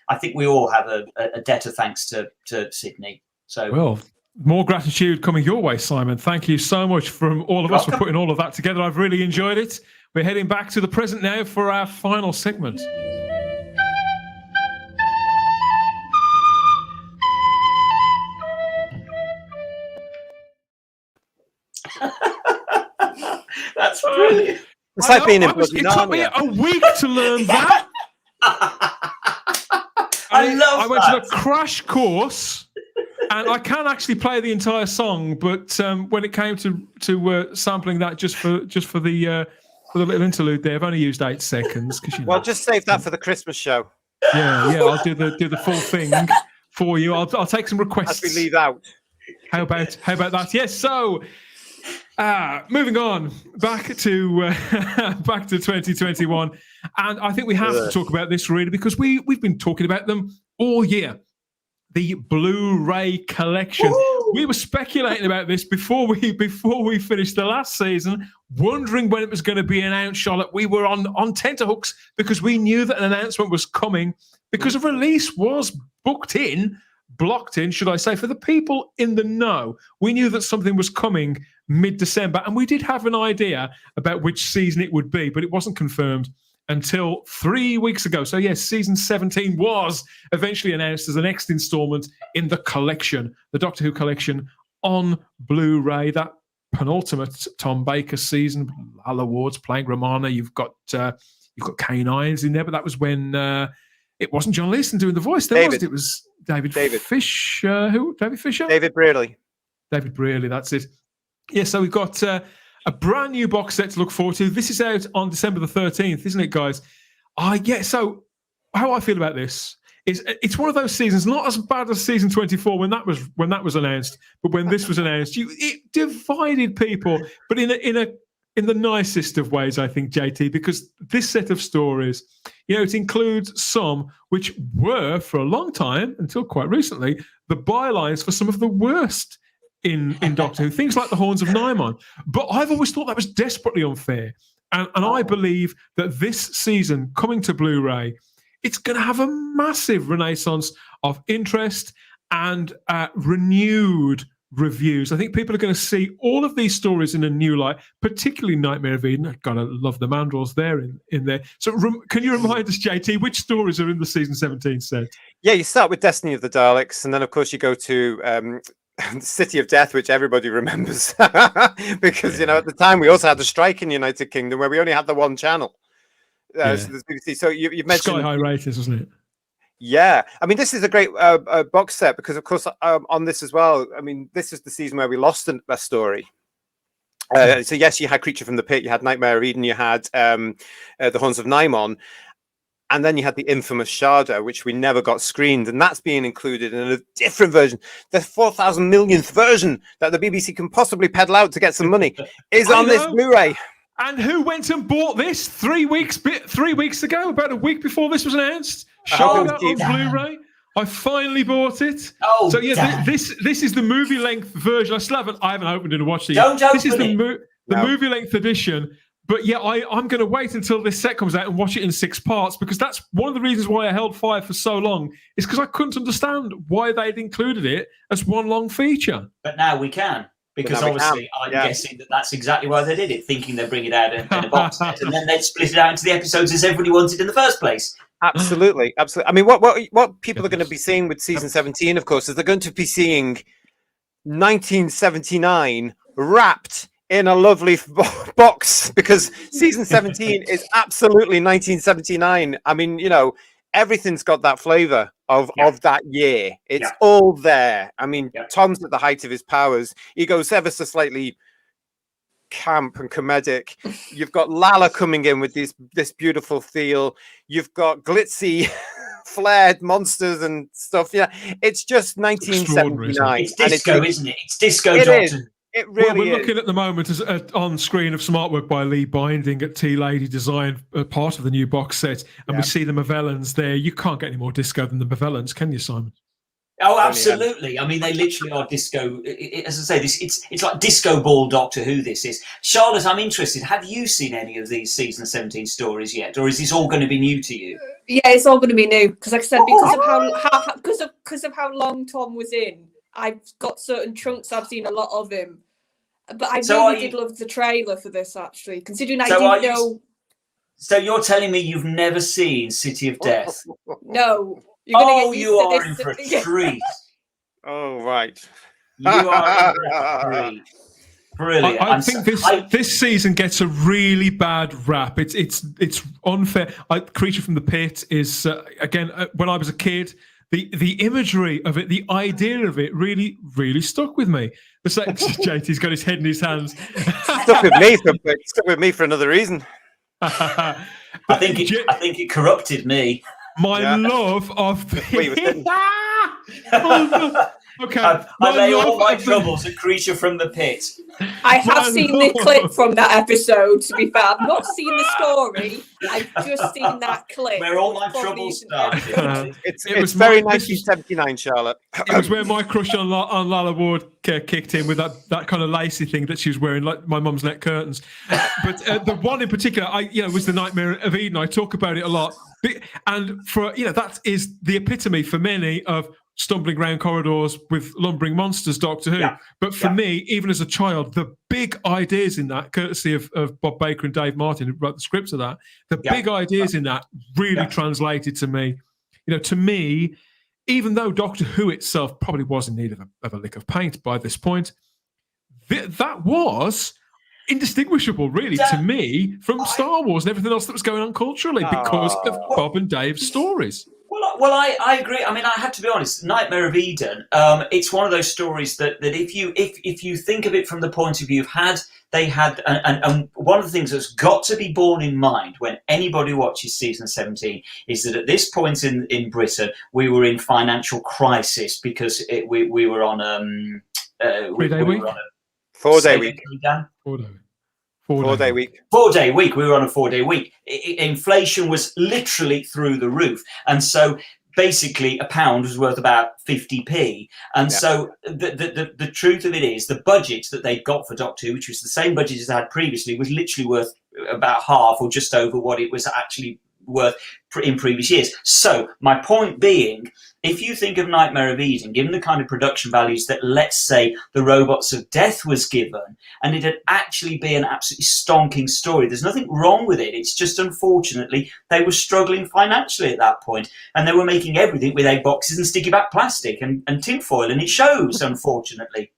I think we all have a debt of thanks to Sidney. So, well, more gratitude coming your way, Simon. Thank you so much from all of us for putting all of that together. I've really enjoyed it. We're heading back to the present now for our final segment. That's brilliant. It's like being in it took me a week to learn that. I went to a crash course, and I can actually play the entire song. But when it came to sampling that just for the little interlude there, I've only used 8 seconds. Well, just save that for the Christmas show. Yeah, I'll do the full thing for you. I'll take some requests as we leave out. How about that? Yes. So, moving on back to 2021, and I think we have to talk about this really because we've been talking about them all year. The Blu Ray collection. Woo! We were speculating about this before we finished the last season, wondering when it was going to be announced. Charlotte, we were on tenterhooks because we knew that an announcement was coming because a release was blocked in, should I say, for the people in the know. We knew that something was coming mid-December, and we did have an idea about which season it would be, but it wasn't confirmed until 3 weeks ago. So yes, season 17 was eventually announced as the next installment in the collection, the Doctor Who collection on Blu-ray. That penultimate Tom Baker season, Al Awards playing Romana. You've got K9s in there, but that was when it wasn't John Leeson doing the voice. It was David Fisher. Who? David Fisher? David Brearley. David Brearley. That's it. Yeah. So we've got a brand new box set to look forward to. This is out on December the 13th, isn't it, guys? So how I feel about this is it's one of those seasons, not as bad as season 24 when that was announced, but when this was announced, it divided people, but in the nicest of ways, I think, JT, because this set of stories, it includes some which were for a long time until quite recently the bylines for some of the worst in Doctor Who, things like the Horns of Nymon. But I've always thought that was desperately unfair. And I believe that this season, coming to Blu-ray, it's going to have a massive renaissance of interest and renewed reviews. I think people are going to see all of these stories in a new light, particularly Nightmare of Eden. I've got to love the Mandrels there in there. So can you remind us, JT, which stories are in the season 17 set? Yeah, you start with Destiny of the Daleks, and then, of course, you go to the City of Death, which everybody remembers because at the time we also had the strike in the United Kingdom where we only had the one channel. So the BBC. So you mentioned Sky High Ratings, wasn't it? Yeah, I mean, this is a great box set because, of course, on this as well. I mean, this is the season where we lost a story. So yes, you had Creature from the Pit, you had Nightmare of Eden, you had the Horns of Nymon. And then you had the infamous Sharda, which we never got screened. And that's being included in a different version. The 4,000 millionth version that the BBC can possibly peddle out to get some money is on this Blu-ray. And who went and bought this 3 weeks ago, about a week before this was announced? Sharda on Blu-ray. I finally bought it. Oh, so yeah, this is the movie-length version. I haven't opened it and watched it yet. Don't open this is it. The movie-length edition. But yeah, I'm going to wait until this set comes out and watch it in 6 parts, because that's one of the reasons why I held fire for so long, is because I couldn't understand why they'd included it as one long feature. But now we can, because obviously I'm guessing that's exactly why they did it, thinking they'd bring it out in a box set, and then they'd split it out into the episodes as everybody wanted in the first place. Absolutely. I mean, what people are going to be seeing with season 17, of course, is they're going to be seeing 1979 wrapped in a lovely box, because season 17 is absolutely 1979. I mean, everything's got that flavor of that year. It's all there. I mean, Tom's at the height of his powers. He goes ever so slightly camp and comedic. You've got Lala coming in with this beautiful feel. You've got glitzy, flared monsters and stuff. Yeah, it's just 1979. It's disco, isn't it? It's disco. It Doctor. is. It really we're looking at the moment as on screen of some artwork by Lee Binding at Tea Lady Design, part of the new box set, and we see the Mavellans there. You can't get any more disco than the Mavellans, can you, Simon? Oh, absolutely. I mean, they literally are disco. As I say, it's like disco ball Doctor Who, this is. Charlotte, I'm interested. Have you seen any of these season 17 stories yet? Or is this all going to be new to you? Yeah, it's all going to be new. Because like I said, because of how long Tom was in, I've got certain chunks I've seen a lot of him. But I really did love the trailer for this, actually, considering I didn't know. So you're telling me you've never seen City of Death? No. You are in for a treat. Oh, right. You are in for a treat. Brilliant. I think this season gets a really bad rap. It's unfair. Creature from the Pit is, again, when I was a kid, the imagery of it, the idea of it really, really stuck with me. JT's got his head in his hands. Stuck with me for another reason. I think it corrupted me. My love of Okay. I lay all my troubles at Creature from the Pit. I have seen the clip from that episode, to be fair. I've not seen the story. I've just seen that clip. Where all my troubles started. It's very 1979, Charlotte. It was where my crush on Lala Ward kicked in with that kind of lacy thing that she was wearing, like my mum's neck curtains. But the one in particular, was the Nightmare of Eden. I talk about it a lot. And that is the epitome for many of stumbling around corridors with lumbering monsters, Doctor Who. Yeah. But for me, even as a child, the big ideas in that, courtesy of Bob Baker and Dave Martin, who wrote the scripts of that, the big ideas in that really translated to me. To me, even though Doctor Who itself probably was in need of a lick of paint by this point, that was indistinguishable, really, to me, from Star Wars and everything else that was going on culturally because of Bob and Dave's stories. Well, I agree. I mean, I have to be honest. Nightmare of Eden. It's one of those stories that if you think of it from the point of view of and one of the things that's got to be borne in mind when anybody watches season 17 is that at this point in Britain we were in financial crisis because we were on 3-day week, 4-day week. 4-day week. 4-day week. We were on a 4-day week. Inflation was literally through the roof. And so basically a pound was worth about 50p. And so the truth of it is the budget that they got for Doctor Who, which was the same budget as they had previously, was literally worth about half or just over what it was actually worth in previous years. So my point being, if you think of Nightmare of Eden, given the kind of production values that, let's say, the Robots of Death was given, and it had actually been an absolutely stonking story, there's nothing wrong with it. It's just, unfortunately, they were struggling financially at that point, and they were making everything with egg boxes and sticky back plastic and tinfoil, and it shows, unfortunately.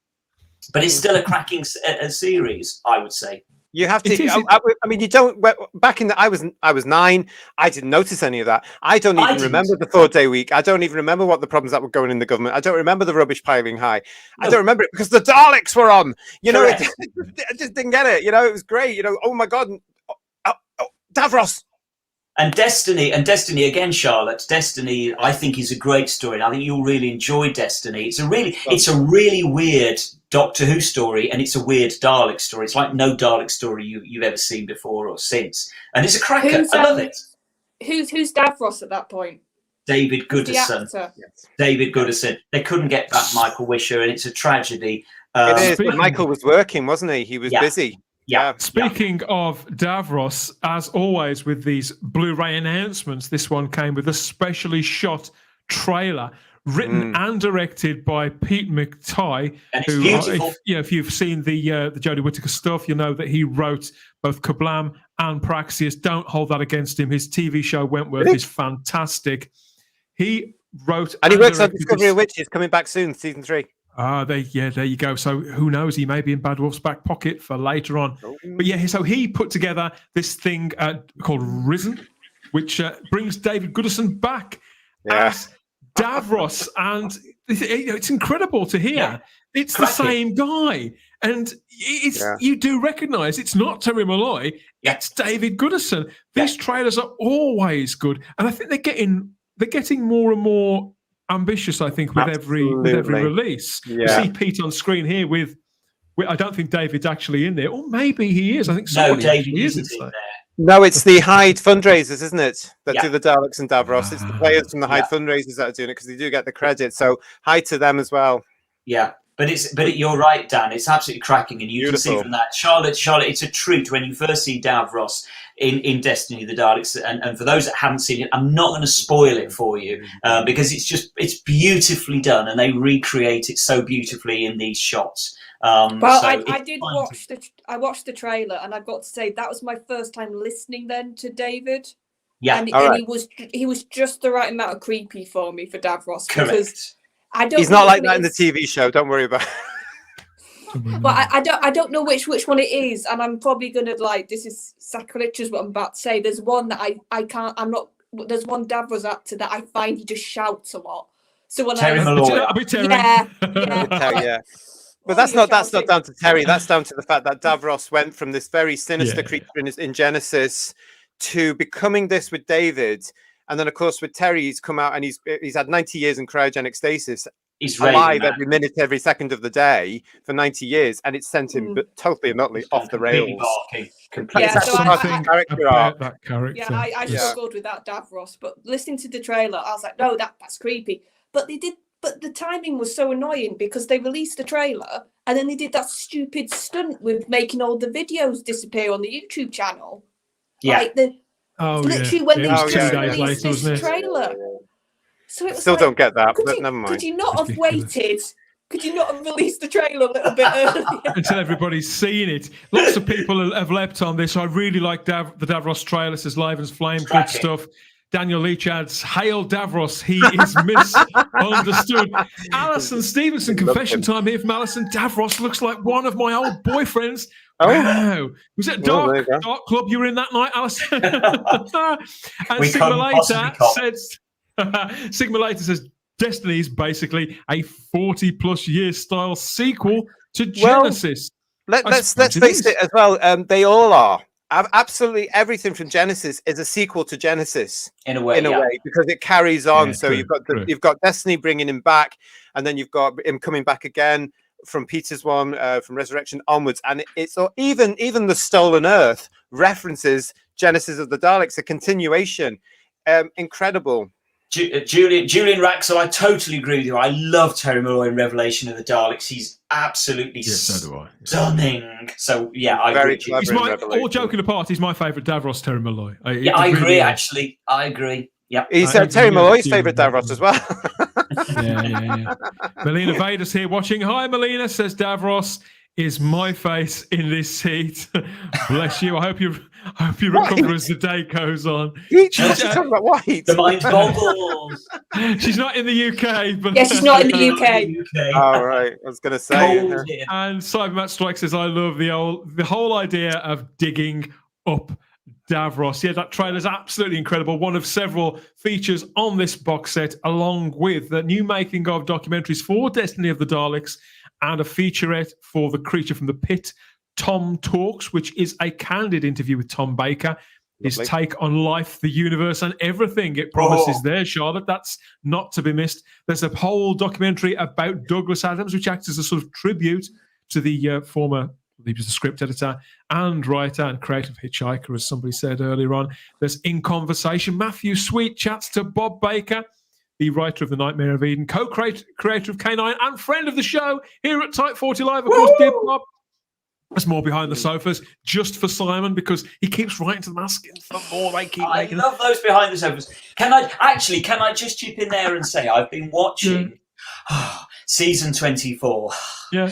But it's still a cracking series, I would say. You have to. I mean, you don't. Back in I was 9. I didn't notice any of that. I don't even remember the 4-day week. I don't even remember what the problems that were going in the government. I don't remember the rubbish piling high. I don't remember it because the Daleks were on. I just didn't get it. It was great. Oh my God, Davros. And Destiny again, Charlotte. Destiny, I think, is a great story. And I think you'll really enjoy Destiny. It's a really weird Doctor Who story, and it's a weird Dalek story. It's like no Dalek story you've ever seen before or since. And it's a cracker. I love it. Who's Davros at that point? David Goodison. David Goodison. They couldn't get back Michael Wisher, and it's a tragedy. It is. But Michael was working, wasn't he? He was busy. Yeah. Speaking of Davros, as always with these Blu Ray announcements, this one came with a specially shot trailer written and directed by Pete McTighe, who, if you've seen the Jodie Whittaker stuff, you'll know that he wrote both Kablam and Praxeus. Don't hold that against him. His TV show Wentworth is fantastic. He wrote and he works on Discovery of Witches, coming back soon, season 3. There you go. So who knows? He may be in Bad Wolf's back pocket for later on. But so he put together this thing called Risen, which brings David Goodison back as Davros, and it's incredible to hear. It's the same guy. And you do recognise it's not Terry Malloy, it's David Goodison. These trailers are always good, and I think they're getting more and more ambitious. I think with every release, you see Pete on screen here with. I don't think David's actually in there, or maybe he is. I think David isn't in there. No, it's the Hyde fundraisers, isn't it? That do the Daleks and Davros. It's the players from the Hyde fundraisers that are doing it because they do get the credit. So hi to them as well. Yeah, but you're right, Dan. It's absolutely cracking, and you can see from that, Charlotte. It's a treat when you first see Davros in Destiny of the Daleks. And for those that haven't seen it, I'm not going to spoil it for you because it's beautifully done, and they recreate it so beautifully in these shots. I watched the trailer, and I've got to say that was my first time listening then to David. Yeah, and he was just the right amount of creepy for me for Davros. Correct. He's not like that in the TV show. Don't worry about it. But I don't know which one it is, and I'm probably gonna this is sacrilegious what I'm about to say. There's one that I can't. I'm not. There's one Davros actor that I find he just shouts a lot. So when Terry Malloy. Yeah. But that's not down to Terry. That's down to the fact that Davros went from this very sinister creature in Genesis to becoming this with David, and then of course with Terry, he's come out and he's had 90 years in cryogenic stasis. He's alive every minute, every second of the day for 90 years, and it sent him totally and utterly off the rails. Completely. Yeah, so that character. Yeah, I struggled with that Davros, but listening to the trailer, I was like, no, that's creepy. But the timing was so annoying because they released the trailer and then they did that stupid stunt with making all the videos disappear on the YouTube channel. Yeah. Literally when they just released this trailer. So it was still don't get that, but never mind. Could you not have waited? Could you not have released the trailer a little bit earlier? Until everybody's seen it. Lots of people have leapt on this. I really like the Davros trailer. It says live as flame, good stuff. Daniel Leach adds, "Hail Davros, he is misunderstood." Alison Stevenson, confession time here from Alison. Davros looks like one of my old boyfriends. Wow. Was it Dark Club you were in that night, Alison? And Sigma Later says, Destiny is basically a 40-plus year style sequel to Genesis. Let's face it as well. They all are. Absolutely everything from Genesis is a sequel to Genesis in a way, because it carries on. So you've got Destiny bringing him back, and then you've got him coming back again from Peter's one, from Resurrection onwards, and it's even the Stolen Earth references Genesis of the Daleks, a continuation. Incredible. Julian Raxel, I totally agree with you. I love Terry Malloy in Revelation of the Daleks. He's absolutely stunning. So yeah, I agree. All joking apart, he's my favourite Davros, Terry Malloy. I agree. Actually, I agree. Yeah, he's Terry Malloy's favourite Davros as well. Yeah. Melina Vader's here watching. Hi, Melina, says Davros is my face in this seat. Bless you. I hope you recover as the day goes on. She's talking about white. The mind boggles. She's not in the UK. But she's not in the UK. All right. I was going to say. And Cybermat Strike says, I love the whole idea of digging up Davros. Yeah, that trailer is absolutely incredible. One of several features on this box set, along with the new making of documentaries for Destiny of the Daleks and a featurette for The Creature from the Pit. Tom Talks, which is a candid interview with Tom Baker. His take on life, the universe, and everything it promises there, Charlotte. That's not to be missed. There's a whole documentary about Douglas Adams, which acts as a sort of tribute to the former, he was the script editor and writer and creative hitchhiker, as somebody said earlier on. There's In Conversation. Matthew Sweet chats to Bob Baker, the writer of The Nightmare of Eden, co-creator of K9 and friend of the show here at Type 40 Live. Of course, dear Bob. There's more behind the sofas just for Simon because he keeps writing to them asking for more. They keep making. I love those behind the sofas. Can I just chip in there and say I've been watching season 24. Yeah.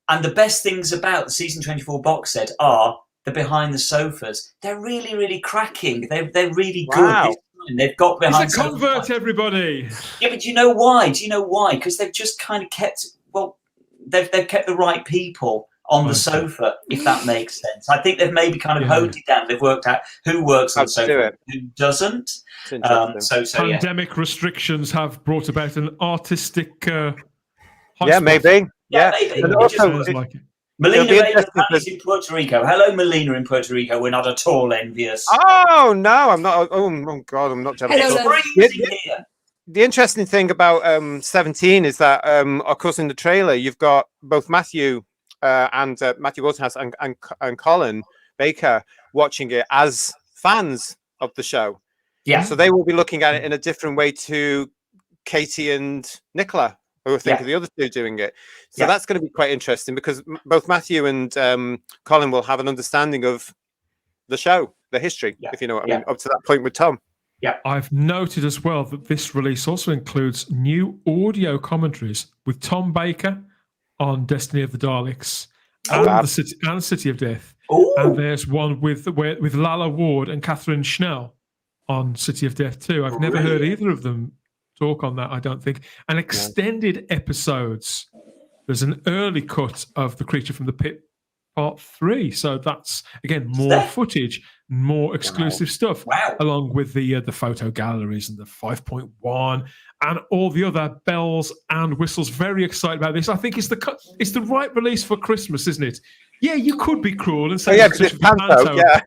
And the best things about the season 24 box set are the behind the sofas. They're really, really cracking. They're really good. Wow. They've got behind. It's a convert, everybody. Yeah, but do you know why? Because they've just kind of kept. Well, they've kept the right people on the sofa, if that makes sense. I think they've maybe kind of honed it down. They've worked out who works on the sofa, who doesn't. Pandemic restrictions have brought about an artistic. Maybe. Yeah, maybe. And also, Melina Vega is in Puerto Rico. Hello, Melina in Puerto Rico. We're not at all envious. Oh no, I'm not. Oh God, I'm not jealous. It's freezing here. The interesting thing about 17 is that, of course, in the trailer you've got both Matthew and Matthew Waterhouse and Colin Baker watching it as fans of the show. Yeah. So they will be looking at it in a different way to Katie and Nicola, who I think are the other two doing it. So that's going to be quite interesting because both Matthew and Colin will have an understanding of the show, the history, if you know what I mean, up to that point with Tom. Yeah. I've noted as well that this release also includes new audio commentaries with Tom Baker on Destiny of the Daleks and City of Death. Ooh. And there's one with Lala Ward and Catherine Schnell on City of Death too. I've never heard either of them talk on that, I don't think. And extended episodes. There's an early cut of The Creature from the Pit Part 3. So that's, again, more footage, more exclusive stuff, along with the photo galleries and the 5.1 and all the other bells and whistles. Very excited about this. I think it's the right release for Christmas, isn't it? Yeah, you could be cruel and say because it's Panto, about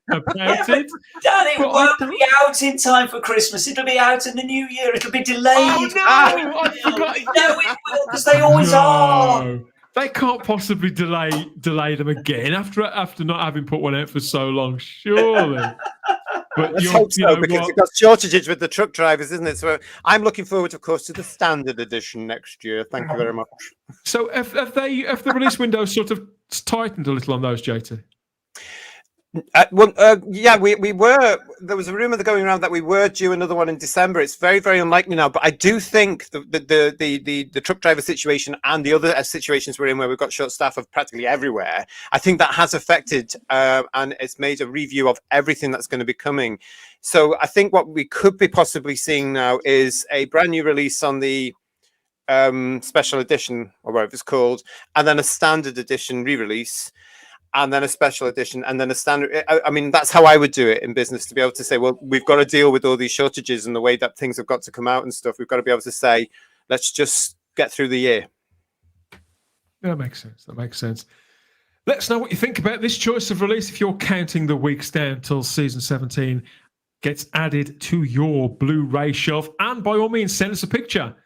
it. Dan, it won't be out in time for Christmas. It'll be out in the new year. It'll be delayed. Oh, no, I forgot. No, it will, because they always are. They can't possibly delay them again after not having put one out for so long, surely. But let's hope so, because you've got shortages with the truck drivers, isn't it? So I'm looking forward, of course, to the standard edition next year. Thank you very much. So have the release window sort of tightened a little on those, JT? We were. There was a rumor going around that we were due another one in December. It's very, very unlikely now, but I do think the truck driver situation and the other situations we're in, where we've got short staff of practically everywhere, I think that has affected and it's made a review of everything that's going to be coming. So I think what we could be possibly seeing now is a brand new release on the special edition, or whatever it's called, and then a standard edition re-release, and then a special edition, and then a standard. I mean, that's how I would do it in business, to be able to say, well, we've got to deal with all these shortages and the way that things have got to come out and stuff. We've got to be able to say, let's just get through the year. That makes sense. Let us know what you think about this choice of release if you're counting the weeks down till season 17 gets added to your Blu Ray shelf. And by all means, send us a picture.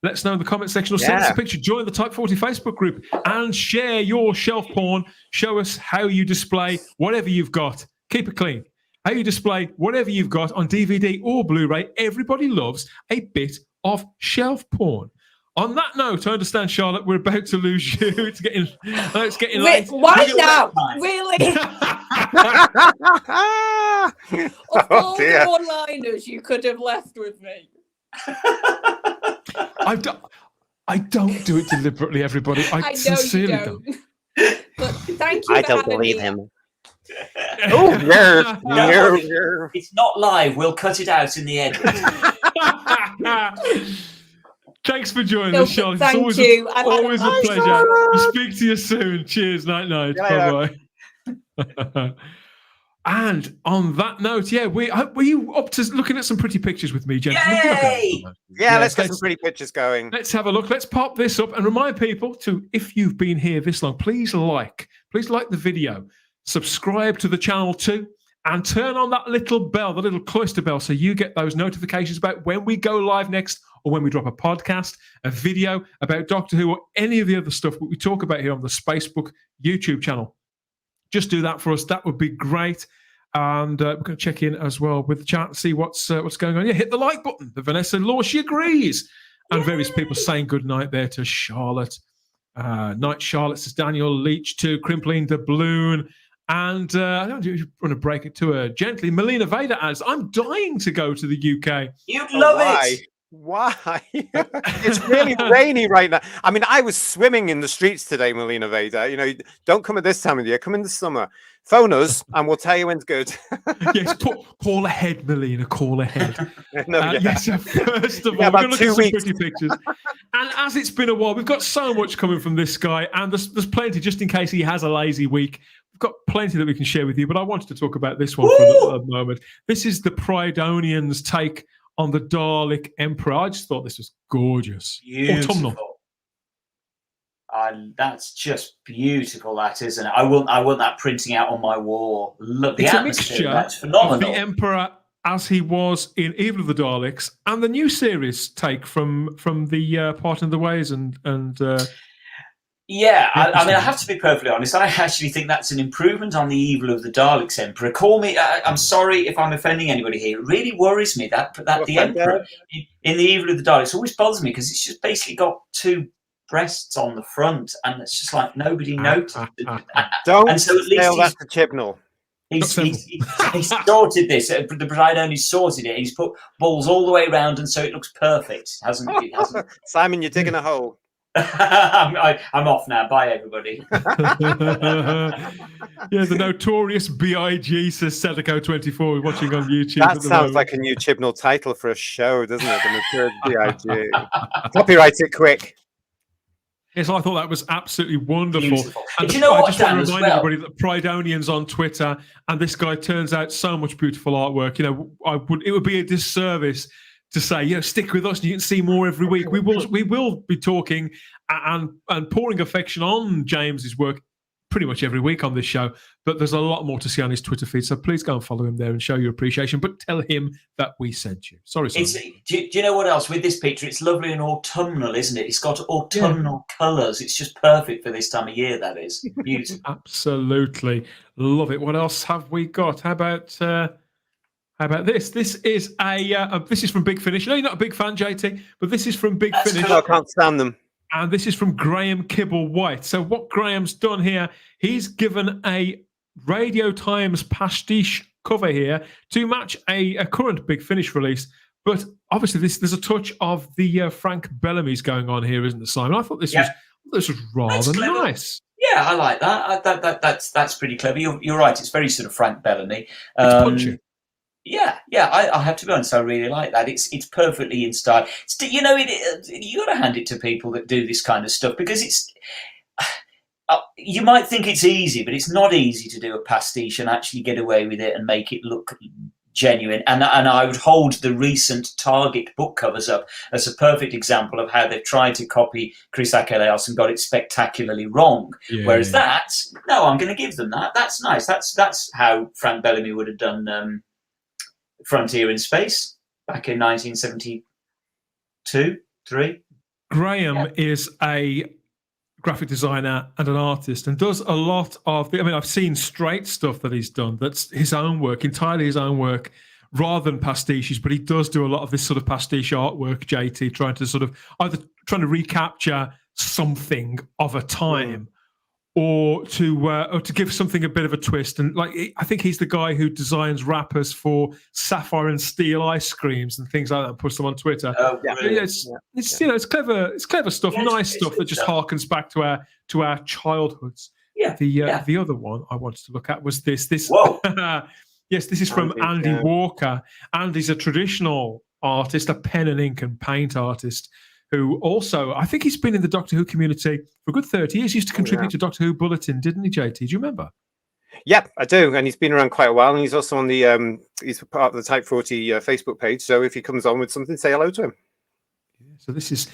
Let us know in the comment section, or send us a picture. Join the Type 40 Facebook group and share your shelf porn. Show us how you display whatever you've got. Keep it clean. How you display whatever you've got on DVD or Blu-ray. Everybody loves a bit of shelf porn. On that note, I understand, Charlotte, we're about to lose you. It's getting late. Why now? Really? Of all the one-liners you could have left with me. I don't do it deliberately, everybody. I sincerely don't. But thank you. I don't believe him. It's not live. We'll cut it out in the edit. Thanks for joining us, Charlotte. Thank It's you. always a pleasure. I'll speak to you soon. Cheers. Night. Bye-bye. And on that note, were you up to looking at some pretty pictures with me, gentlemen? Yay! Let's get some pretty pictures going. Let's have a look. Let's pop this up and remind people to, if you've been here this long, please like the video, subscribe to the channel too, and turn on that little bell, the little cloister bell, so you get those notifications about when we go live next, or when we drop a podcast, a video about Doctor Who, or any of the other stuff that we talk about here on the Spacebook YouTube channel. Just do that for us. That would be great. And we're going to check in as well with the chat and see what's going on. Yeah, hit the like button. The Vanessa Law, she agrees. And various people saying good night there to Charlotte. Night Charlotte, says Daniel Leach to Crimpling Doubloon. And I don't know if you want to break it to her gently. Melina Vader adds, I'm dying to go to the UK. You'd love it. Why? It's really rainy right now. I mean, I was swimming in the streets today, Melina Vader. You know, don't come at this time of the year. Come in the summer. Phone us and we'll tell you when it's good. Yes, call ahead, Melina. Call ahead. Yes, first of all, about we're going to look at some pretty pictures. And as it's been a while, we've got so much coming from this guy, and there's plenty, just in case he has a lazy week. We've got plenty that we can share with you, but I wanted to talk about this one for a moment. This is the Prydonians' take on the Dalek Emperor. I just thought this was gorgeous. Beautiful. Autumnal. That's just beautiful, that, isn't it? I want that printing out on my wall. Look, the It's a atmosphere, mixture that's phenomenal. of the Emperor as he was in Evil of the Daleks and the new series take from the Part of the Ways and yeah, I mean, I have to be perfectly honest. I actually think that's an improvement on the Evil of the Daleks Emperor. Call me, I'm sorry if I'm offending anybody here. It really worries me that the Emperor in the Evil of the Daleks always bothers me because it's just basically got two breasts on the front, and it's just like nobody noticed. Don't and so at least tell that to Chibnall. He's sorted this. The bride only sorted it. He's put balls all the way around, and so it looks perfect. Hasn't. Simon, you're digging a hole. I'm off now. Bye, everybody. Yeah, the notorious B.I.G. says Sadako24 watching on YouTube. That sounds like a new Chibnall title for a show, doesn't it? The notorious B.I.G. Copyright it quick. Yes, I thought that was absolutely wonderful. Beautiful. And you know I what, just want Dan, to remind everybody that Pridonian's on Twitter, and this guy turns out so much beautiful artwork. You know, it would be a disservice to say, you know, stick with us and you can see more every week. We will be talking and pouring affection on James's work pretty much every week on this show, but there's a lot more to see on his Twitter feed, so please go and follow him there and show your appreciation, but tell him that we sent you. Sorry, Simon. Do you know what else with this picture? It's lovely and autumnal, isn't it? It's got autumnal colours. It's just perfect for this time of year, that is. Beautiful. Absolutely. Love it. What else have we got? How about this? This is this is from Big Finish. I know you're not a big fan, JT, but this is from Big Finish. I can't stand them. And this is from Graham Kibble White. So what Graham's done here, he's given a Radio Times pastiche cover here to match a current Big Finish release. But obviously, there's a touch of the Frank Bellamy's going on here, isn't there, Simon? I thought this was rather nice. Yeah, I like that. That's pretty clever. You're right. It's very sort of Frank Bellamy. It's punchy. Yeah. I have to be honest. I really like that. It's perfectly in style. You know, you got to hand it to people that do this kind of stuff because it's. You might think it's easy, but it's not easy to do a pastiche and actually get away with it and make it look genuine. And I would hold the recent Target book covers up as a perfect example of how they've tried to copy Chris Achilleos and got it spectacularly wrong. Yeah, whereas I'm going to give them that. That's nice. That's how Frank Bellamy would have done. Frontier in Space back in 1972-3. Graham is a graphic designer and an artist and does a lot of I've seen straight stuff that he's done that's his own work, entirely his own work, rather than pastiches, but he does do a lot of this sort of pastiche artwork, JT, trying to sort of either trying to recapture something of a time or to give something a bit of a twist. And I think he's the guy who designs wrappers for Sapphire and Steel ice creams and things like that and puts them on Twitter. Oh, it's you know, it's clever stuff, nice stuff that just harkens back to our childhoods. Yeah. The other one I wanted to look at was this. Whoa. Yes, this is from Andy Walker. Andy's a traditional artist, a pen and ink and paint artist, who also, I think he's been in the Doctor Who community for a good 30 years. He used to contribute to Doctor Who Bulletin, didn't he, JT? Do you remember? Yep, I do. And he's been around quite a while. And he's also on the, he's part of the Type 40 Facebook page. So if he comes on with something, say hello to him. Yeah, so this is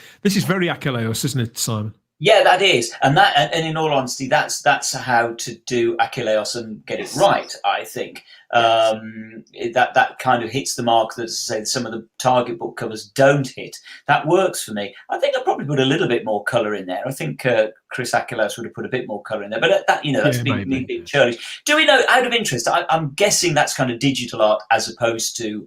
very Achilleos, isn't it, Simon? Yeah, that is, and in all honesty, that's how to do Achilleos and get it right. I think that kind of hits the mark that, as I say, some of the Target book covers don't hit. That works for me. I think I probably put a little bit more colour in there. I think Chris Achilleos would have put a bit more colour in there, but that's being churlish. Do we know? Out of interest, I'm guessing that's kind of digital art as opposed to.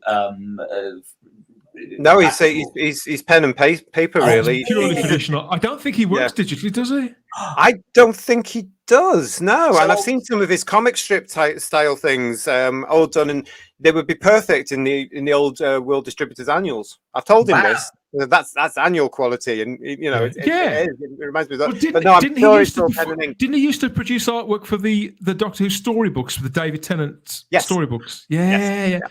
No, he's pen and paper, really. Purely traditional. I don't think he works digitally, does he? I don't think he does, no. And I've seen some of his comic strip style things all done, and they would be perfect in the old World Distributors annuals. I've told him this. That's annual quality, and it reminds me of that. But no, I'm sure it's still pen and ink. Didn't he used to produce artwork for the Doctor Who storybooks, for the David Tennant storybooks? Yeah.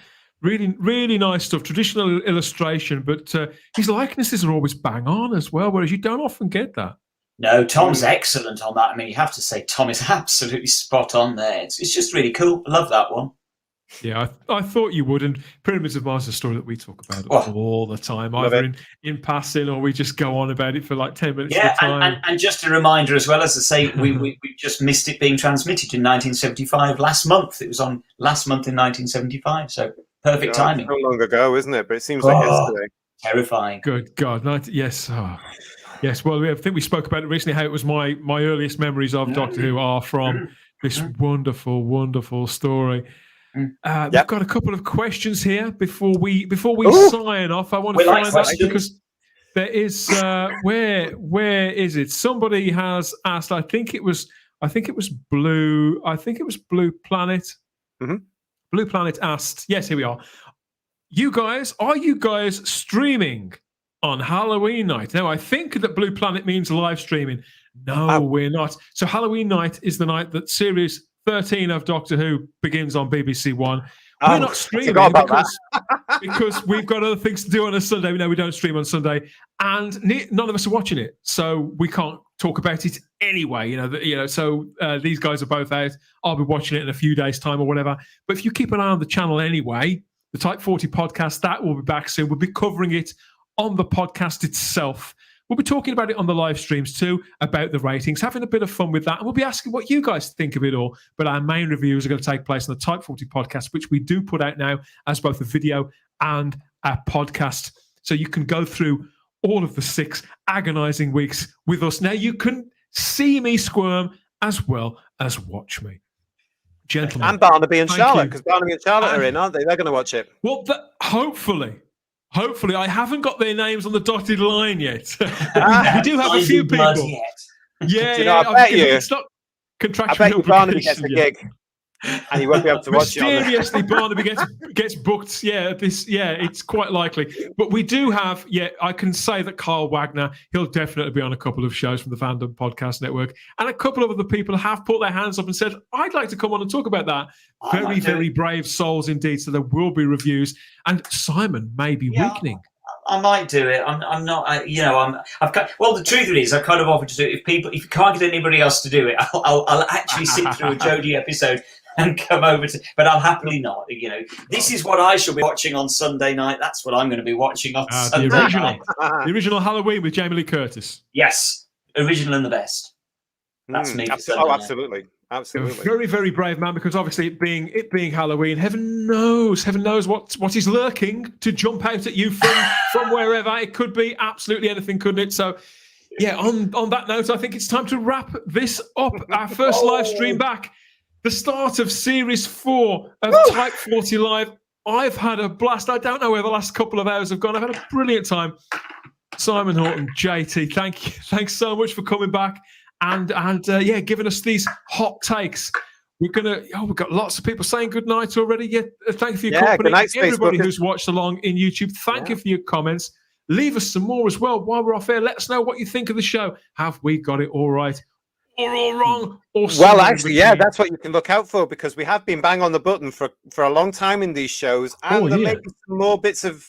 Really, really nice stuff. Traditional illustration, but his likenesses are always bang on as well, whereas you don't often get that. No, Tom's excellent on that. I mean, you have to say Tom is absolutely spot on there. It's just really cool. I love that one. Yeah, I thought you would. And Pyramids of Mars is a story that we talk about all the time, Love either it. in passing or we just go on about it for like 10 minutes Yeah, at a time. and just a reminder as well, as I say, we just missed it being transmitted in 1975 last month. It was on last month in 1975, so perfect timing. So long ago, isn't it? But it seems like yesterday. Terrifying. Good God. Yes. Oh. Yes. Well, I think we spoke about it recently, how it was my earliest memories of Doctor Who are from this wonderful, wonderful story. We've got a couple of questions here before we sign off. I want to find out because there is where is it? Somebody has asked. I think it was Blue Planet. Mm-hmm. Blue Planet asked. Yes, here we are. Are you guys streaming on Halloween night? Now, I think that Blue Planet means live streaming. No, we're not. So Halloween night is the night that series 13 of Doctor Who begins on BBC One. We're not streaming because we've got other things to do on a Sunday. No, we don't stream on Sunday, and none of us are watching it, so we can't talk about it anyway. So these guys are both out. I'll be watching it in a few days' time or whatever. But if you keep an eye on the channel anyway, the Type 40 podcast, that will be back soon. We'll be covering it on the podcast itself. We'll be talking about it on the live streams too, about the ratings, having a bit of fun with that. And we'll be asking what you guys think of it all. But our main reviews are going to take place on the Type 40 podcast, which we do put out now as both a video and a podcast. So you can go through all of the 6 agonizing weeks with us. Now you can see me squirm as well as watch me. Gentlemen. And Barnaby and Charlotte, because Barnaby and Charlotte are in, aren't they? They're going to watch it. Well, hopefully, I haven't got their names on the dotted line yet. we do have a few people. Yeah, I bet you. It's not contractual. I bet you Barnaby gets a gig, and he won't be able to watch it. Mysteriously, Barnaby gets booked. It's quite likely. But we do have. I can say that Carl Wagner, he'll definitely be on a couple of shows from the Fandom Podcast Network, and a couple of other people have put their hands up and said, "I'd like to come on and talk about that." Very, very brave souls indeed. So there will be reviews, and Simon may be weakening. I might do it. I'm not. Well, the truth is, I've kind of offered to do it. If you can't get anybody else to do it, I'll actually sit through a Jodie episode and come over to. But I'll happily not. This is what I shall be watching on Sunday night. That's what I'm going to be watching on Sunday night. The original Halloween with Jamie Lee Curtis. Yes, original and the best. That's me. Absolutely. Absolutely. A very, very brave man, because obviously it being Halloween, heaven knows what is lurking to jump out at you from wherever. It could be absolutely anything, couldn't it? So on that note, I think it's time to wrap this up. Our first live stream back, the start of series 4 of Type 40 Live. I've had a blast. I don't know where the last couple of hours have gone. I've had a brilliant time. Simon Horton, JT, thanks so much for coming back. And giving us these hot takes. We've got lots of people saying good night already. Thank you for your company. Good night, everybody who's watched along in YouTube. Thank you for your comments. Leave us some more as well while we're off air. Let us know what you think of the show. Have we got it all right or all wrong? Well, actually, that's what you can look out for, because we have been bang on the button for a long time in these shows, and there may be some more bits of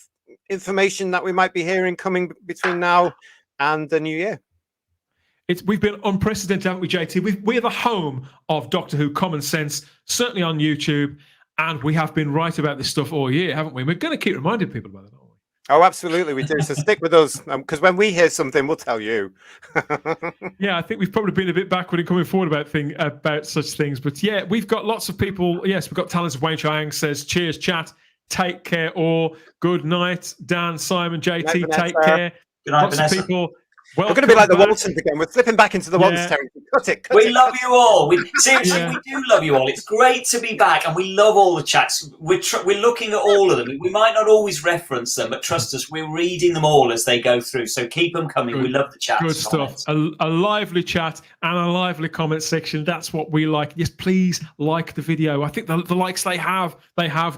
information that we might be hearing coming between now and the new year. We've been unprecedented, haven't we, JT? We're the home of Doctor Who Common Sense, certainly on YouTube, and we have been right about this stuff all year, haven't we? We're going to keep reminding people about it, aren't we? Oh, absolutely, we do. So stick with us, because when we hear something, we'll tell you. I think we've probably been a bit backward in coming forward about such things, but we've got lots of people. Yes, we've got Talents of Wayne Chiang says, cheers, chat. Take care, all. Good night, Dan, Simon, JT. Night, take care. Good night, lots Vanessa. of people. We're going to be like the Waltons again. We're flipping back into the Waltons territory. Cut it. We love you all. Seriously, we do love you all. It's great to be back, and we love all the chats. We're looking at all of them. We might not always reference them, but trust us, we're reading them all as they go through. So keep them coming. We love the chats. Good stuff. A lively chat and a lively comment section. That's what we like. Yes, please like the video. I think the likes they have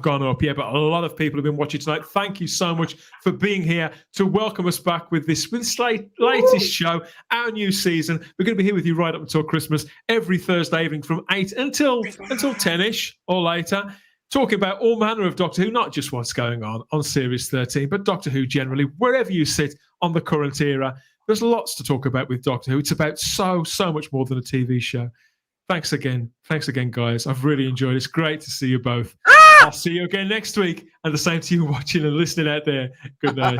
gone up. But a lot of people have been watching tonight. Thank you so much for being here to welcome us back with this latest show, our new season. We're going to be here with you right up until Christmas, every Thursday evening from 8 until 10-ish or later, talking about all manner of Doctor Who, not just what's going on Series 13, but Doctor Who generally, wherever you sit on the current era. There's lots to talk about with Doctor Who. It's about so much more than a TV show. Thanks again, guys. I've really enjoyed it. It's great to see you both. I'll see you again next week. And the same to you watching and listening out there. Good night.